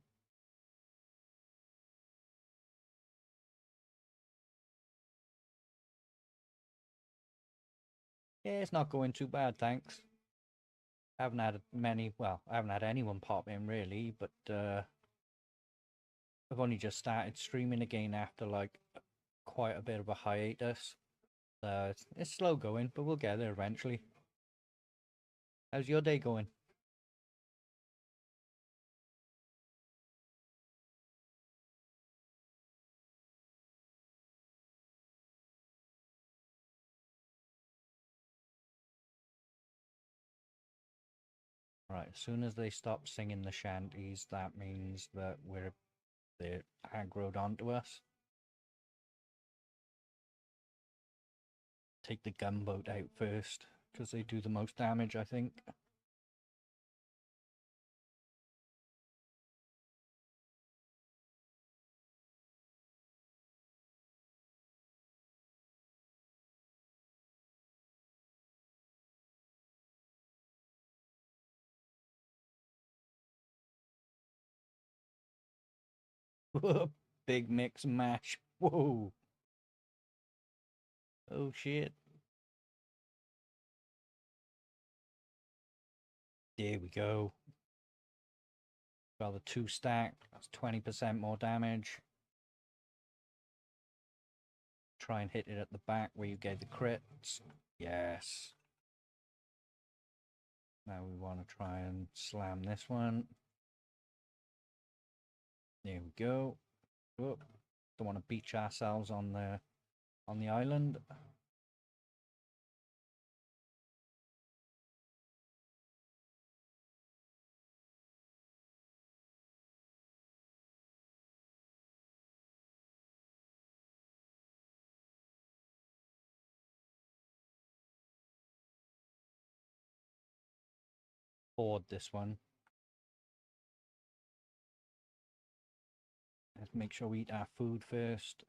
Yeah, it's not going too bad, thanks. I haven't had many, well, I haven't had anyone pop in really, but I've only just started streaming again after like quite a bit of a hiatus. It's slow going, but we'll get there eventually. How's your day going? Right, as soon as they stop singing the shanties, that means that they're aggroed onto us. Take the gunboat out first, because they do the most damage, I think. Big mix mash. Whoa. Oh shit. There we go. Got the 2 stack. That's 20% more damage. Try and hit it at the back where you gave the crits. Yes. Now we want to try and slam this one. There we go. Oh, don't want to beach ourselves on the island. Board this one. Let's make sure we eat our food first.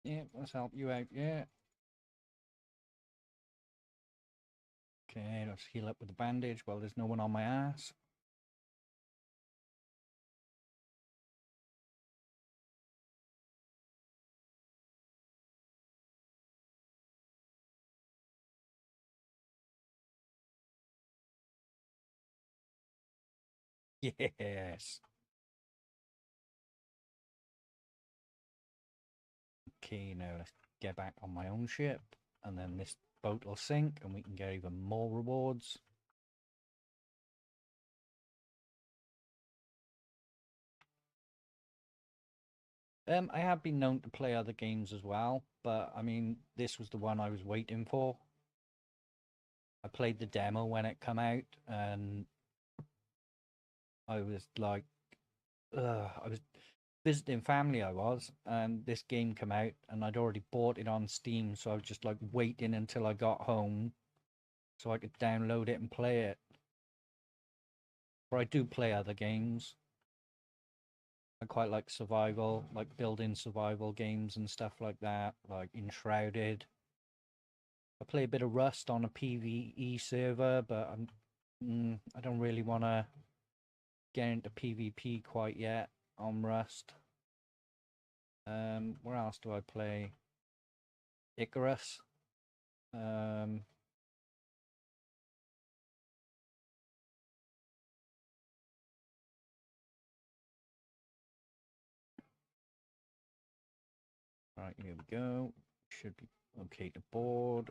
Yeah, let's help you out. Yeah. Okay, let's heal up with the bandage while there's no one on my ass. Yes. Okay, now let's get back on my own ship, and then this boat will sink, and we can get even more rewards. I have been known to play other games as well, but I mean, this was the one I was waiting for. I played the demo when it came out, and I was like, I was visiting family, I was, and this game came out, and I'd already bought it on Steam, so I was just like waiting until I got home so I could download it and play it. But I do play other games. I quite like survival, like building survival games and stuff like that, like Enshrouded. I play a bit of Rust on a PvE server, but I don't really want to get into PvP quite yet on Rust. Where else do I play? Icarus. Um, right, here we go. Should be okay to board.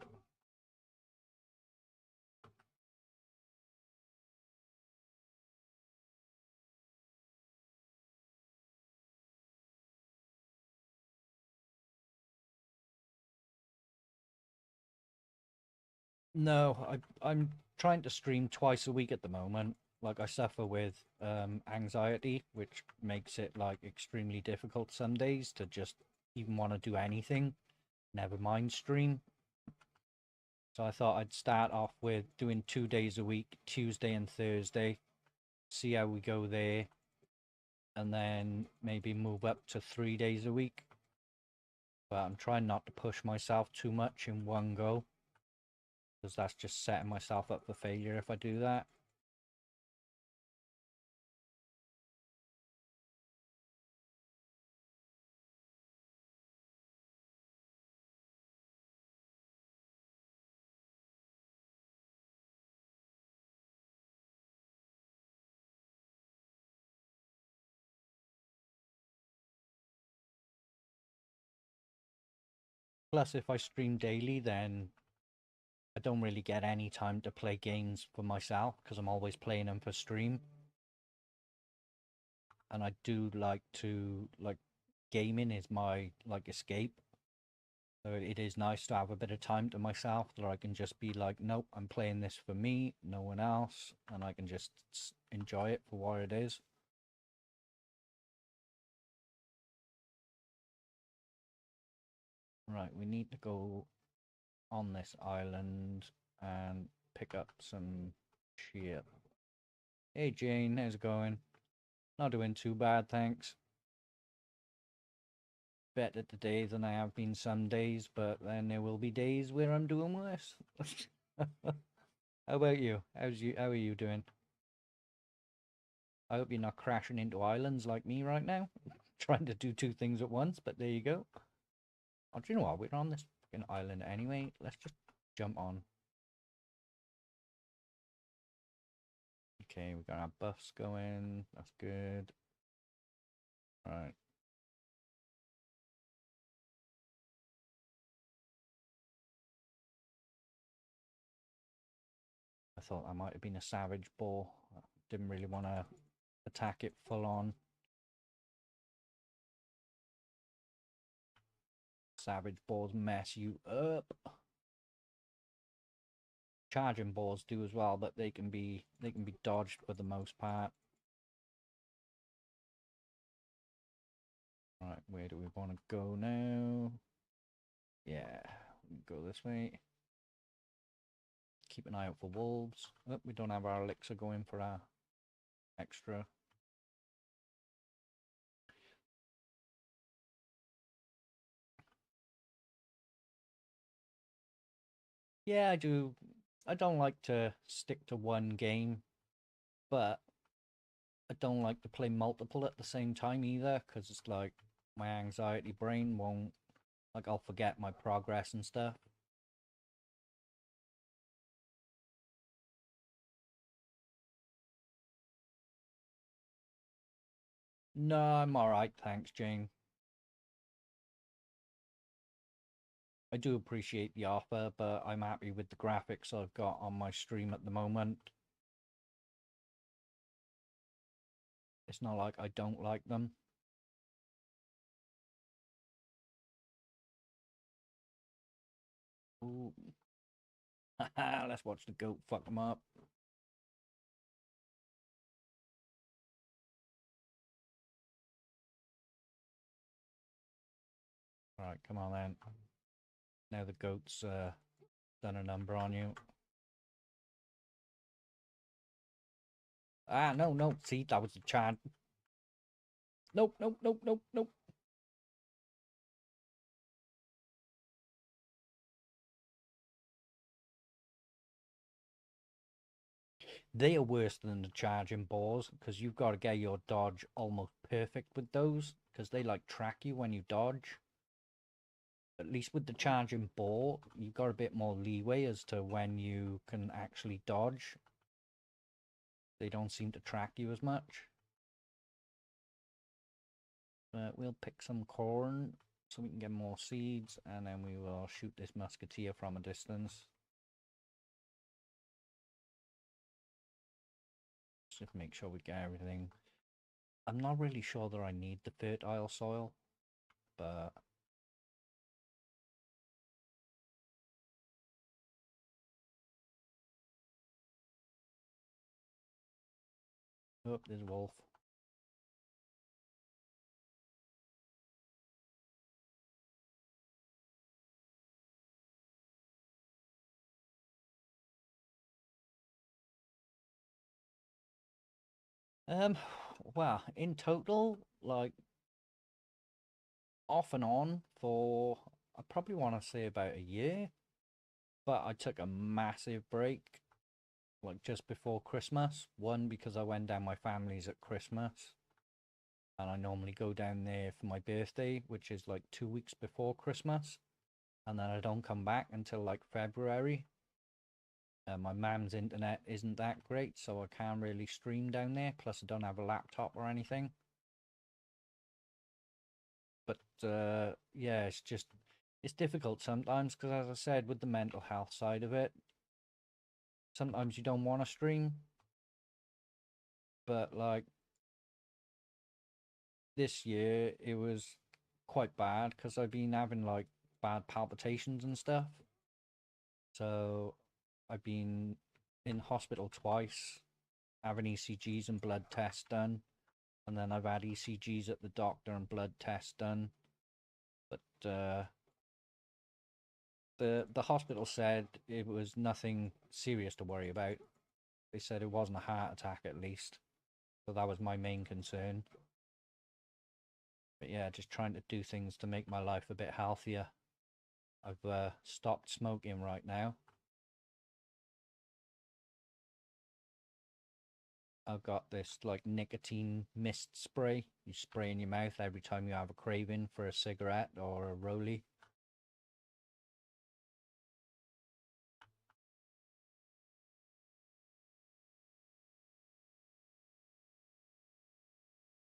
No, I'm trying to stream twice a week at the moment. Like I suffer with anxiety, which makes it like extremely difficult some days to just even want to do anything, never mind stream. So I thought I'd start off with doing 2 days a week, Tuesday and Thursday, see how we go there, and then maybe move up to 3 days a week. But I'm trying not to push myself too much in one go, because that's just setting myself up for failure if I do that. Plus, if I stream daily, then I don't really get any time to play games for myself because I'm always playing them for stream. And I do like to gaming is my like escape. So it is nice to have a bit of time to myself that I can just be like, nope, I'm playing this for me, no one else, and I can just enjoy it for what it is. Right, we need to go on this island and pick up some shit. Hey Jane, how's it going? Not doing too bad, thanks. Better today than I have been some days, but then there will be days where I'm doing worse. How about you? How are you doing? I hope you're not crashing into islands like me right now. Trying to do two things at once, but there you go. Oh, do you know what? We're on this fucking island anyway. Let's just jump on. Okay, we got our buffs going. That's good. Right. I thought that might have been a savage boar. I didn't really want to attack it full on. Savage boars mess you up. Charging boars do as well, but they can be dodged for the most part. Right, where do we want to go now? Yeah, we go this way. Keep an eye out for wolves. Oh, we don't have our elixir going for our extra. Yeah, I do. I don't like to stick to one game, but I don't like to play multiple at the same time either, because it's like my anxiety brain won't, like, I'll forget my progress and stuff. No, I'm alright, thanks, Jane. I do appreciate the offer, but I'm happy with the graphics I've got on my stream at the moment. It's not like I don't like them. Ooh. Let's watch the goat fuck them up. Right, come on then. Now the goat's done a number on you. Ah, no, no. See, that was a chant. Nope, nope, nope, nope, nope. They are worse than the charging boars because you've got to get your dodge almost perfect with those because they like track you when you dodge. At least with the charging boar, you've got a bit more leeway as to when you can actually dodge. They don't seem to track you as much. But we'll pick some corn so we can get more seeds, and then we will shoot this musketeer from a distance. Just make sure we get everything. I'm not really sure that I need the fertile soil, but oh, there's a wolf. Um, well, in total, like off and on for I probably want to say about a year, but I took a massive break like just before Christmas. One, because I went down my family's at Christmas, and I normally go down there for my birthday, which is like 2 weeks before Christmas, and then I don't come back until like February. My mum's internet isn't that great, so I can't really stream down there. Plus, I don't have a laptop or anything. But yeah, it's difficult sometimes because, as I said, with the mental health side of it, sometimes you don't want to stream. But like this year, it was quite bad because I've been having like bad palpitations and stuff. So I've been in hospital twice, having ECGs and blood tests done, and then I've had ECGs at the doctor and blood tests done. But the hospital said it was nothing serious to worry about. They said it wasn't a heart attack at least, so that was my main concern. But yeah, just trying to do things to make my life a bit healthier. I've stopped smoking right now. I've got this like nicotine mist spray. You spray in your mouth every time you have a craving for a cigarette or a rollie.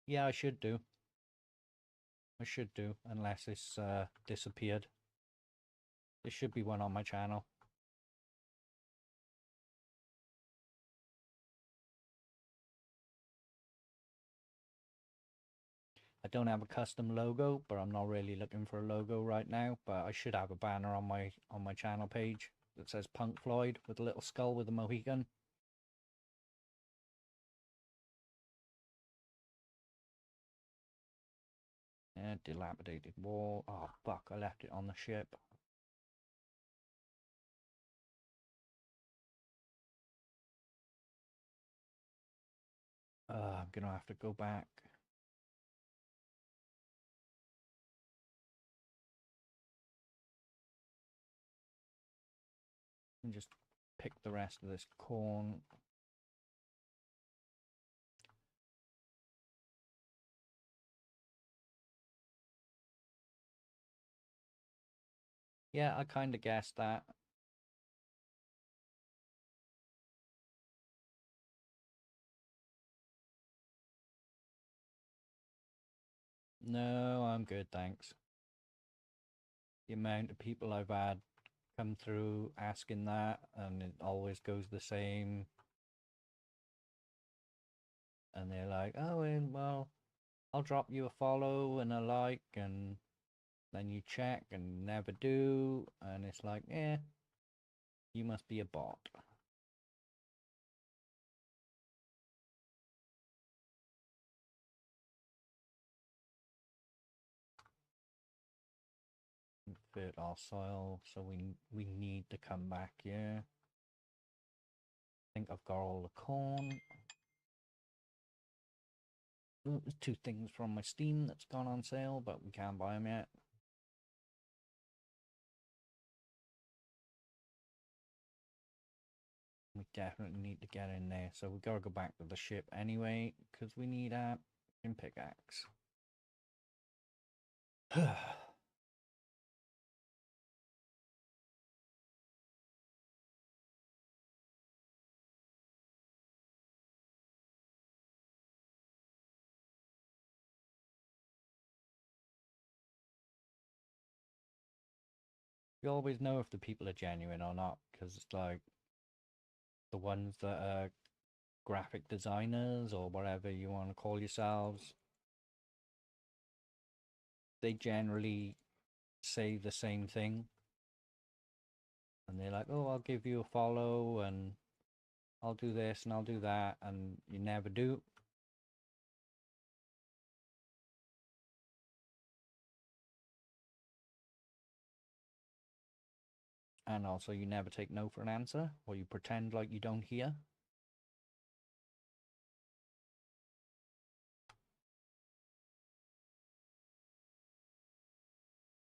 Yeah, I should do. I should do, unless it's disappeared. There should be one on my channel. I don't have a custom logo, but I'm not really looking for a logo right now. But I should have a banner on my channel page that says Punk Floyd with a little skull with a Mohican. Yeah, dilapidated wall. Oh fuck! I left it on the ship. I'm gonna have to go back. And just pick the rest of this corn. Yeah, I kind of guessed that. No, I'm good, thanks. The amount of people I've had come through asking that, and it always goes the same. And they're like, oh, well, I'll drop you a follow and a like, and then you check and never do. And it's like, eh, you must be a bot. Fertile soil, so we need to come back here. I think I've got all the corn. Ooh, there's 2 things from my Steam that's gone on sale, but we can't buy them yet. We definitely need to get in there, so we gotta go back to the ship anyway, because we need a pickaxe. You always know if the people are genuine or not, because it's like the ones that are graphic designers or whatever you want to call yourselves, they generally say the same thing. And they're like, oh, I'll give you a follow and I'll do this and I'll do that, and you never do. And also, you never take no for an answer, or you pretend like you don't hear.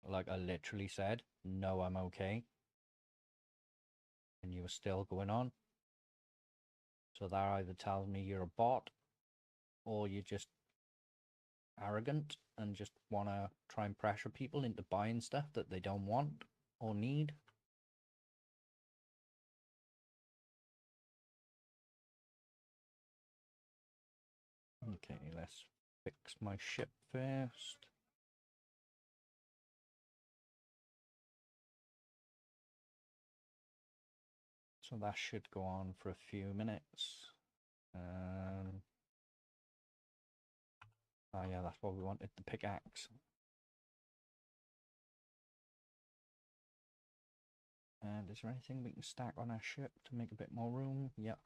Like I literally said, no, I'm okay. And you were still going on. So that either tells me you're a bot, or you're just arrogant and just want to try and pressure people into buying stuff that they don't want or need. Okay, let's fix my ship first. So that should go on for a few minutes. Oh yeah, that's what we wanted, the pickaxe. And is there anything we can stack on our ship to make a bit more room? Yep.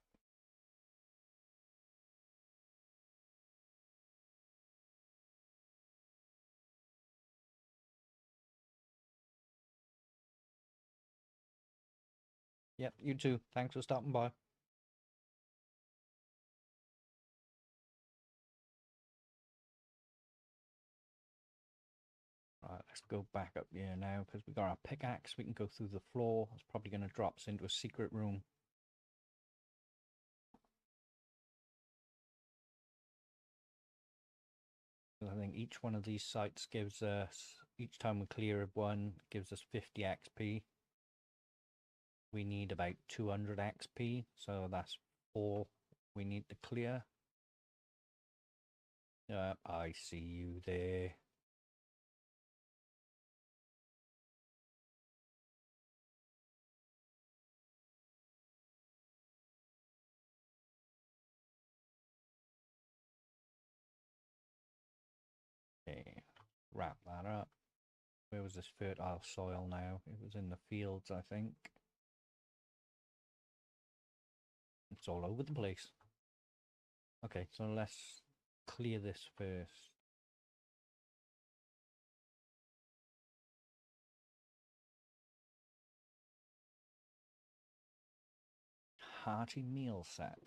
Yep, you too. Thanks for stopping by. Right, let's go back up here now because we got our pickaxe. We can go through the floor. It's probably going to drop us into a secret room. I think each one of these sites gives us, each time we clear one, gives us 50 XP. We need about 200 XP, so that's 4 we need to clear. I see you there. Okay, wrap that up. Where was this fertile soil now? It was in the fields, I think. It's all over the place. Okay, so let's clear this first. Hearty meal set.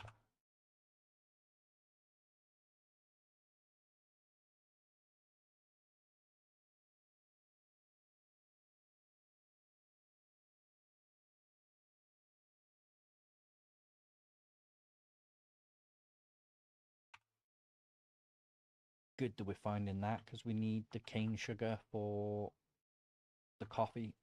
Good that we're finding that because we need the cane sugar for the coffee.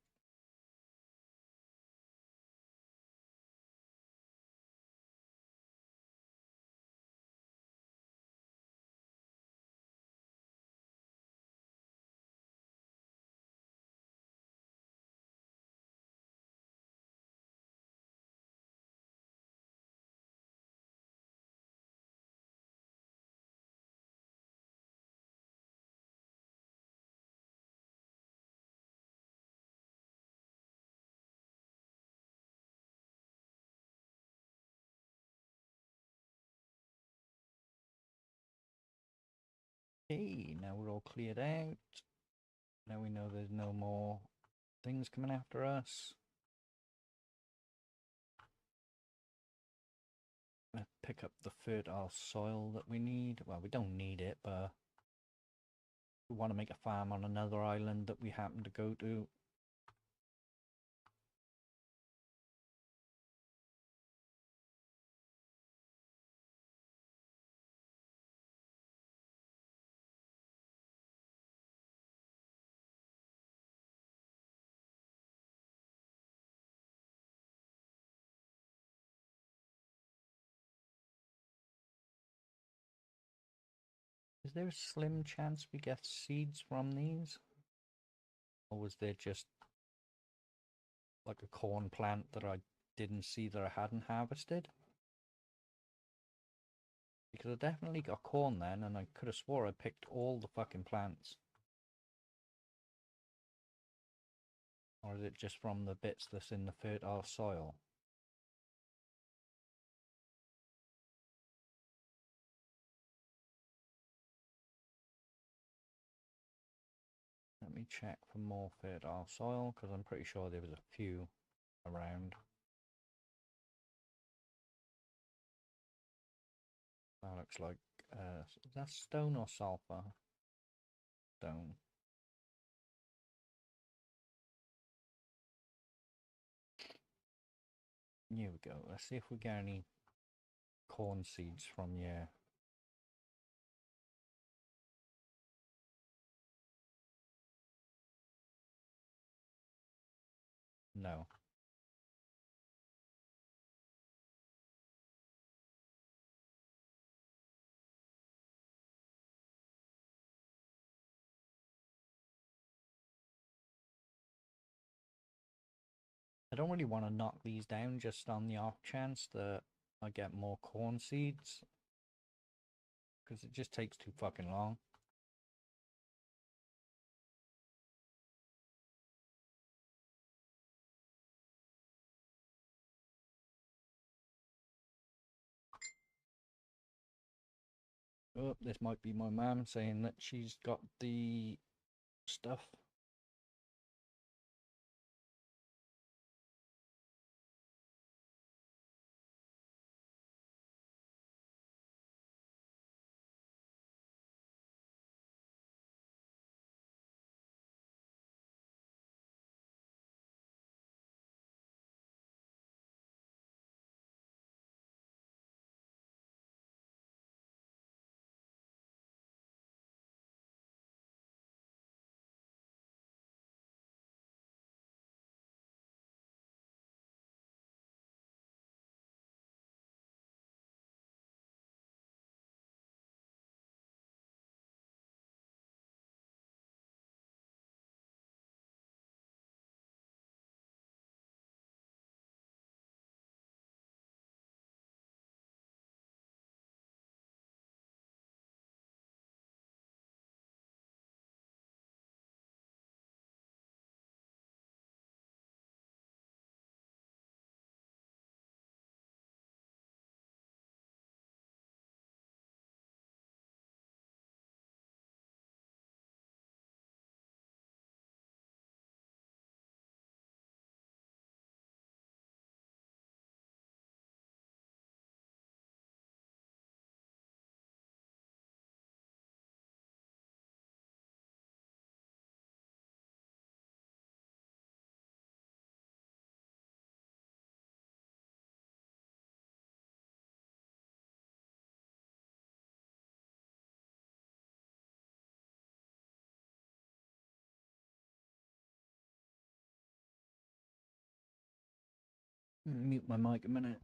Okay, now we're all cleared out. Now we know there's no more things coming after us. Let's pick up the fertile soil that we need. Well, we don't need it, but we want to make a farm on another island that we happen to go to. Is there a slim chance we get seeds from these? Or was there just like a corn plant that I didn't see that I hadn't harvested? Because I definitely got corn then, and I could have swore I picked all the fucking plants. Or is it just from the bits that's in the fertile soil? Let me check for more fertile soil, because I'm pretty sure there was a few around. That looks like, is that stone or sulfur? Stone. Here we go. Let's see if we get any corn seeds from here. No. I don't really want to knock these down just on the off chance that I get more corn seeds, because it just takes too fucking long. Oh, this might be my mum saying that she's got the stuff. Mute my mic a minute.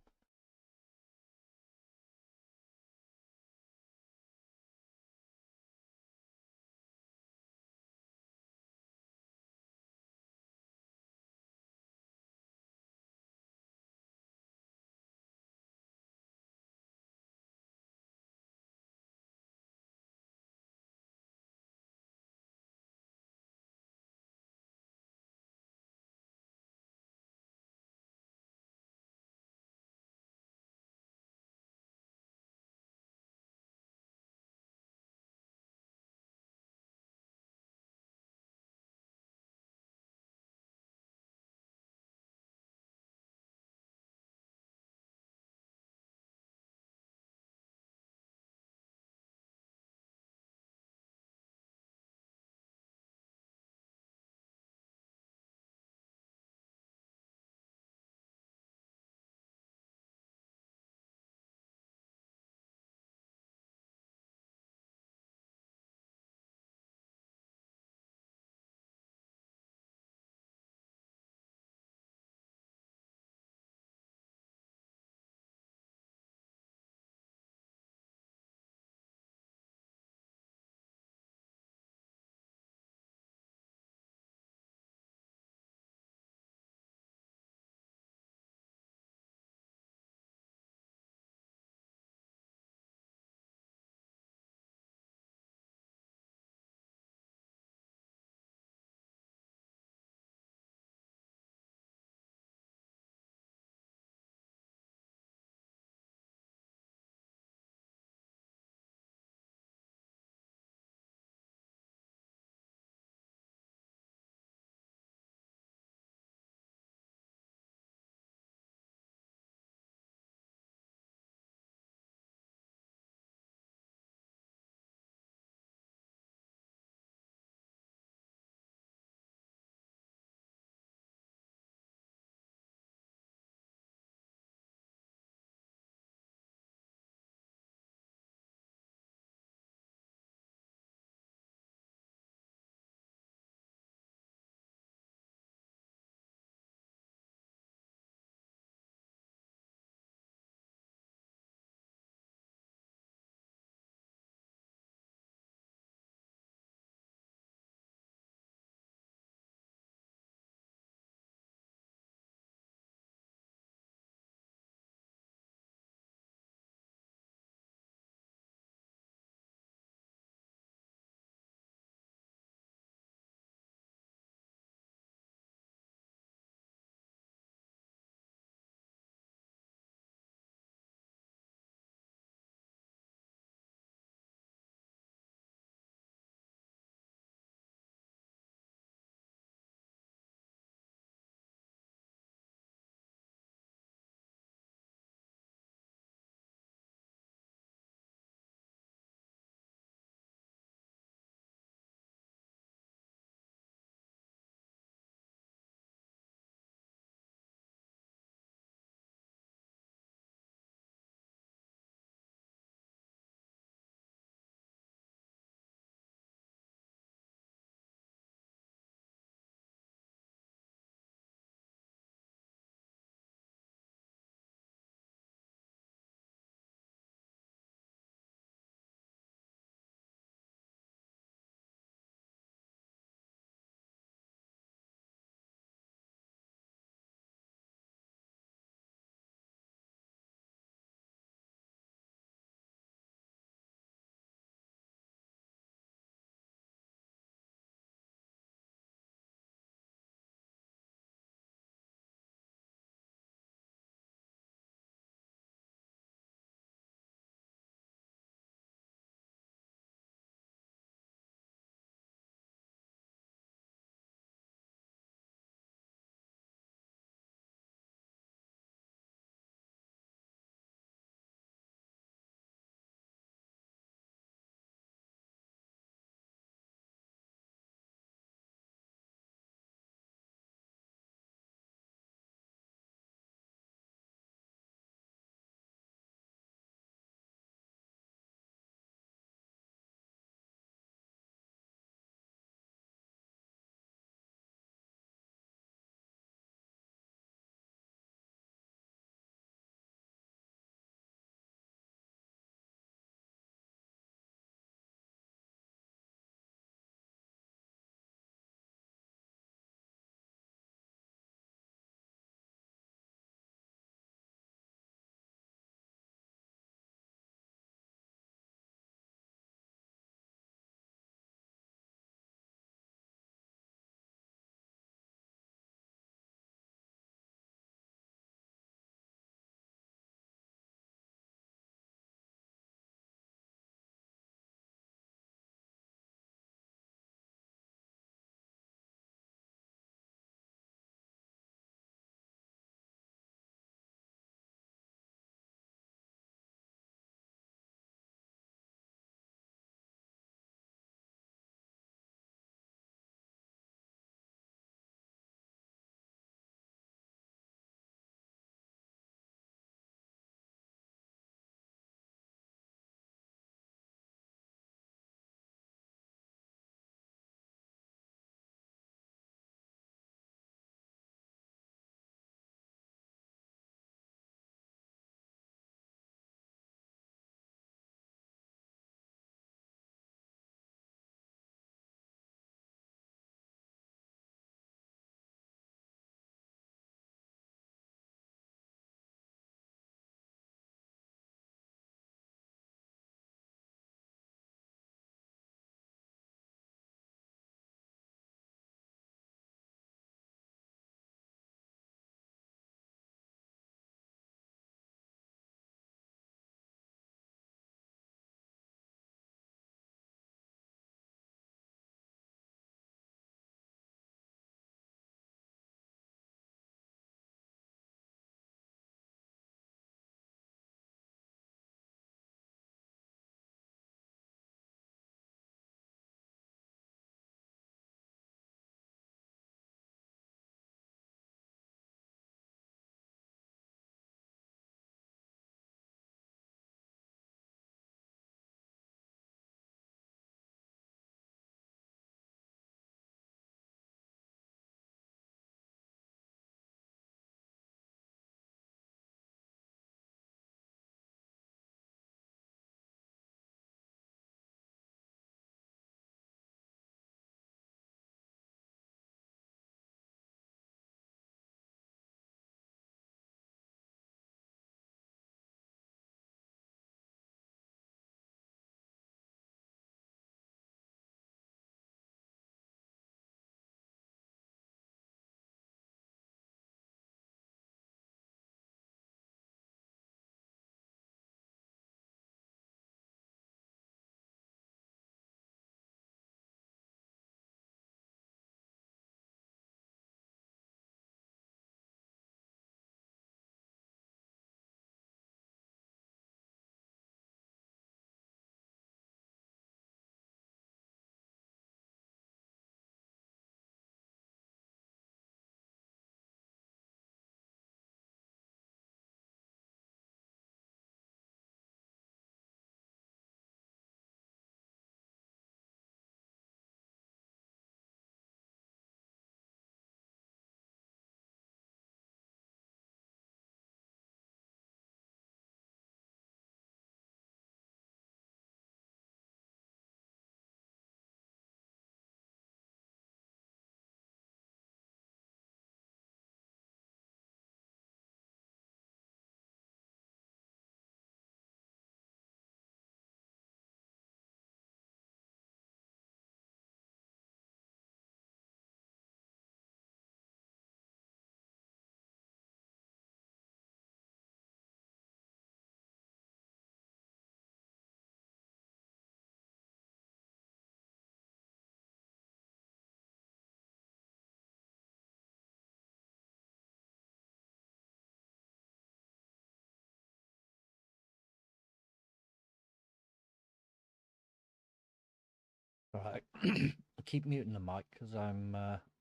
Right. I keep muting the mic because I'm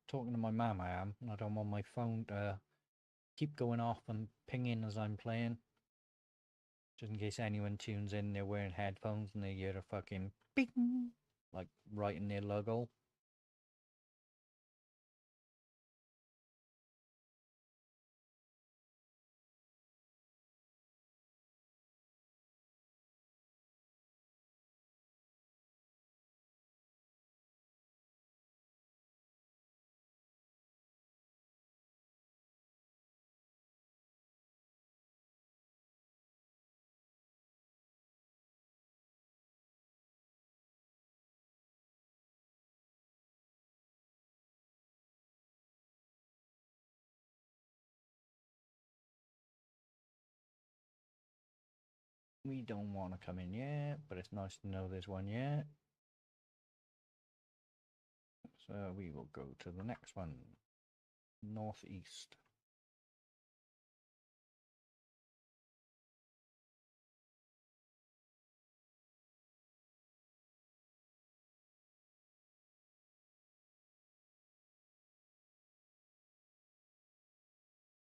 talking to my mum. I am, and I don't want my phone to keep going off and pinging as I'm playing. Just in case anyone tunes in, they're wearing headphones and they hear a fucking ping, like right in their luggle. We don't want to come in yet, but it's nice to know there's one yet. So we will go to the next one. Northeast.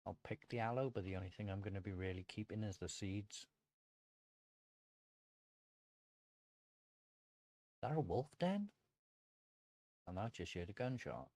I'll pick the aloe, but the only thing I'm going to be really keeping is the seeds. Is that a wolf den? And I just heard a gunshot.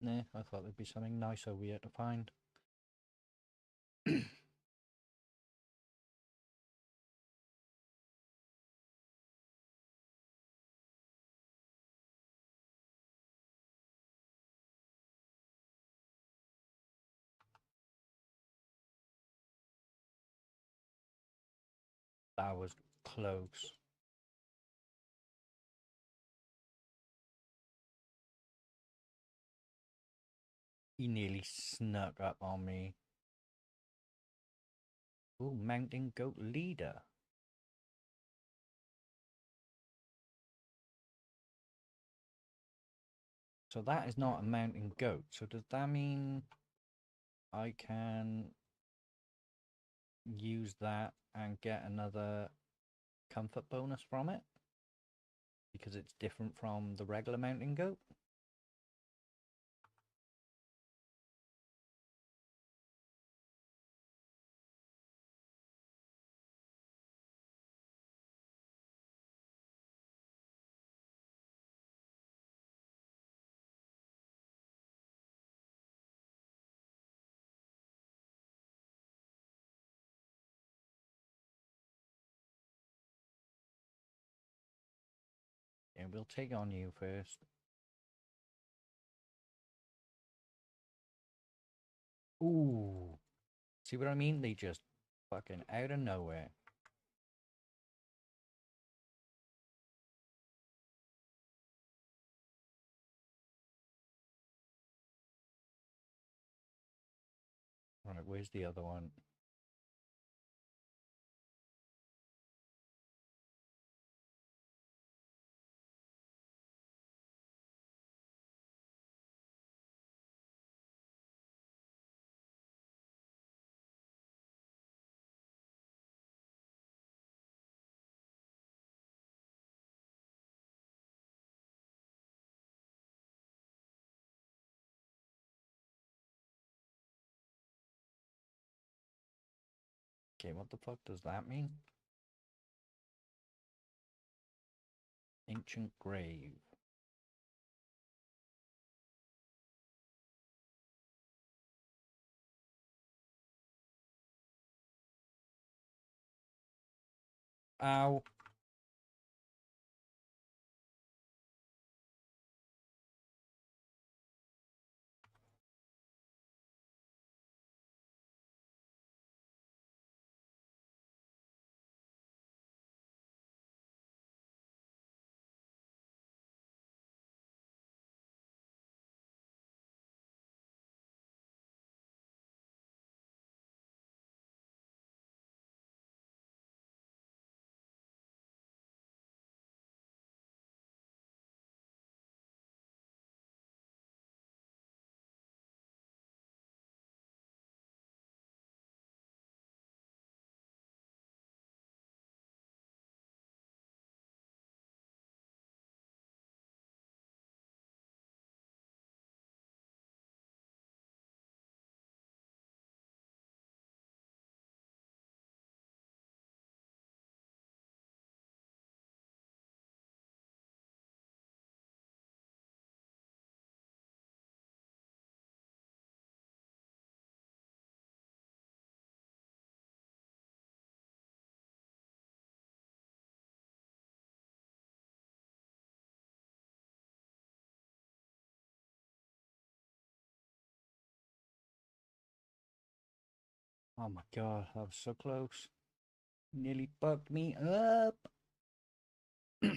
Nah, I thought there'd be something nice over here to find. That was close. He nearly snuck up on me. Ooh, mountain goat leader. So that is not a mountain goat. So does that mean I can use that and get another comfort bonus from it? Because it's different from the regular mountain goat? Yeah, we'll take on you first. Ooh. See what I mean? They just fucking out of nowhere. Right, where's the other one? Okay, what the fuck does that mean? Ancient grave. Ow. Oh my god, that was so close. Nearly fucked me up. So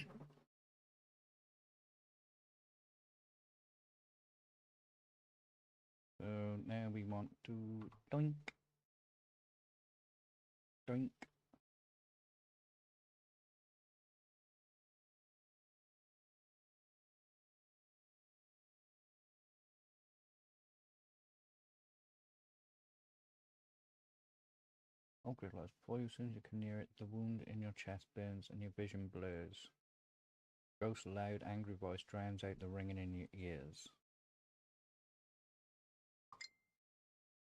now we want to doink, doink. Okay, let's before you, as soon as you come near it, the wound in your chest burns and your vision blurs. Ghost's loud, angry voice drowns out the ringing in your ears.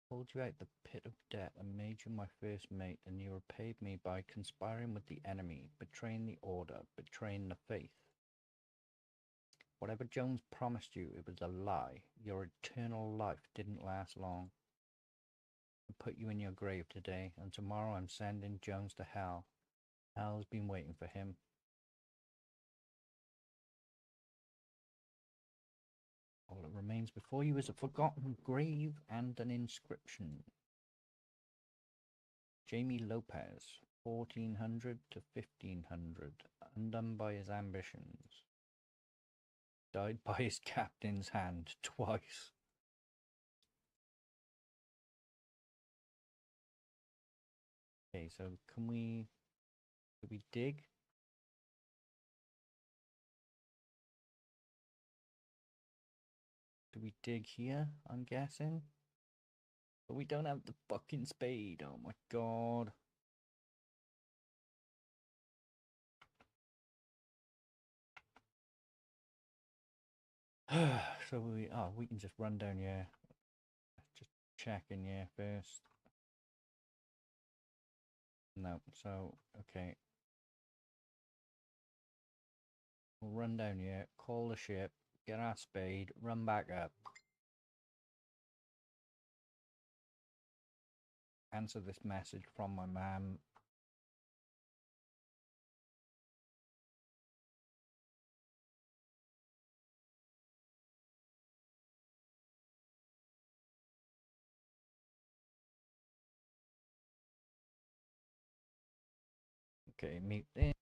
Pulled you out the pit of death and made you my first mate, and you repaid me by conspiring with the enemy, betraying the order, betraying the faith. Whatever Jones promised you, it was a lie. Your eternal life didn't last long. I put you in your grave today, and tomorrow I'm sending Jones to hell. Hell's been waiting for him. All that remains before you is a forgotten grave and an inscription. Jamie Lopez, 1400 to 1500, undone by his ambitions. Died by his captain's hand twice. Okay, so can we dig? Do we dig here, I'm guessing? But we don't have the fucking spade, oh my god. So we can just run down here. Just checking here first. No, so okay. We'll run down here, call the ship, get our spade, run back up. Answer this message from my mum. Okay, meet there.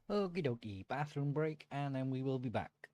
Okie dokie, bathroom break, and then we will be back.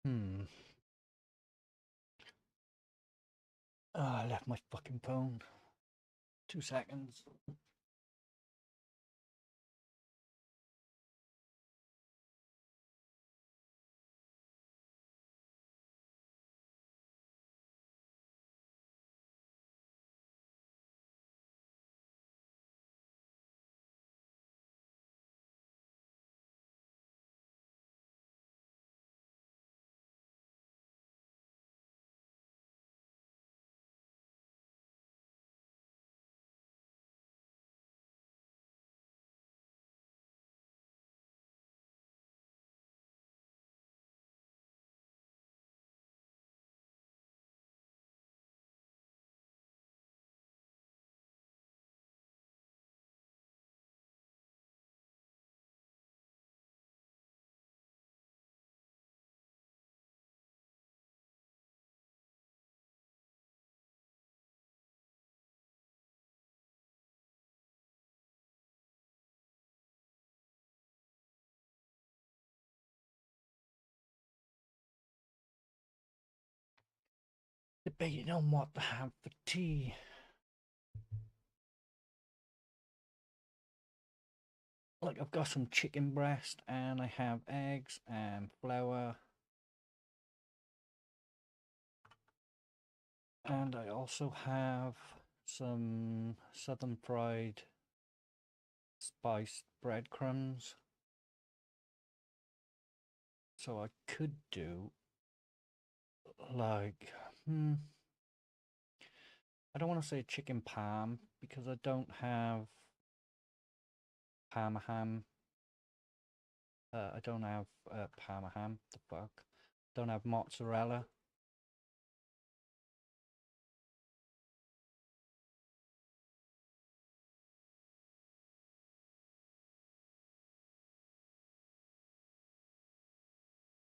Hmm. Oh, I left my fucking phone. 2 seconds. Debating on what to have for tea. Like, I've got some chicken breast and I have eggs and flour. And I also have some southern fried spiced breadcrumbs. So I could do like, I don't want to say chicken parm because I don't have parma ham. I don't have parma ham. The fuck? Don't have mozzarella.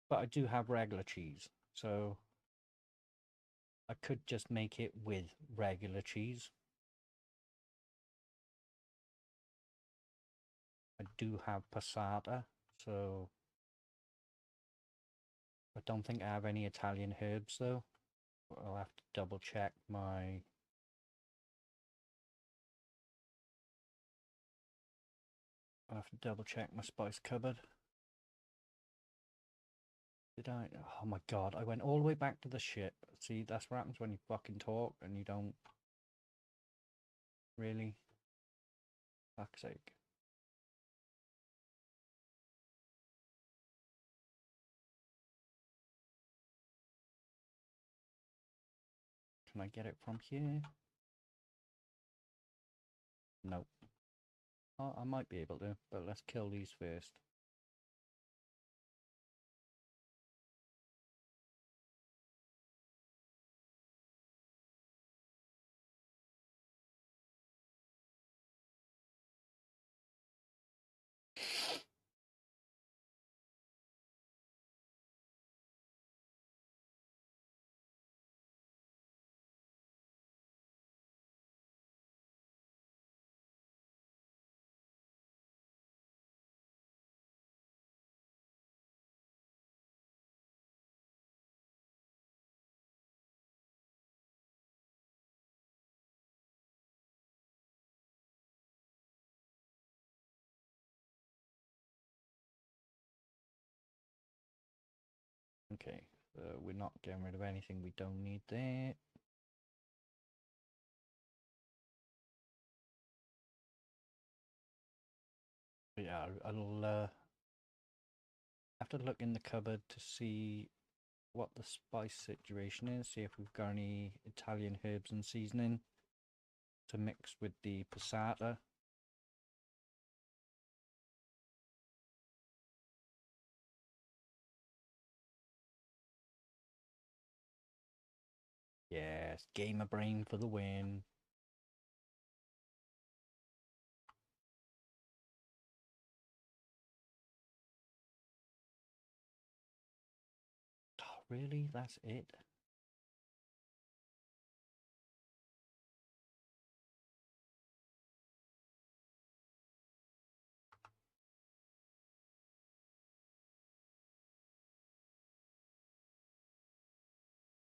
But I do have regular cheese, so I could just make it with regular cheese. I do have passata, so I don't think I have any Italian herbs though. I'll have to double check my... I'll have to double check my spice cupboard. Did I? Oh my god, I went all the way back to the ship. See, that's what happens when you fucking talk and you don't... Really? Fuck's sake. Can I get it from here? Nope. Oh, I might be able to, but let's kill these first. Okay, so we're not getting rid of anything we don't need there. But yeah, I'll have to look in the cupboard to see what the spice situation is, see if we've got any Italian herbs and seasoning to mix with the passata. Yes, gamer brain for the win. Oh, really? That's it?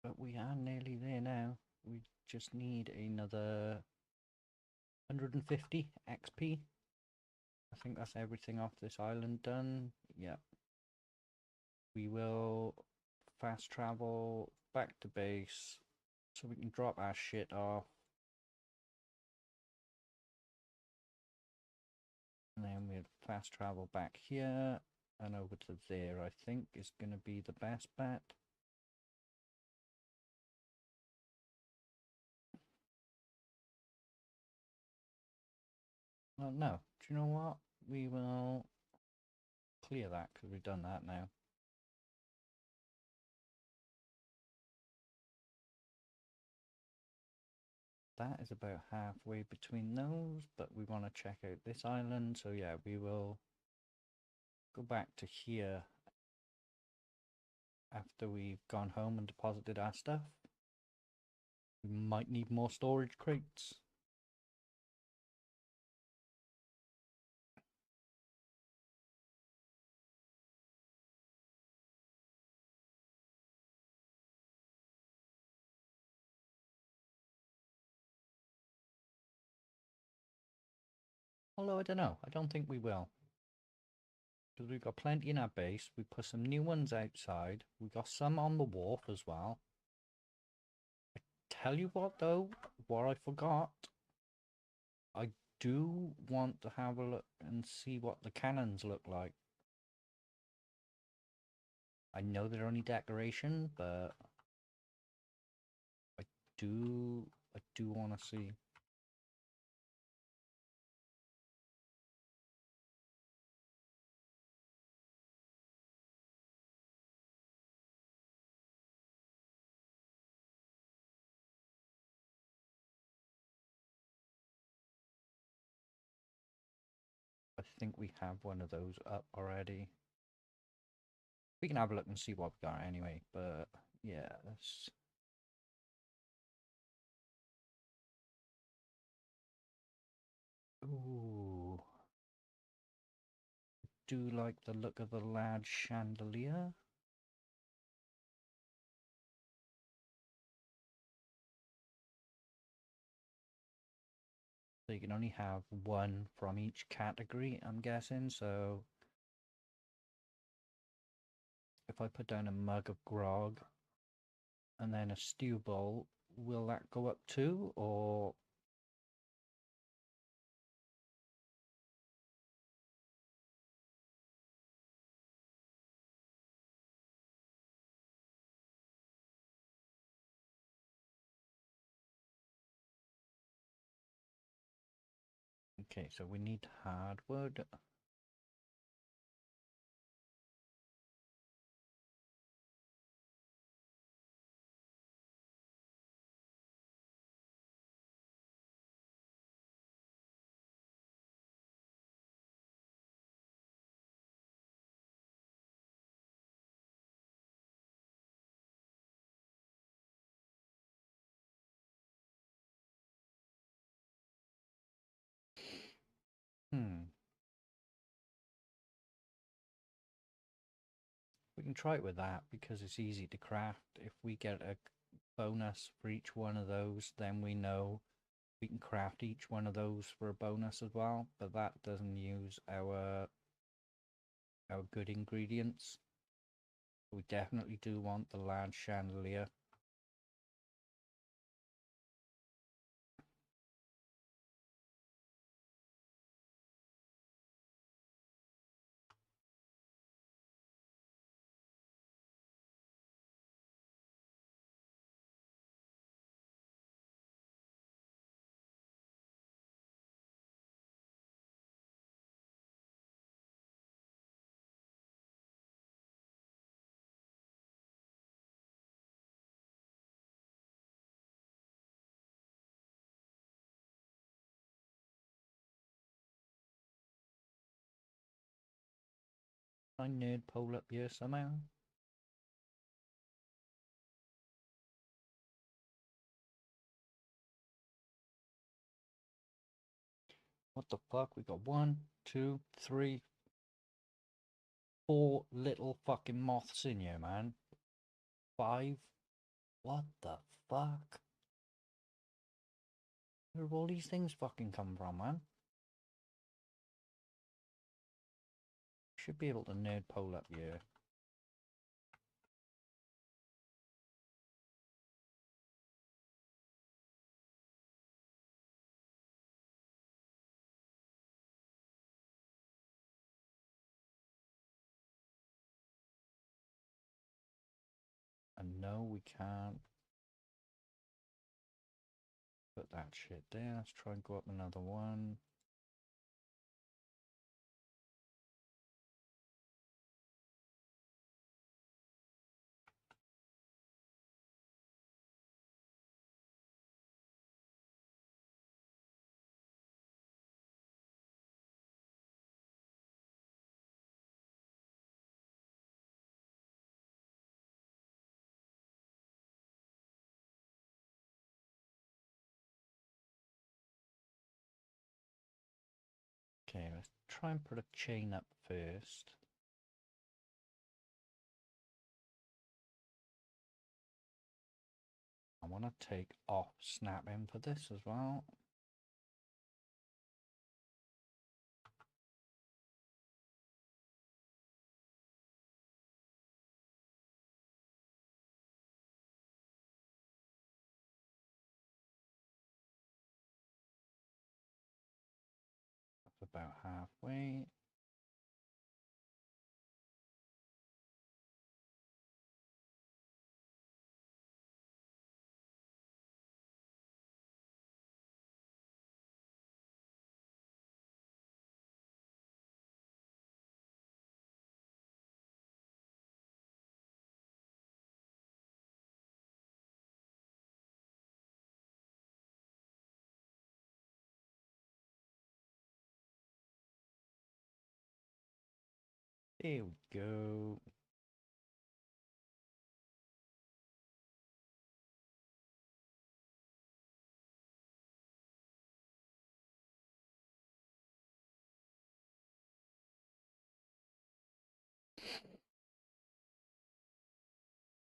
But we are nearly there now. We just need another 150 XP. I think that's everything off this island done. Yeah. We will fast travel back to base so we can drop our shit off. And then we'll fast travel back here and over to there, I think is going to be the best bet. Well, no, do you know what? We will clear that because we've done that now. That is about halfway between those, but we want to check out this island. So yeah, we will go back to here after we've gone home and deposited our stuff. We might need more storage crates. Although I don't know, I don't think we will. Because we've got plenty in our base. We put some new ones outside. We got some on the wharf as well. Tell you what though, what I forgot. I do want to have a look and see what the cannons look like. I know they're only decoration, but I do want to see. I think we have one of those up already. We can have a look and see what we got anyway, but yeah, that's... Ooh. Do like the look of the large chandelier. So you can only have one from each category, I'm guessing, so if I put down a mug of grog and then a stew bowl, will that go up too, or... Okay, so we need hardwood. We can try it with that because it's easy to craft. If we get a bonus for each one of those, then we know we can craft each one of those for a bonus as well, but that doesn't use our good ingredients. We definitely do want the large chandelier. I nerd pole up here somehow. What the fuck? We got 1, 2, 3, 4 little fucking moths in here, man. 5. What the fuck? Where have all these things fucking come from, man? Should be able to nerd pole up here. And no, we can't put that shit there. Let's try and go up another one. Okay, let's try and put a chain up first. I want to take off snapping for this as well. about halfway. There we go.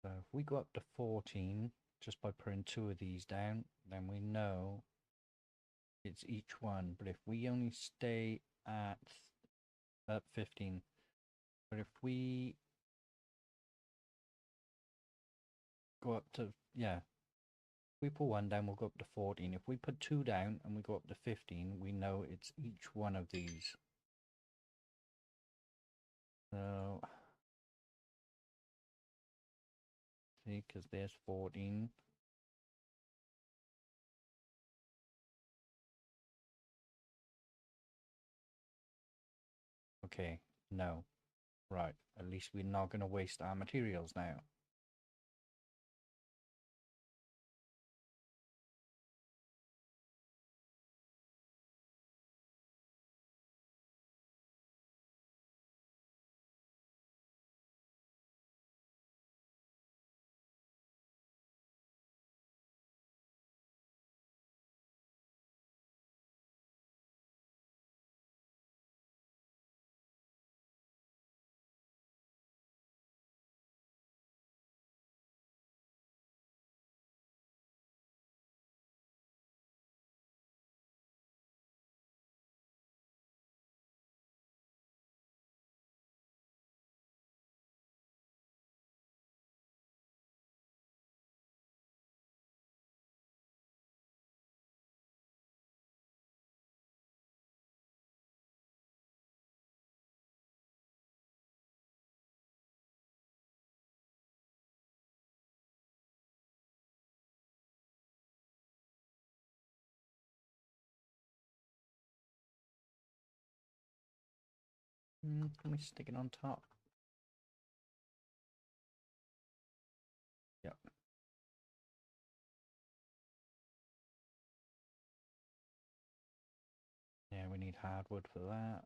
So if we go up to 14, just by putting 2 of these down, then we know it's each one. But if we only stay at 15, but if we go up to, yeah, if we put 1 down, we'll go up to 14. If we put 2 down and we go up to 15, we know it's each one of these. So, see, because there's 14. Okay, no. Right, at least we're not going to waste our materials now. Can we stick it on top? Yep. Yeah, we need hardwood for that.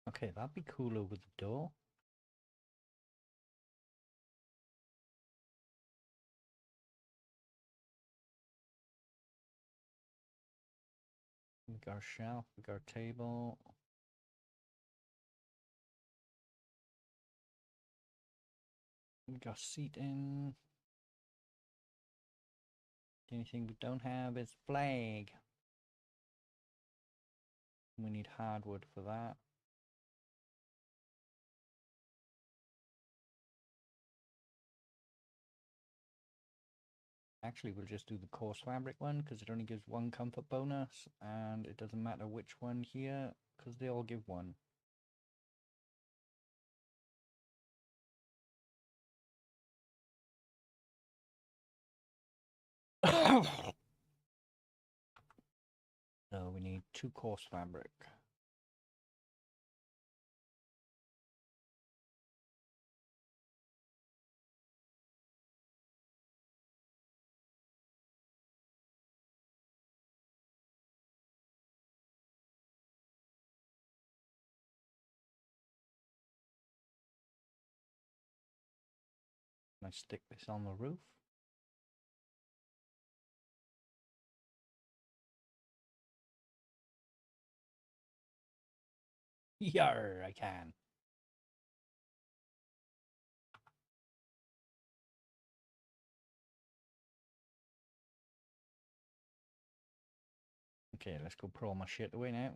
Okay, that'd be cool over the door. We got our shelf, we got our table. We got seating. The only thing we don't have is flag. We need hardwood for that. Actually, we'll just do the coarse fabric one because it only gives 1 comfort bonus, and it doesn't matter which one here because they all give 1. So we need 2 coarse fabric. Can I stick this on the roof? Yar, I can. Okay, let's go put all my shit away now.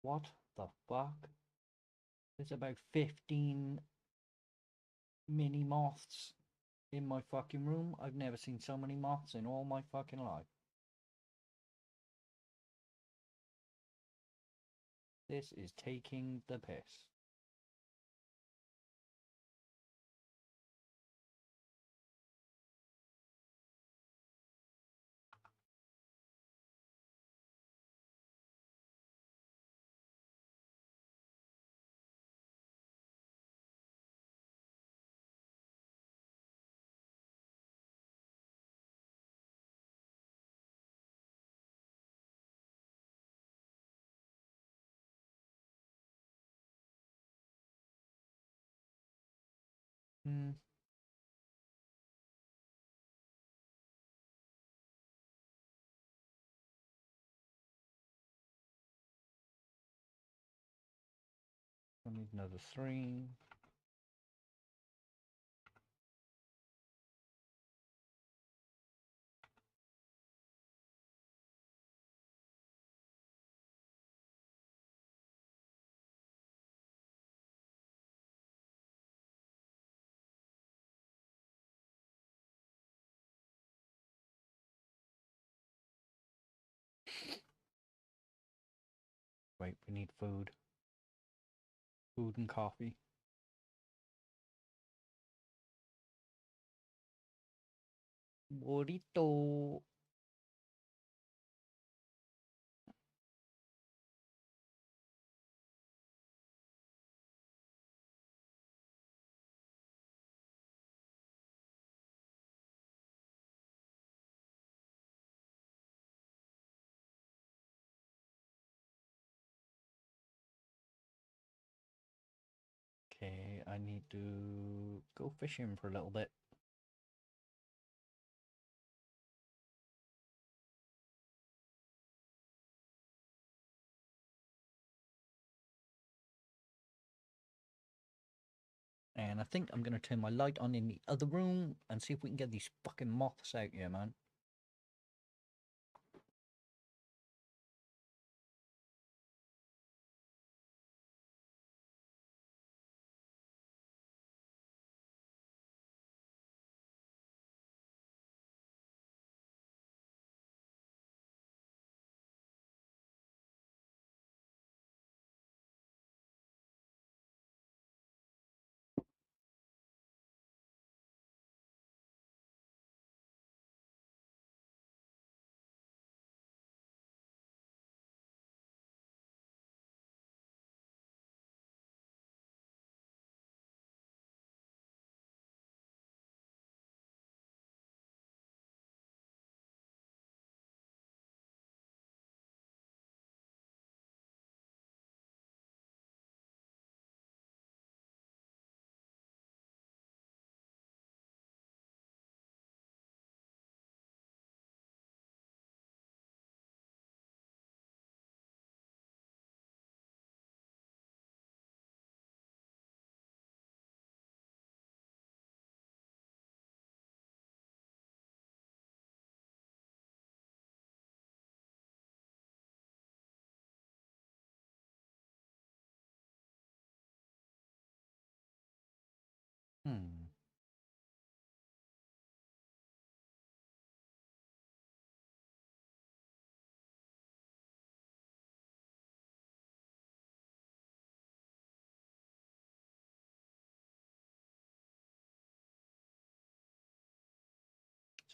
What the fuck? There's about 15 mini moths in my fucking room. I've never seen so many moths in all my fucking life. This is taking the piss. Hmm. I need another 3. Wait, we need food. Food and coffee. Burrito. Okay, I need to go fishing for a little bit. And I think I'm going to turn my light on in the other room and see if we can get these fucking moths out here, man.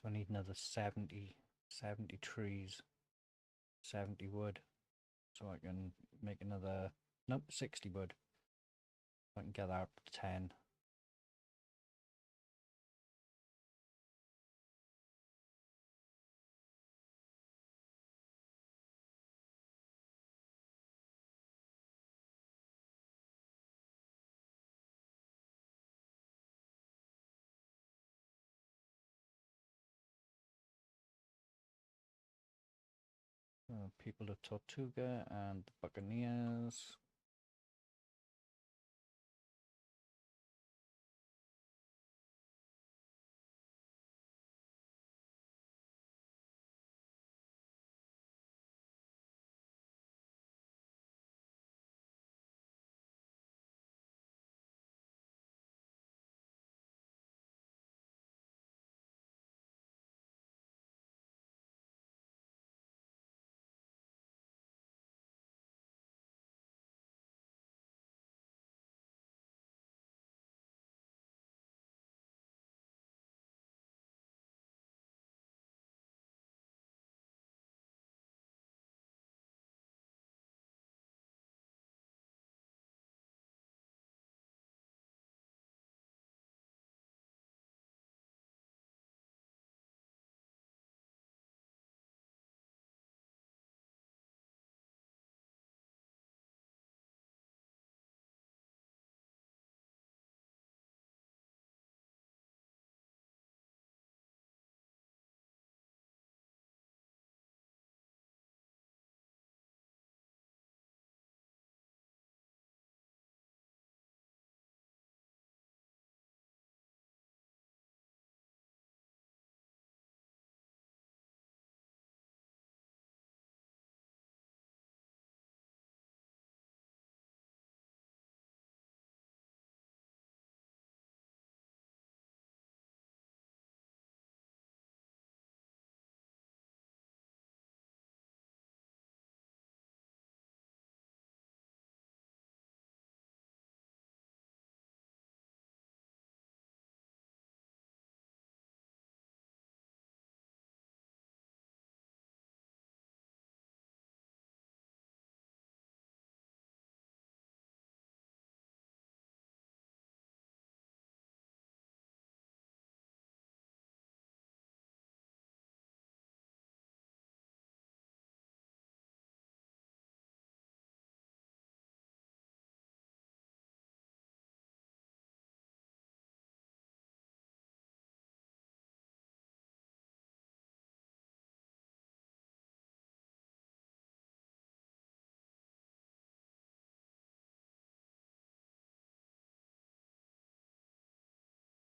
So I need another 70 trees, 70 wood, so I can make another, nope, 60 wood. I can get that up to 10. People of Tortuga and the Buccaneers.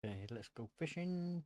Okay, let's go fishing.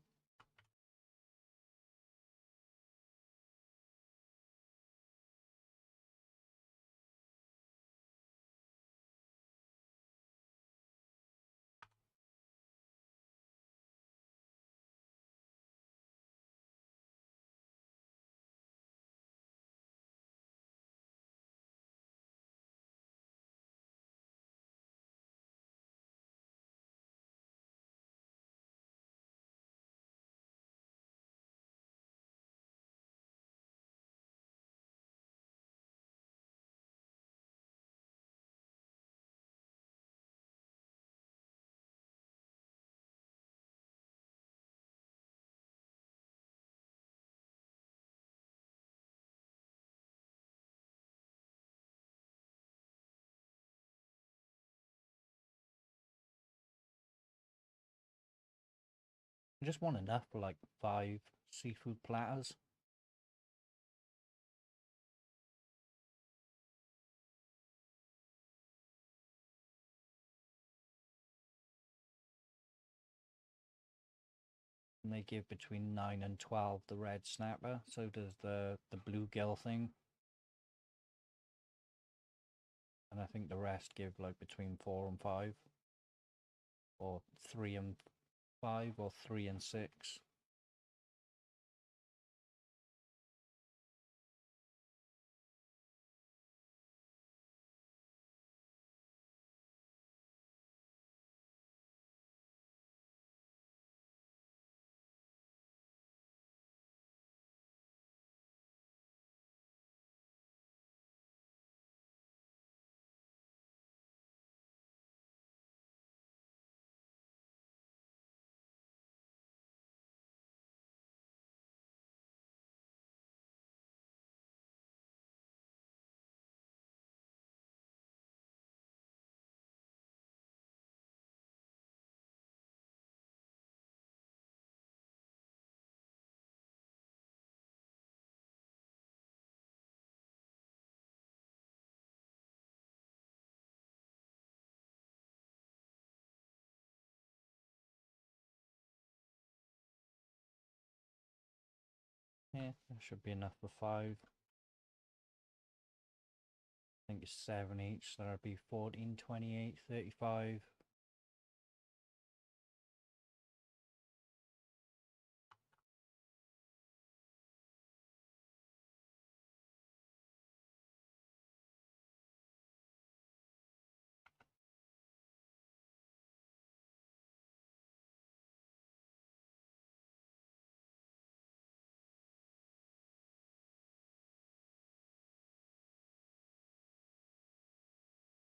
I just want enough for like 5 seafood platters. And they give between 9 and 12 the red snapper, so does the bluegill thing. And I think the rest give like between 4 and 5. Or 3 and 5, or 3 and 6. Yeah, that should be enough for 5. I think it's 7 each, so that'd be 14, 28, 35.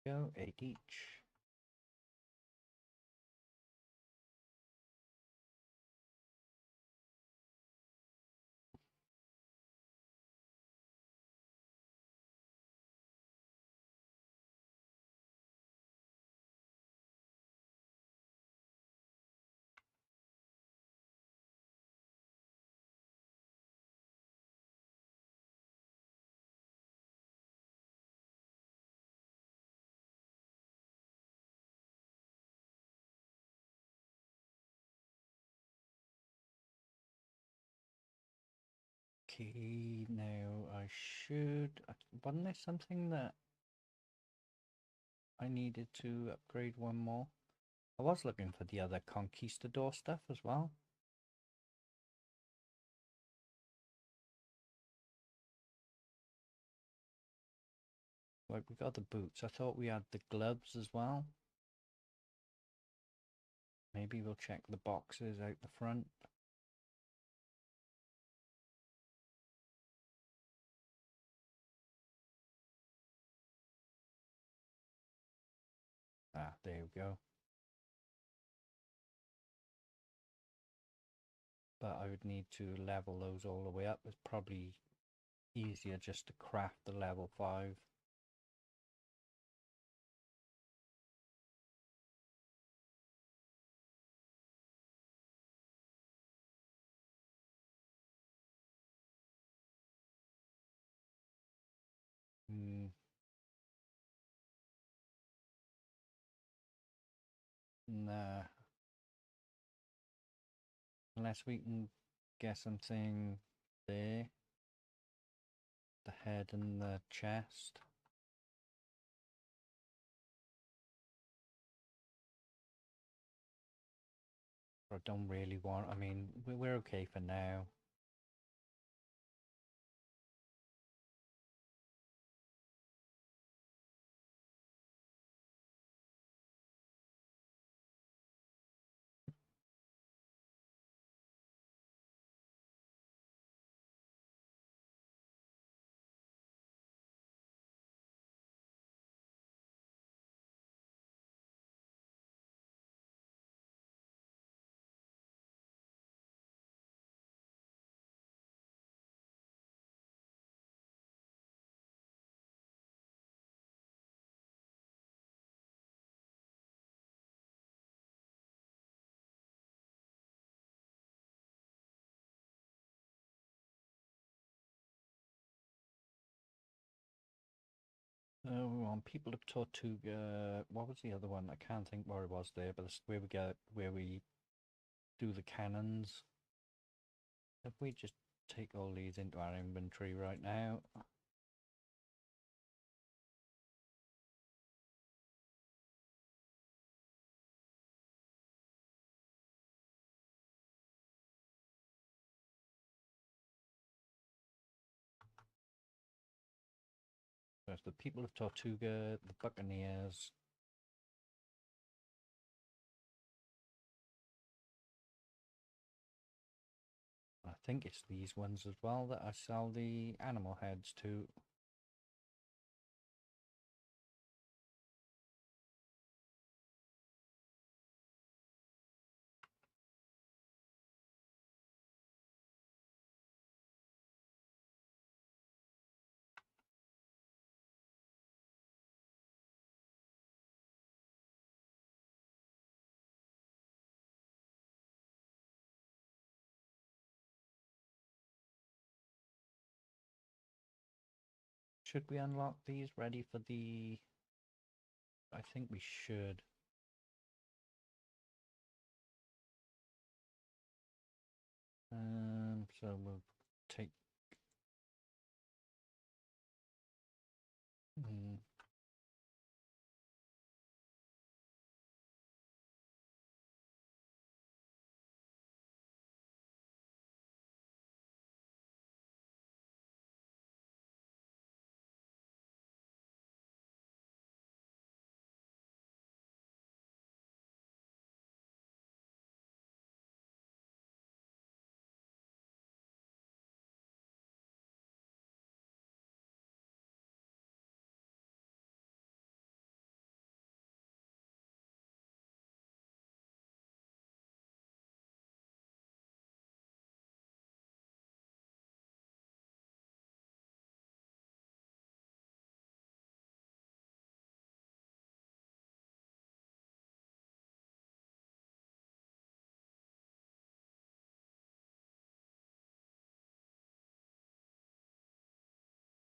Go, 8 each. Okay, now I should. Wasn't there something that I needed to upgrade one more? I was looking for the other Conquistador stuff as well. Like, we got the boots. I thought we had the gloves as well. Maybe we'll check the boxes out the front. Ah, there we go. But I would need to level those all the way up. It's probably easier just to craft the level 5. Nah. Unless we can get something there. The head and the chest. I don't really want. I mean, we're okay for now. On People of Tortuga, what was the other one? I can't think where it was there, but it's where we get where we do the cannons. If we just take all these into our inventory right now. There's the People of Tortuga, the Buccaneers. I think it's these ones as well that I sell the animal heads to. Should we unlock these ready for the... I think we should. So we'll take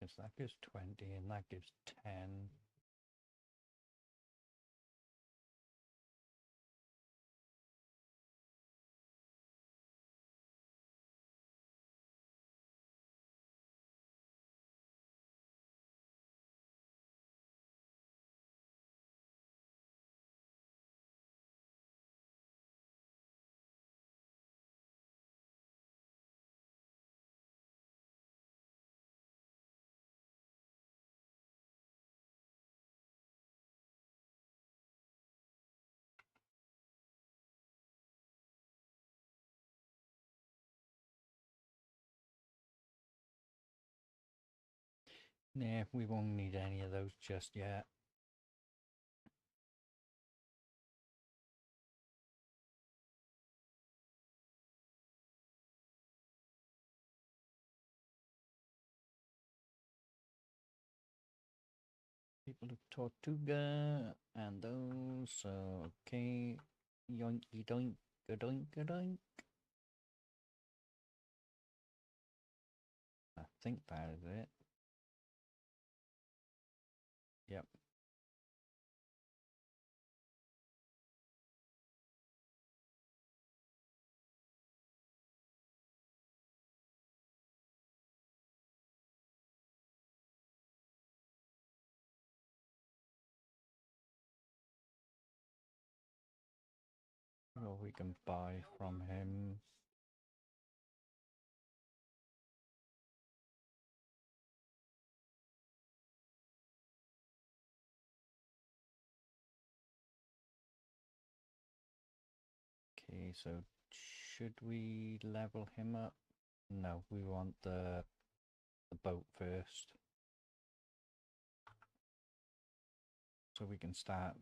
Because that gives 20 and that gives 10. Nah, we won't need any of those just yet. People of Tortuga and those, so okay. Yoinky doink, doink, doink. I think that is it. Yep. Well, we can buy from him. Okay, so should we level him up? No, we want the boat first. So we can start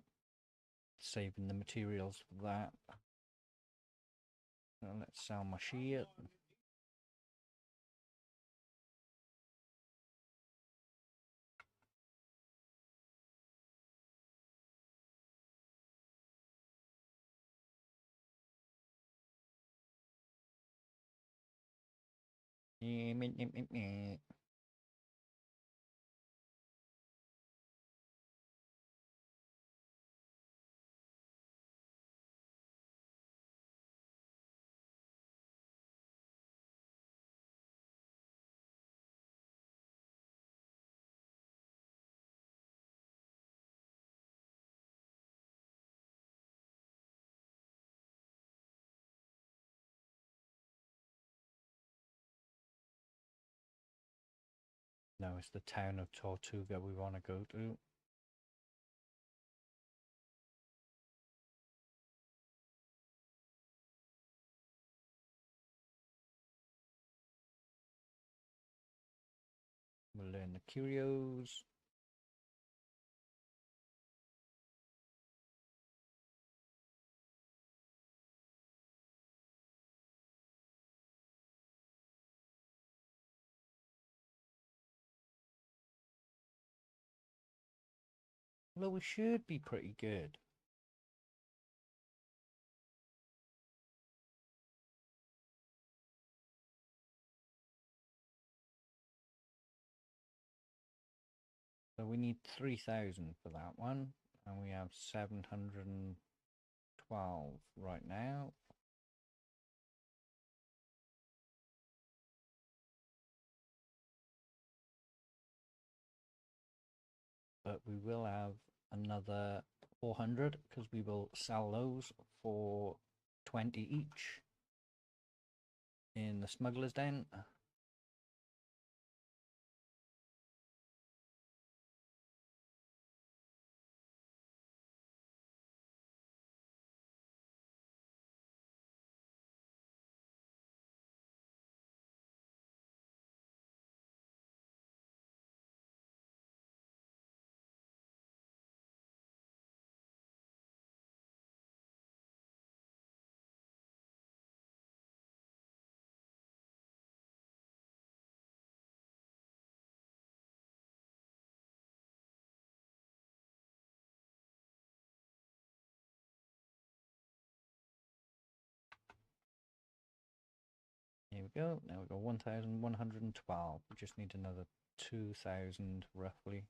saving the materials for that. So let's sell my shit. No, it's the town of Tortuga we want to go to. We'll learn the curios. Well, we should be pretty good. So we need 3,000 for that one, and we have 712 right now. But we will have another 400 because we will sell those for 20 each in the smuggler's den. we go. Now we go 1,112. We just need another 2,000 roughly.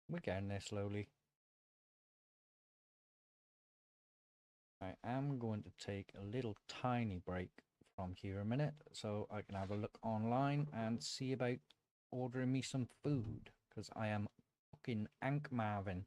We're getting there slowly. I am going to take a little tiny break from here a minute so I can have a look online and see about ordering me some food because I am fucking Ank Marvin.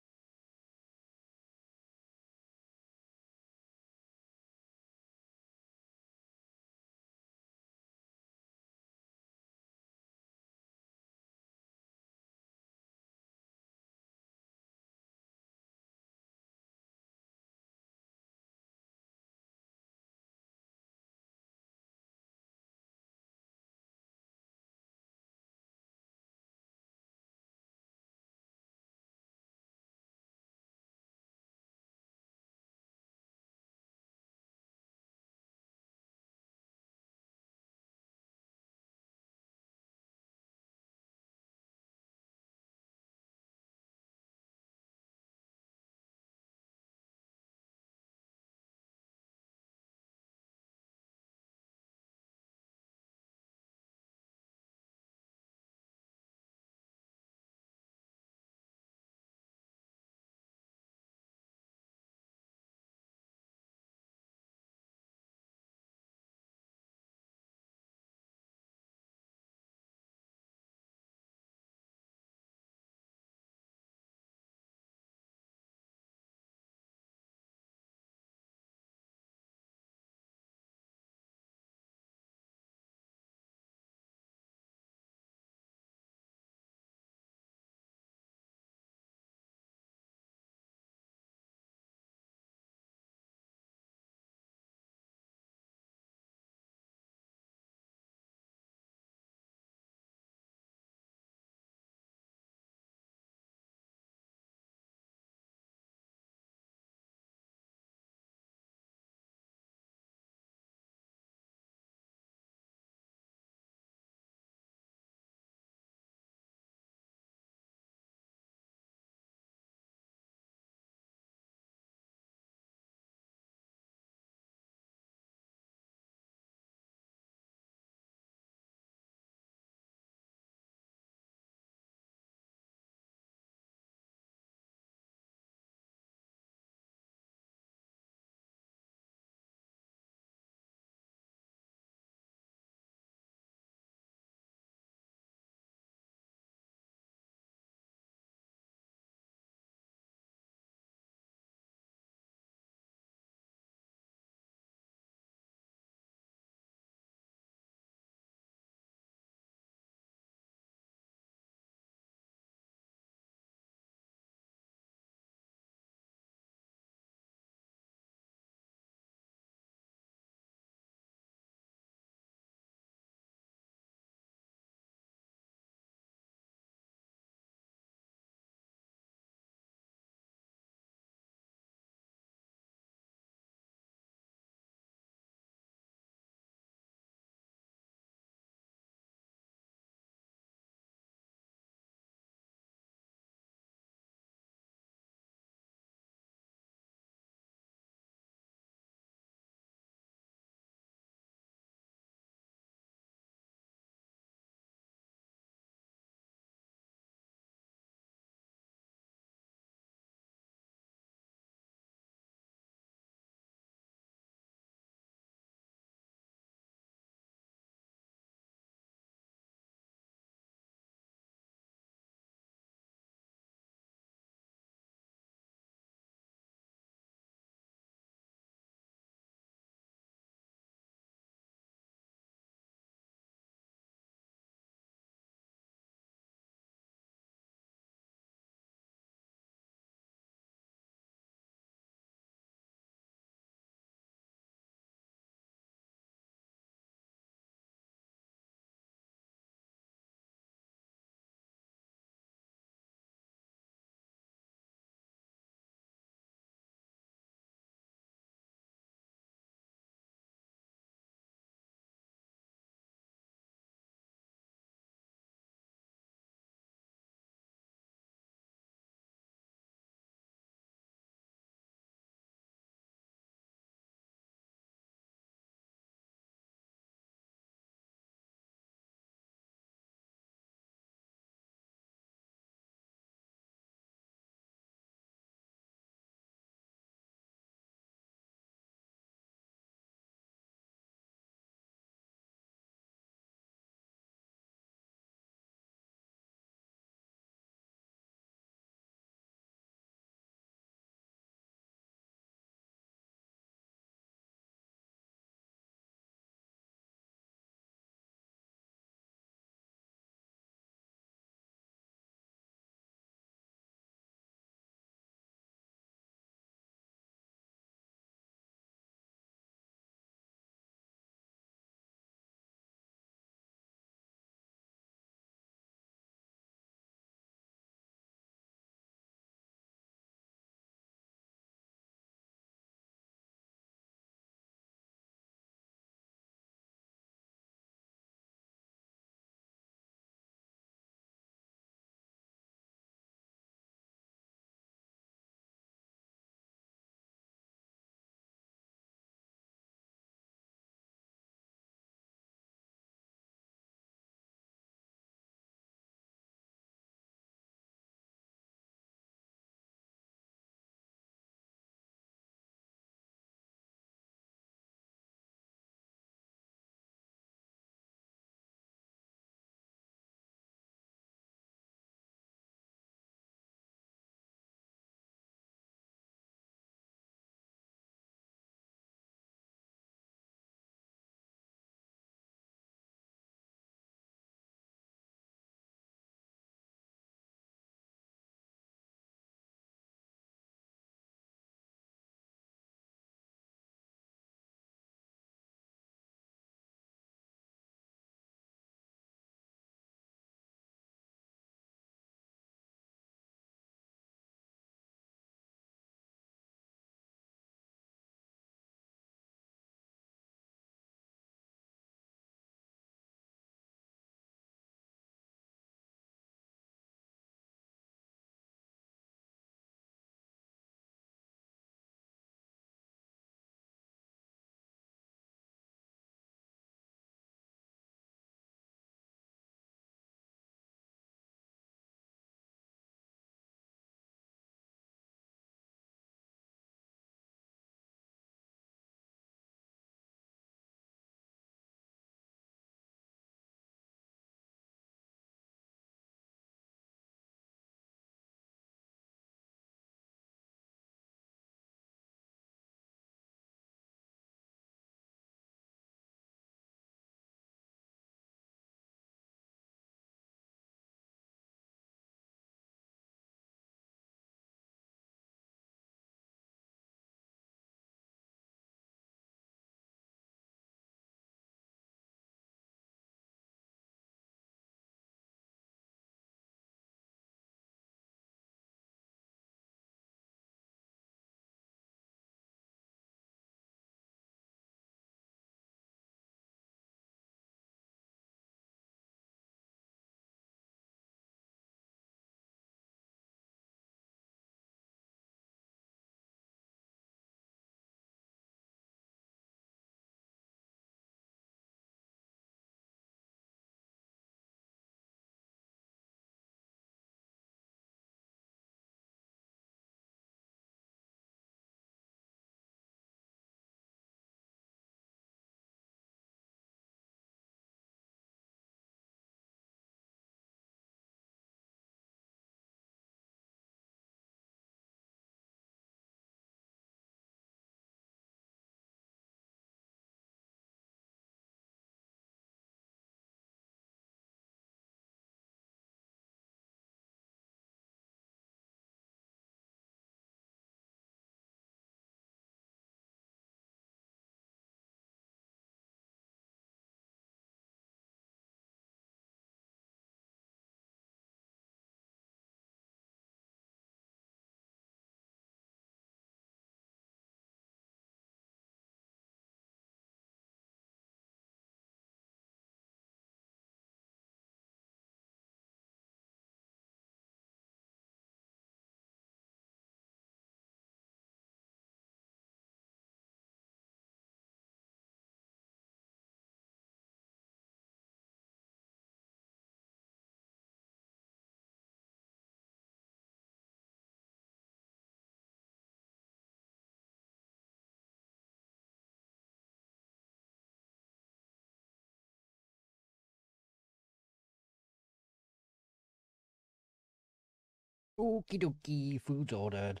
Okie dokie, food's ordered.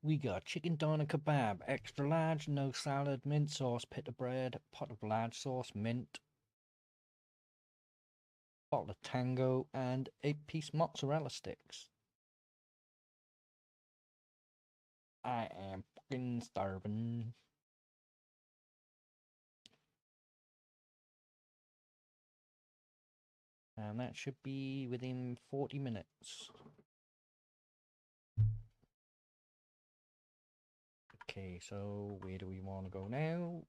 We got chicken doner kebab, extra large, no salad, mint sauce, pita bread, pot of large sauce, mint, bottle of tango, and 8-piece mozzarella sticks. I am fucking starving. And that should be within 40 minutes. Okay, so where do we want to go now?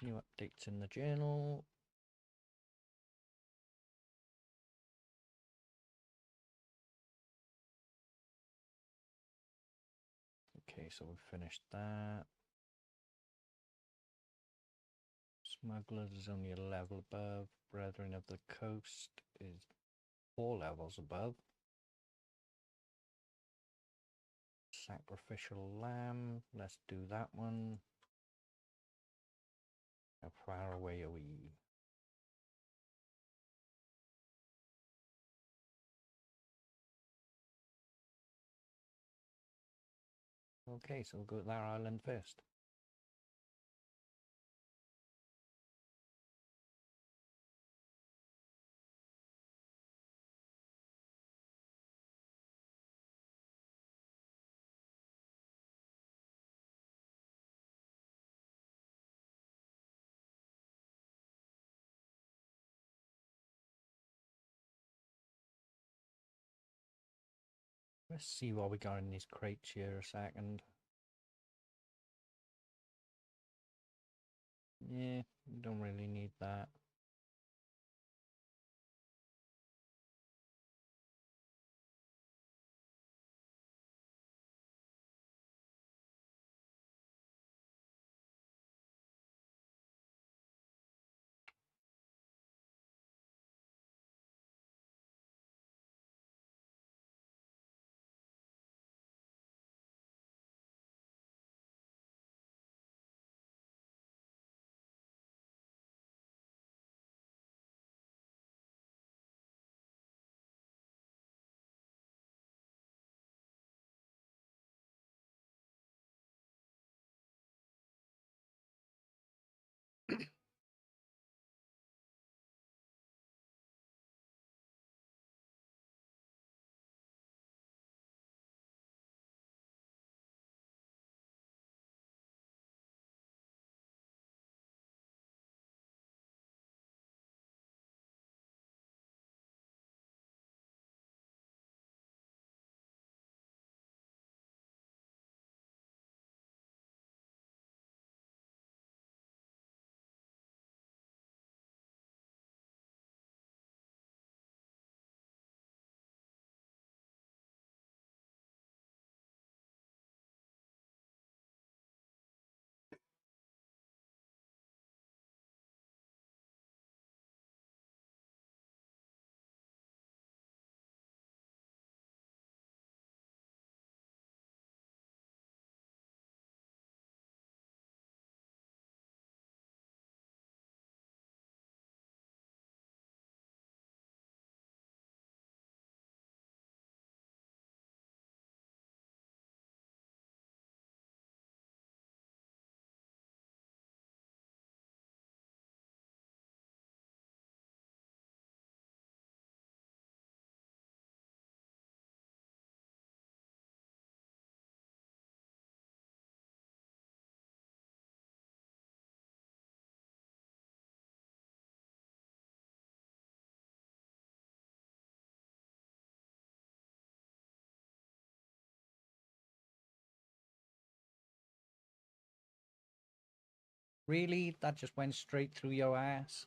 New updates in the journal. Okay, so we've finished that. Smugglers is only a level above. Brethren of the Coast is 4 levels above. Sacrificial Lamb, let's do that one. How far away are we? Okay, so we'll go to that island first. Let's see what we got in these crates here a second. Yeah, we don't really need that. Really? That just went straight through your ass?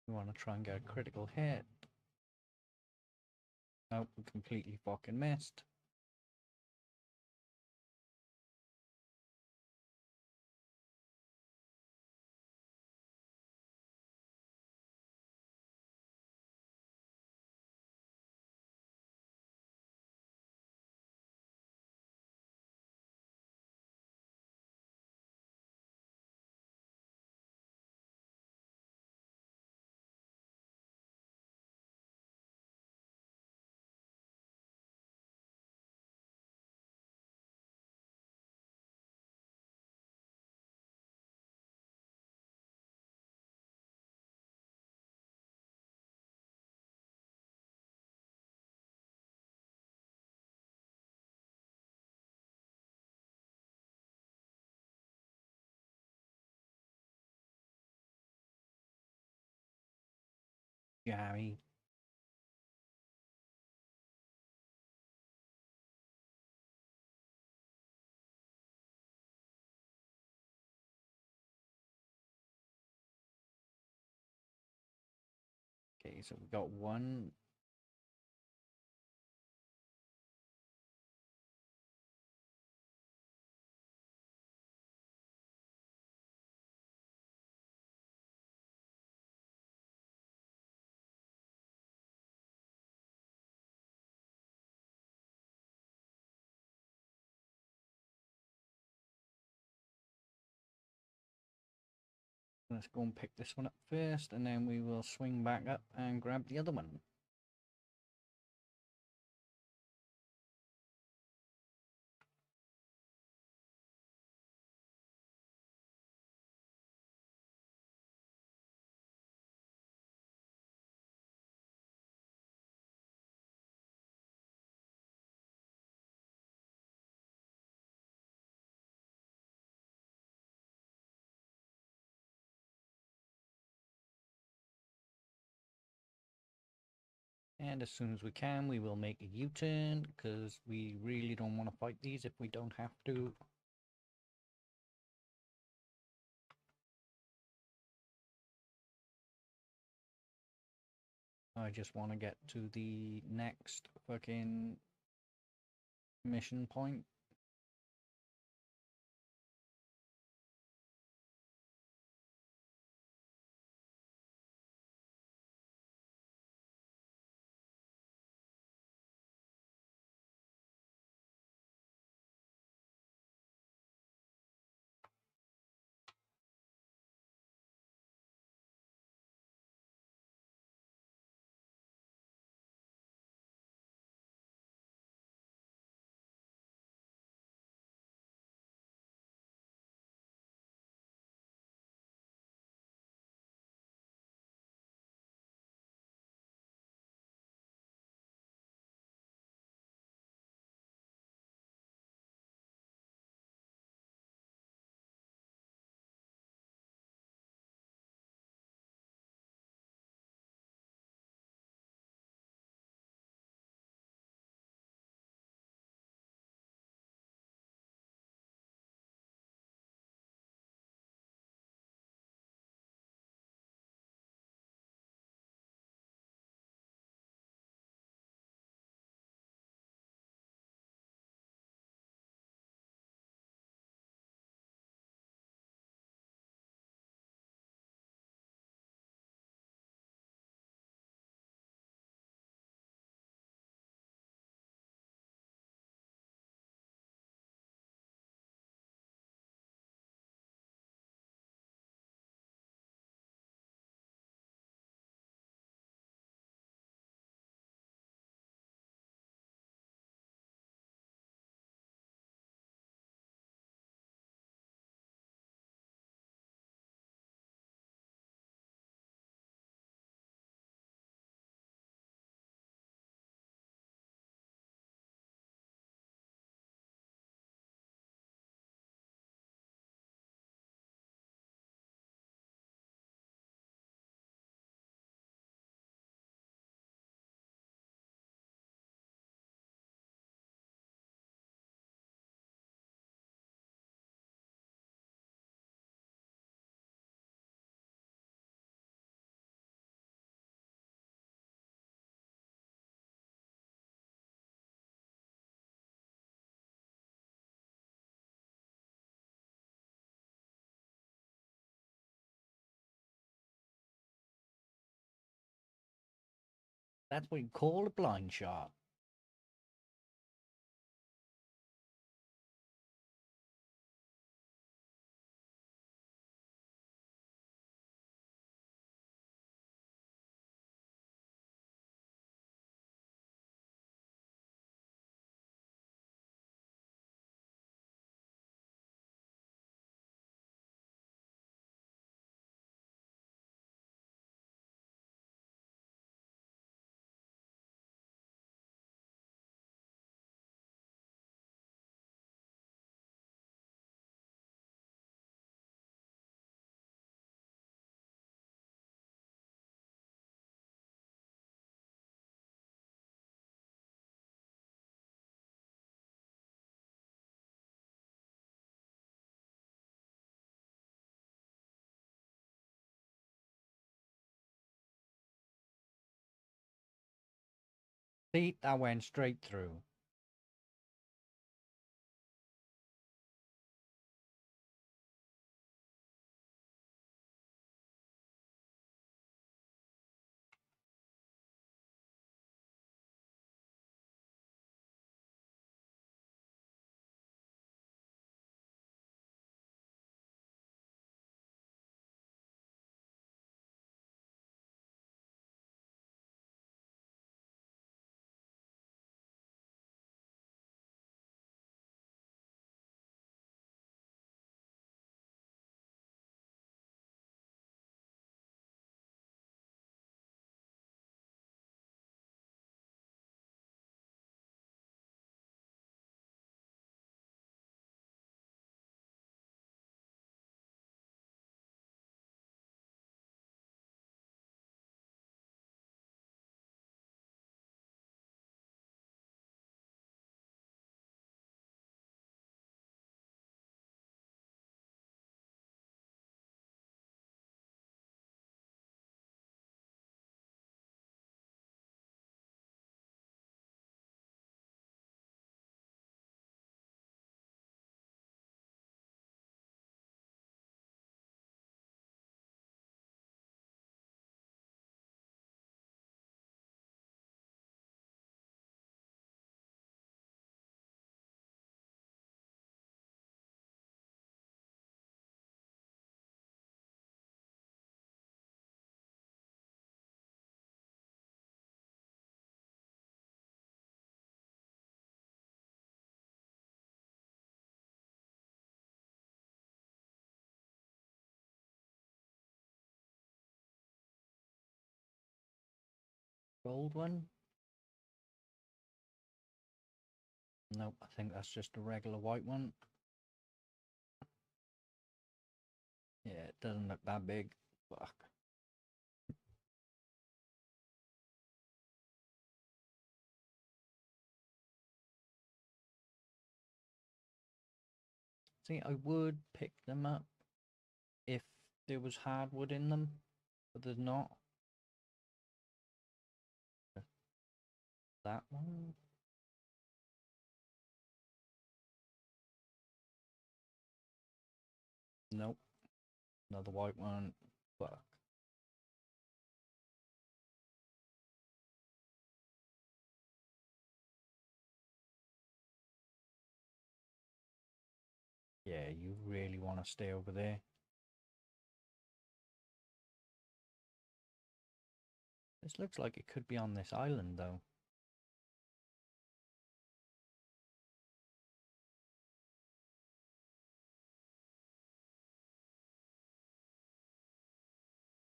We want to try and get a critical hit. Nope, we completely fucking missed. Jammy. Okay, so we got one. Let's go and pick this one up first, and then we will swing back up and grab the other one. And as soon as we can, we will make a U-turn, because we really don't want to fight these if we don't have to. I just want to get to the next fucking mission point. That's what you call a blind shot. See, that went straight through. Gold one? Nope, I think that's just a regular white one. Yeah, it doesn't look that big. Fuck. See, I would pick them up if there was hardwood in them, but there's not. That one? Nope. Another white one. Fuck. Yeah, you really want to stay over there. This looks like it could be on this island, though.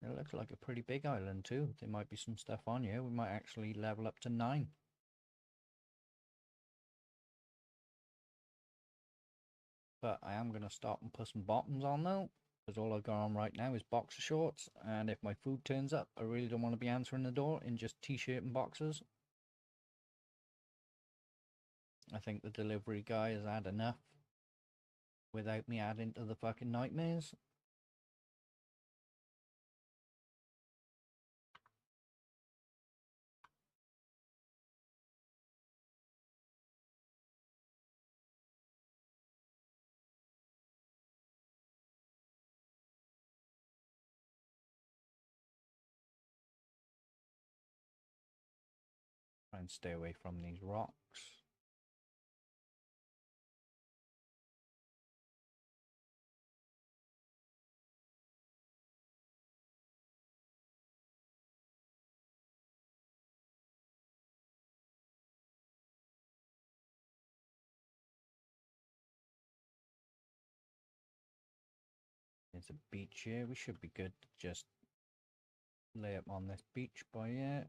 It looks like a pretty big island, too. There might be some stuff on here. We might actually level up to 9. But I am going to stop and put some bottoms on, though. Because all I've got on right now is boxer shorts. And if my food turns up, I really don't want to be answering the door in just t-shirt and boxers. I think the delivery guy has had enough without me adding to the fucking nightmares. and stay away from these rocks. There's a beach here. We should be good to just lay up on this beach by it.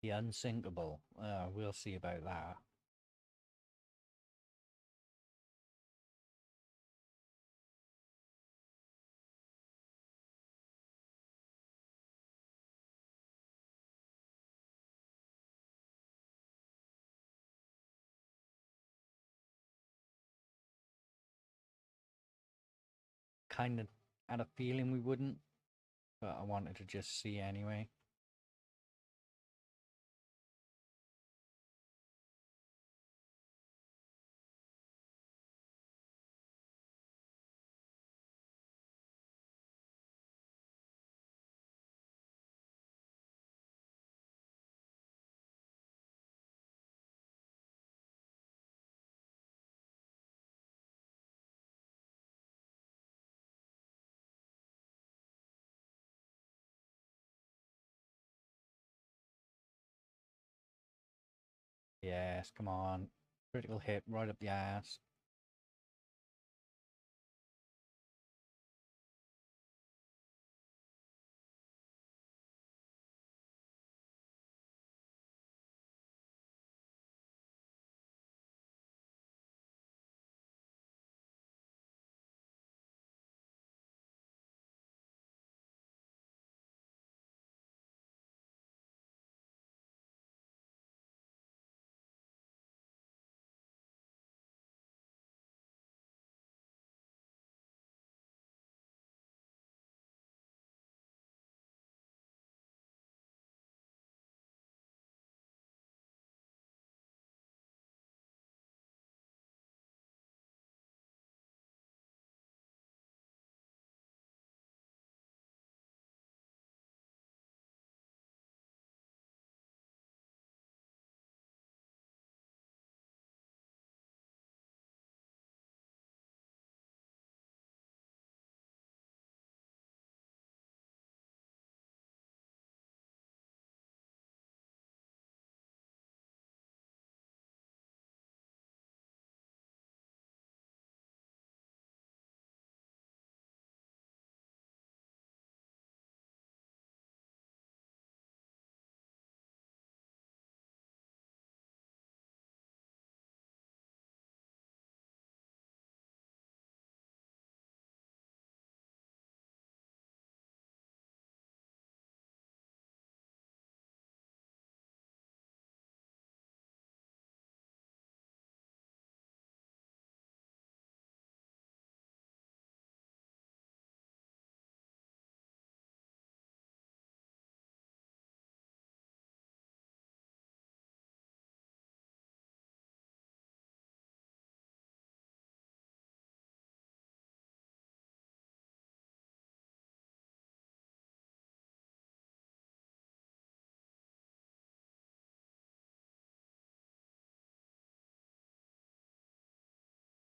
The unsinkable. We'll see about that. Kind of had a feeling we wouldn't, but I wanted to just see anyway. Yes, come on. Critical hit right up the ass.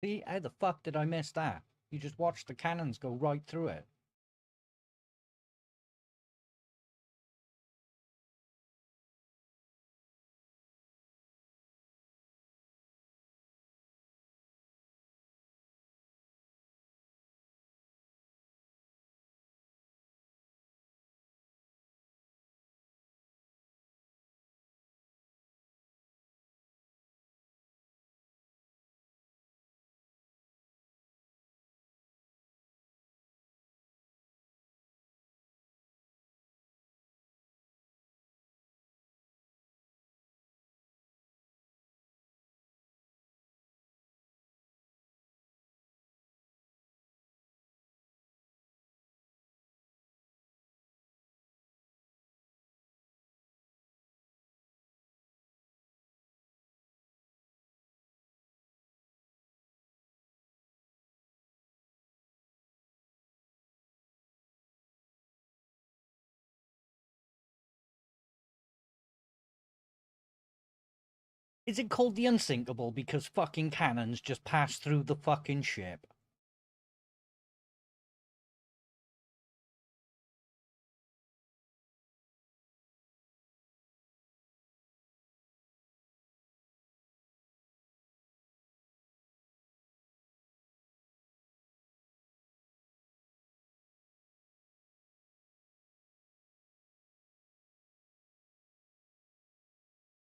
See, how the fuck did I miss that? You just watched the cannons go right through it. Is it called the Unsinkable because fucking cannons just pass through the fucking ship?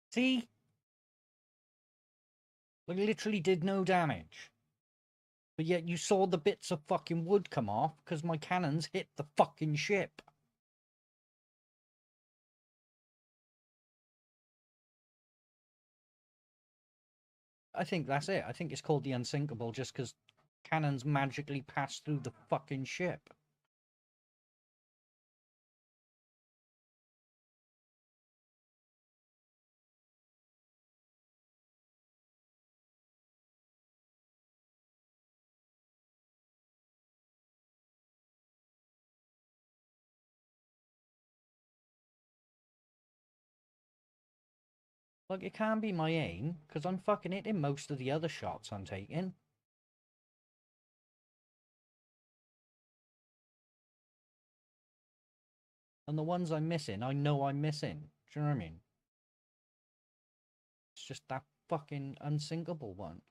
See? Like, literally did no damage. But yet you saw the bits of fucking wood come off because my cannons hit the fucking ship. I think that's it. I think it's called the Unsinkable just because cannons magically pass through the fucking ship. Like, it can't be my aim because I'm fucking hitting most of the other shots I'm taking. And the ones I'm missing, I know I'm missing. Do you know what I mean? It's just that fucking unsinkable one.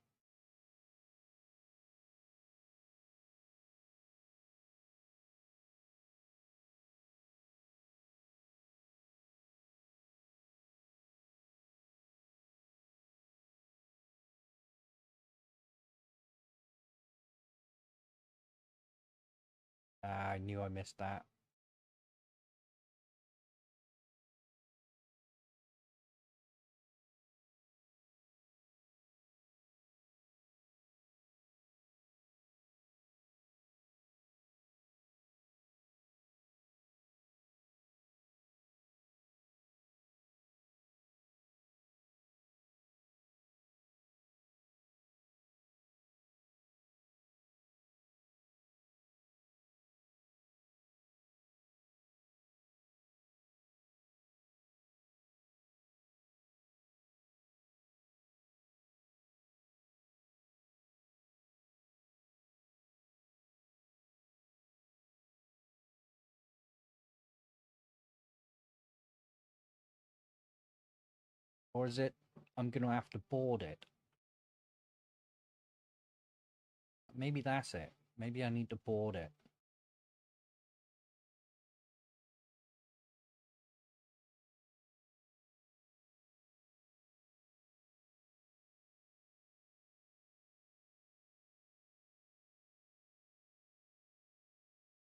I knew I missed that. Or is it, I'm going to have to board it? Maybe that's it. Maybe I need to board it.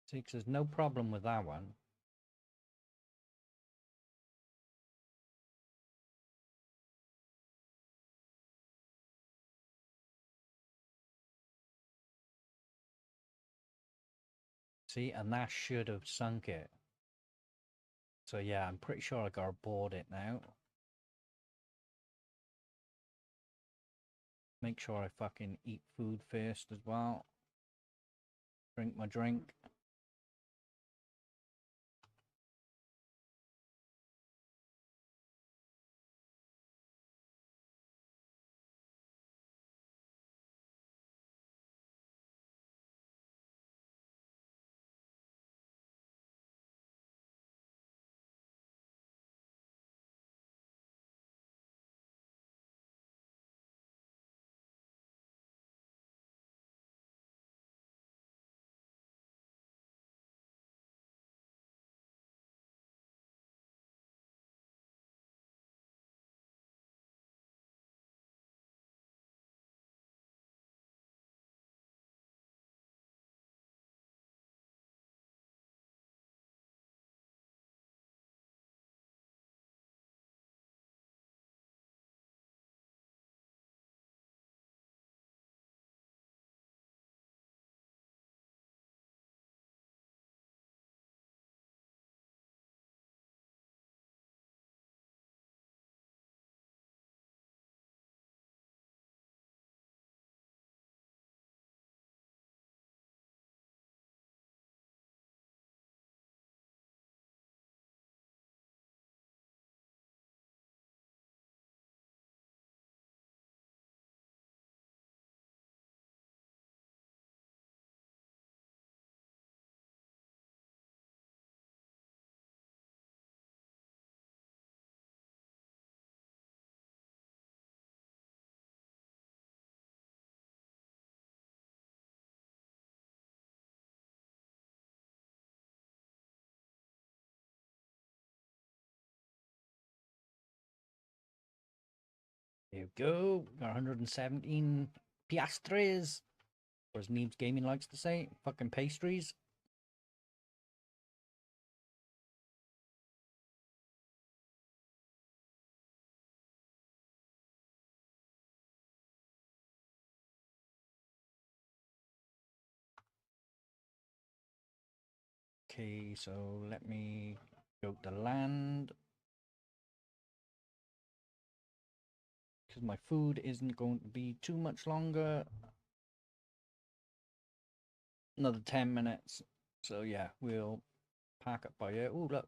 See, 'cause there's no problem with that one. See, and that should have sunk it. So yeah, I'm pretty sure I gotta board it now. Make sure I fucking eat food first as well. Drink my drink. There you go. Got 117 piastres. Or as Neebs Gaming likes to say, fucking pastries. Okay, so let me go to land. Because my food isn't going to be too much longer. Another 10 minutes. So yeah, we'll pack up by here. Oh, look.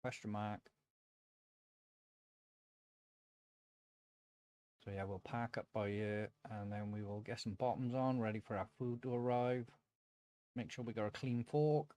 Question mark. So yeah, we'll pack up by here and then we will get some bottoms on, ready for our food to arrive. Make sure we got a clean fork.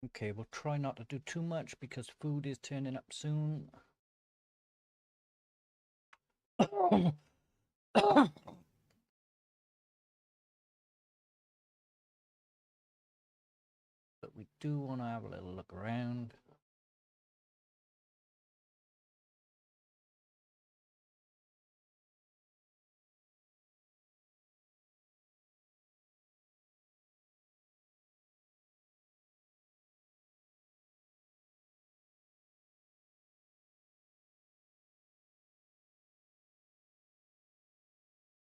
Okay, we'll try not to do too much because food is turning up soon. But we do want to have a little look around.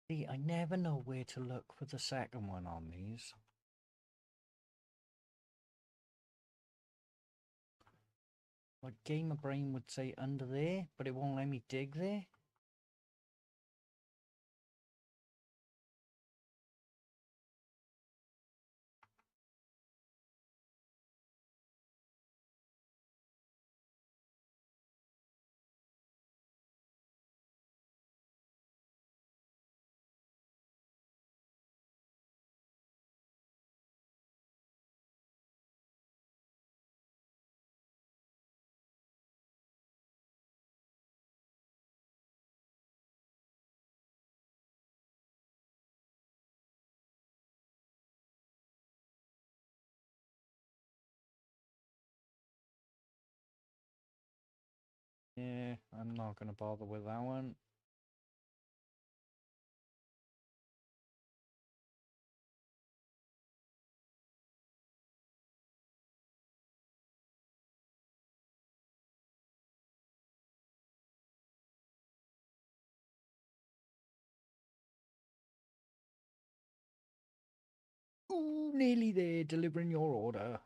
See, I never know where to look for the second one on these. My gamer brain would say under there, but it won't let me dig there. Okay, I'm not going to bother with that one. Ooh, nearly there, delivering your order.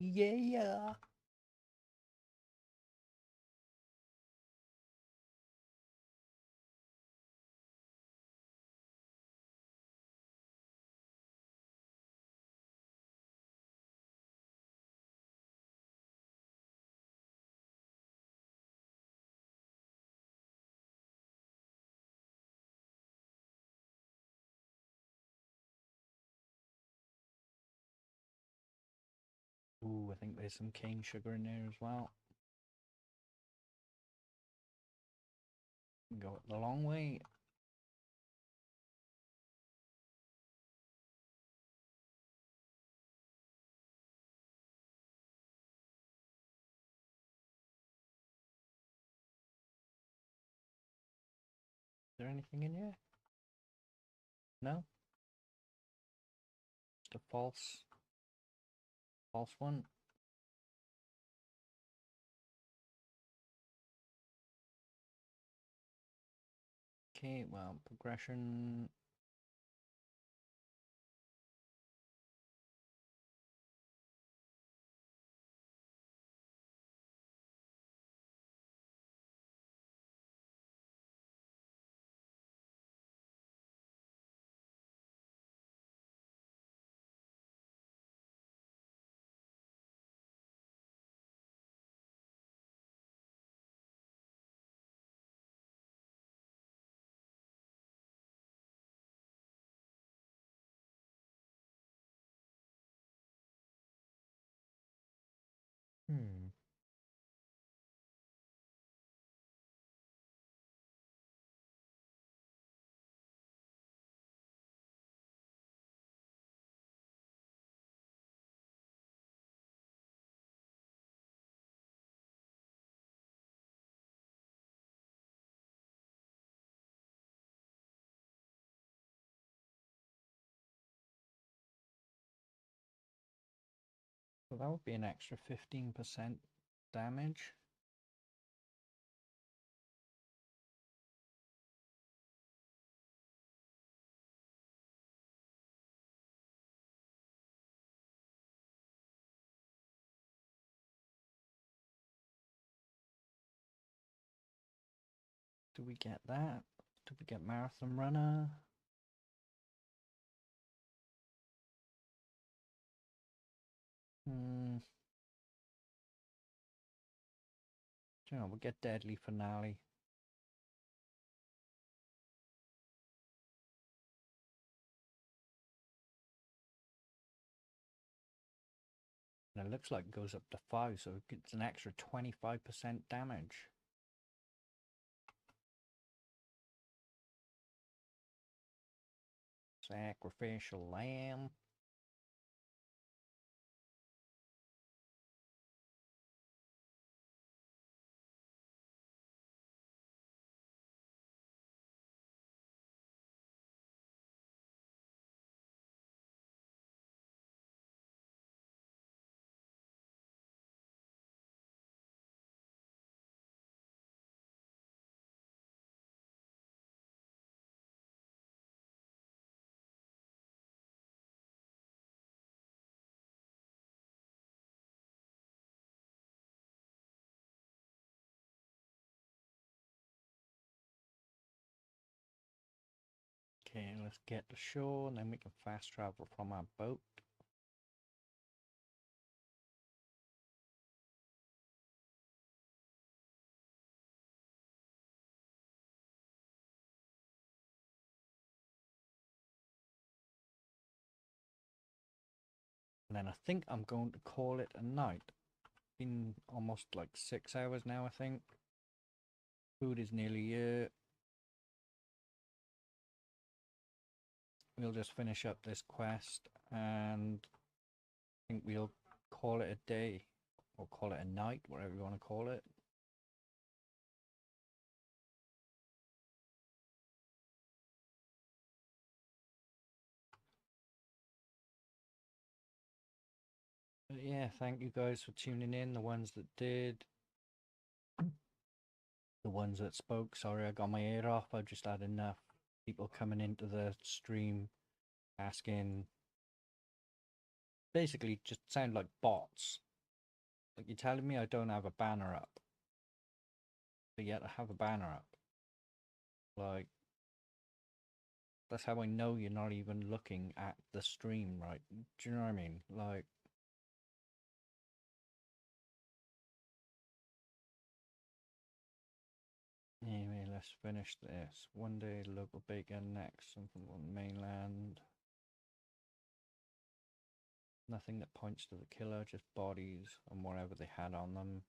Yeah. Ooh, I think there's some cane sugar in there as well. Go it the long way. Is there anything in here? No? Just a false one. Okay, well, progression. Hmm. So that would be an extra 15% damage. Do we get that? Do we get Marathon Runner? You know, we'll get Deadly Finale. And it looks like it goes up to 5, so it gets an extra 25% damage. Sacrificial lamb. Okay, let's get to shore, and then we can fast travel from our boat. And then I think I'm going to call it a night. Been almost like 6 hours now, I think. Food is nearly here. We'll just finish up this quest, and I think we'll call it a day, or call it a night, whatever you want to call it. But yeah, thank you guys for tuning in, the ones that did. The ones that spoke, sorry I got my ear off. I've just had enough people coming into the stream asking, basically just sound like bots. Like, you're telling me I don't have a banner up, but yet I have a banner up. Like, that's how I know you're not even looking at the stream, right? Do you know what I mean? Like, anyway, let's finish this. One day, local bacon, next, something on the mainland. Nothing that points to the killer, just bodies and whatever they had on them.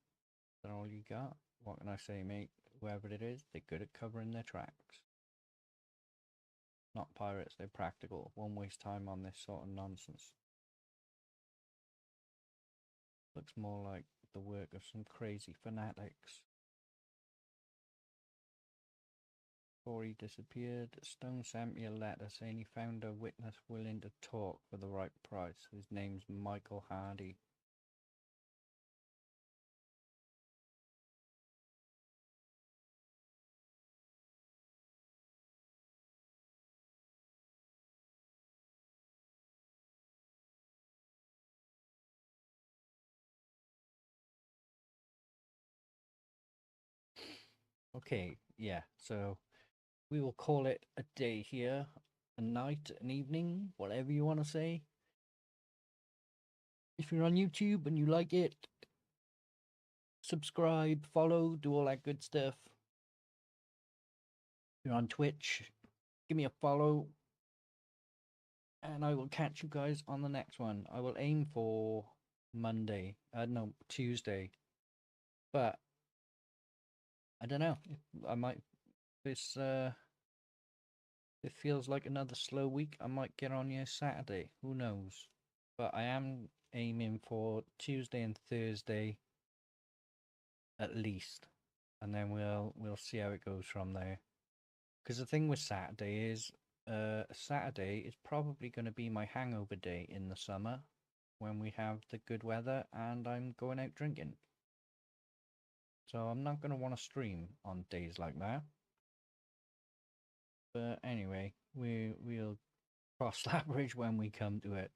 Is that all you got? What can I say, mate? Whoever it is, they're good at covering their tracks. Not pirates, they're practical. Won't waste time on this sort of nonsense. Looks more like the work of some crazy fanatics. Before he disappeared, Stone sent me a letter saying he found a witness willing to talk for the right price. His name's Michael Hardy. Okay, yeah, so we will call it a day here, a night, an evening, whatever you want to say. If you're on YouTube and you like it, subscribe, follow, do all that good stuff. If you're on Twitch, give me a follow, and I will catch you guys on the next one. I will aim for Monday, no, Tuesday, but I don't know. I might, this, it feels like another slow week. I might get on here Saturday. Who knows? But I am aiming for Tuesday and Thursday at least, and then we'll see how it goes from there. Because the thing with Saturday is, Saturday is probably going to be my hangover day in the summer. when we have the good weather and I'm going out drinking. So I'm not going to want to stream on days like that. But anyway, we'll cross that bridge when we come to it.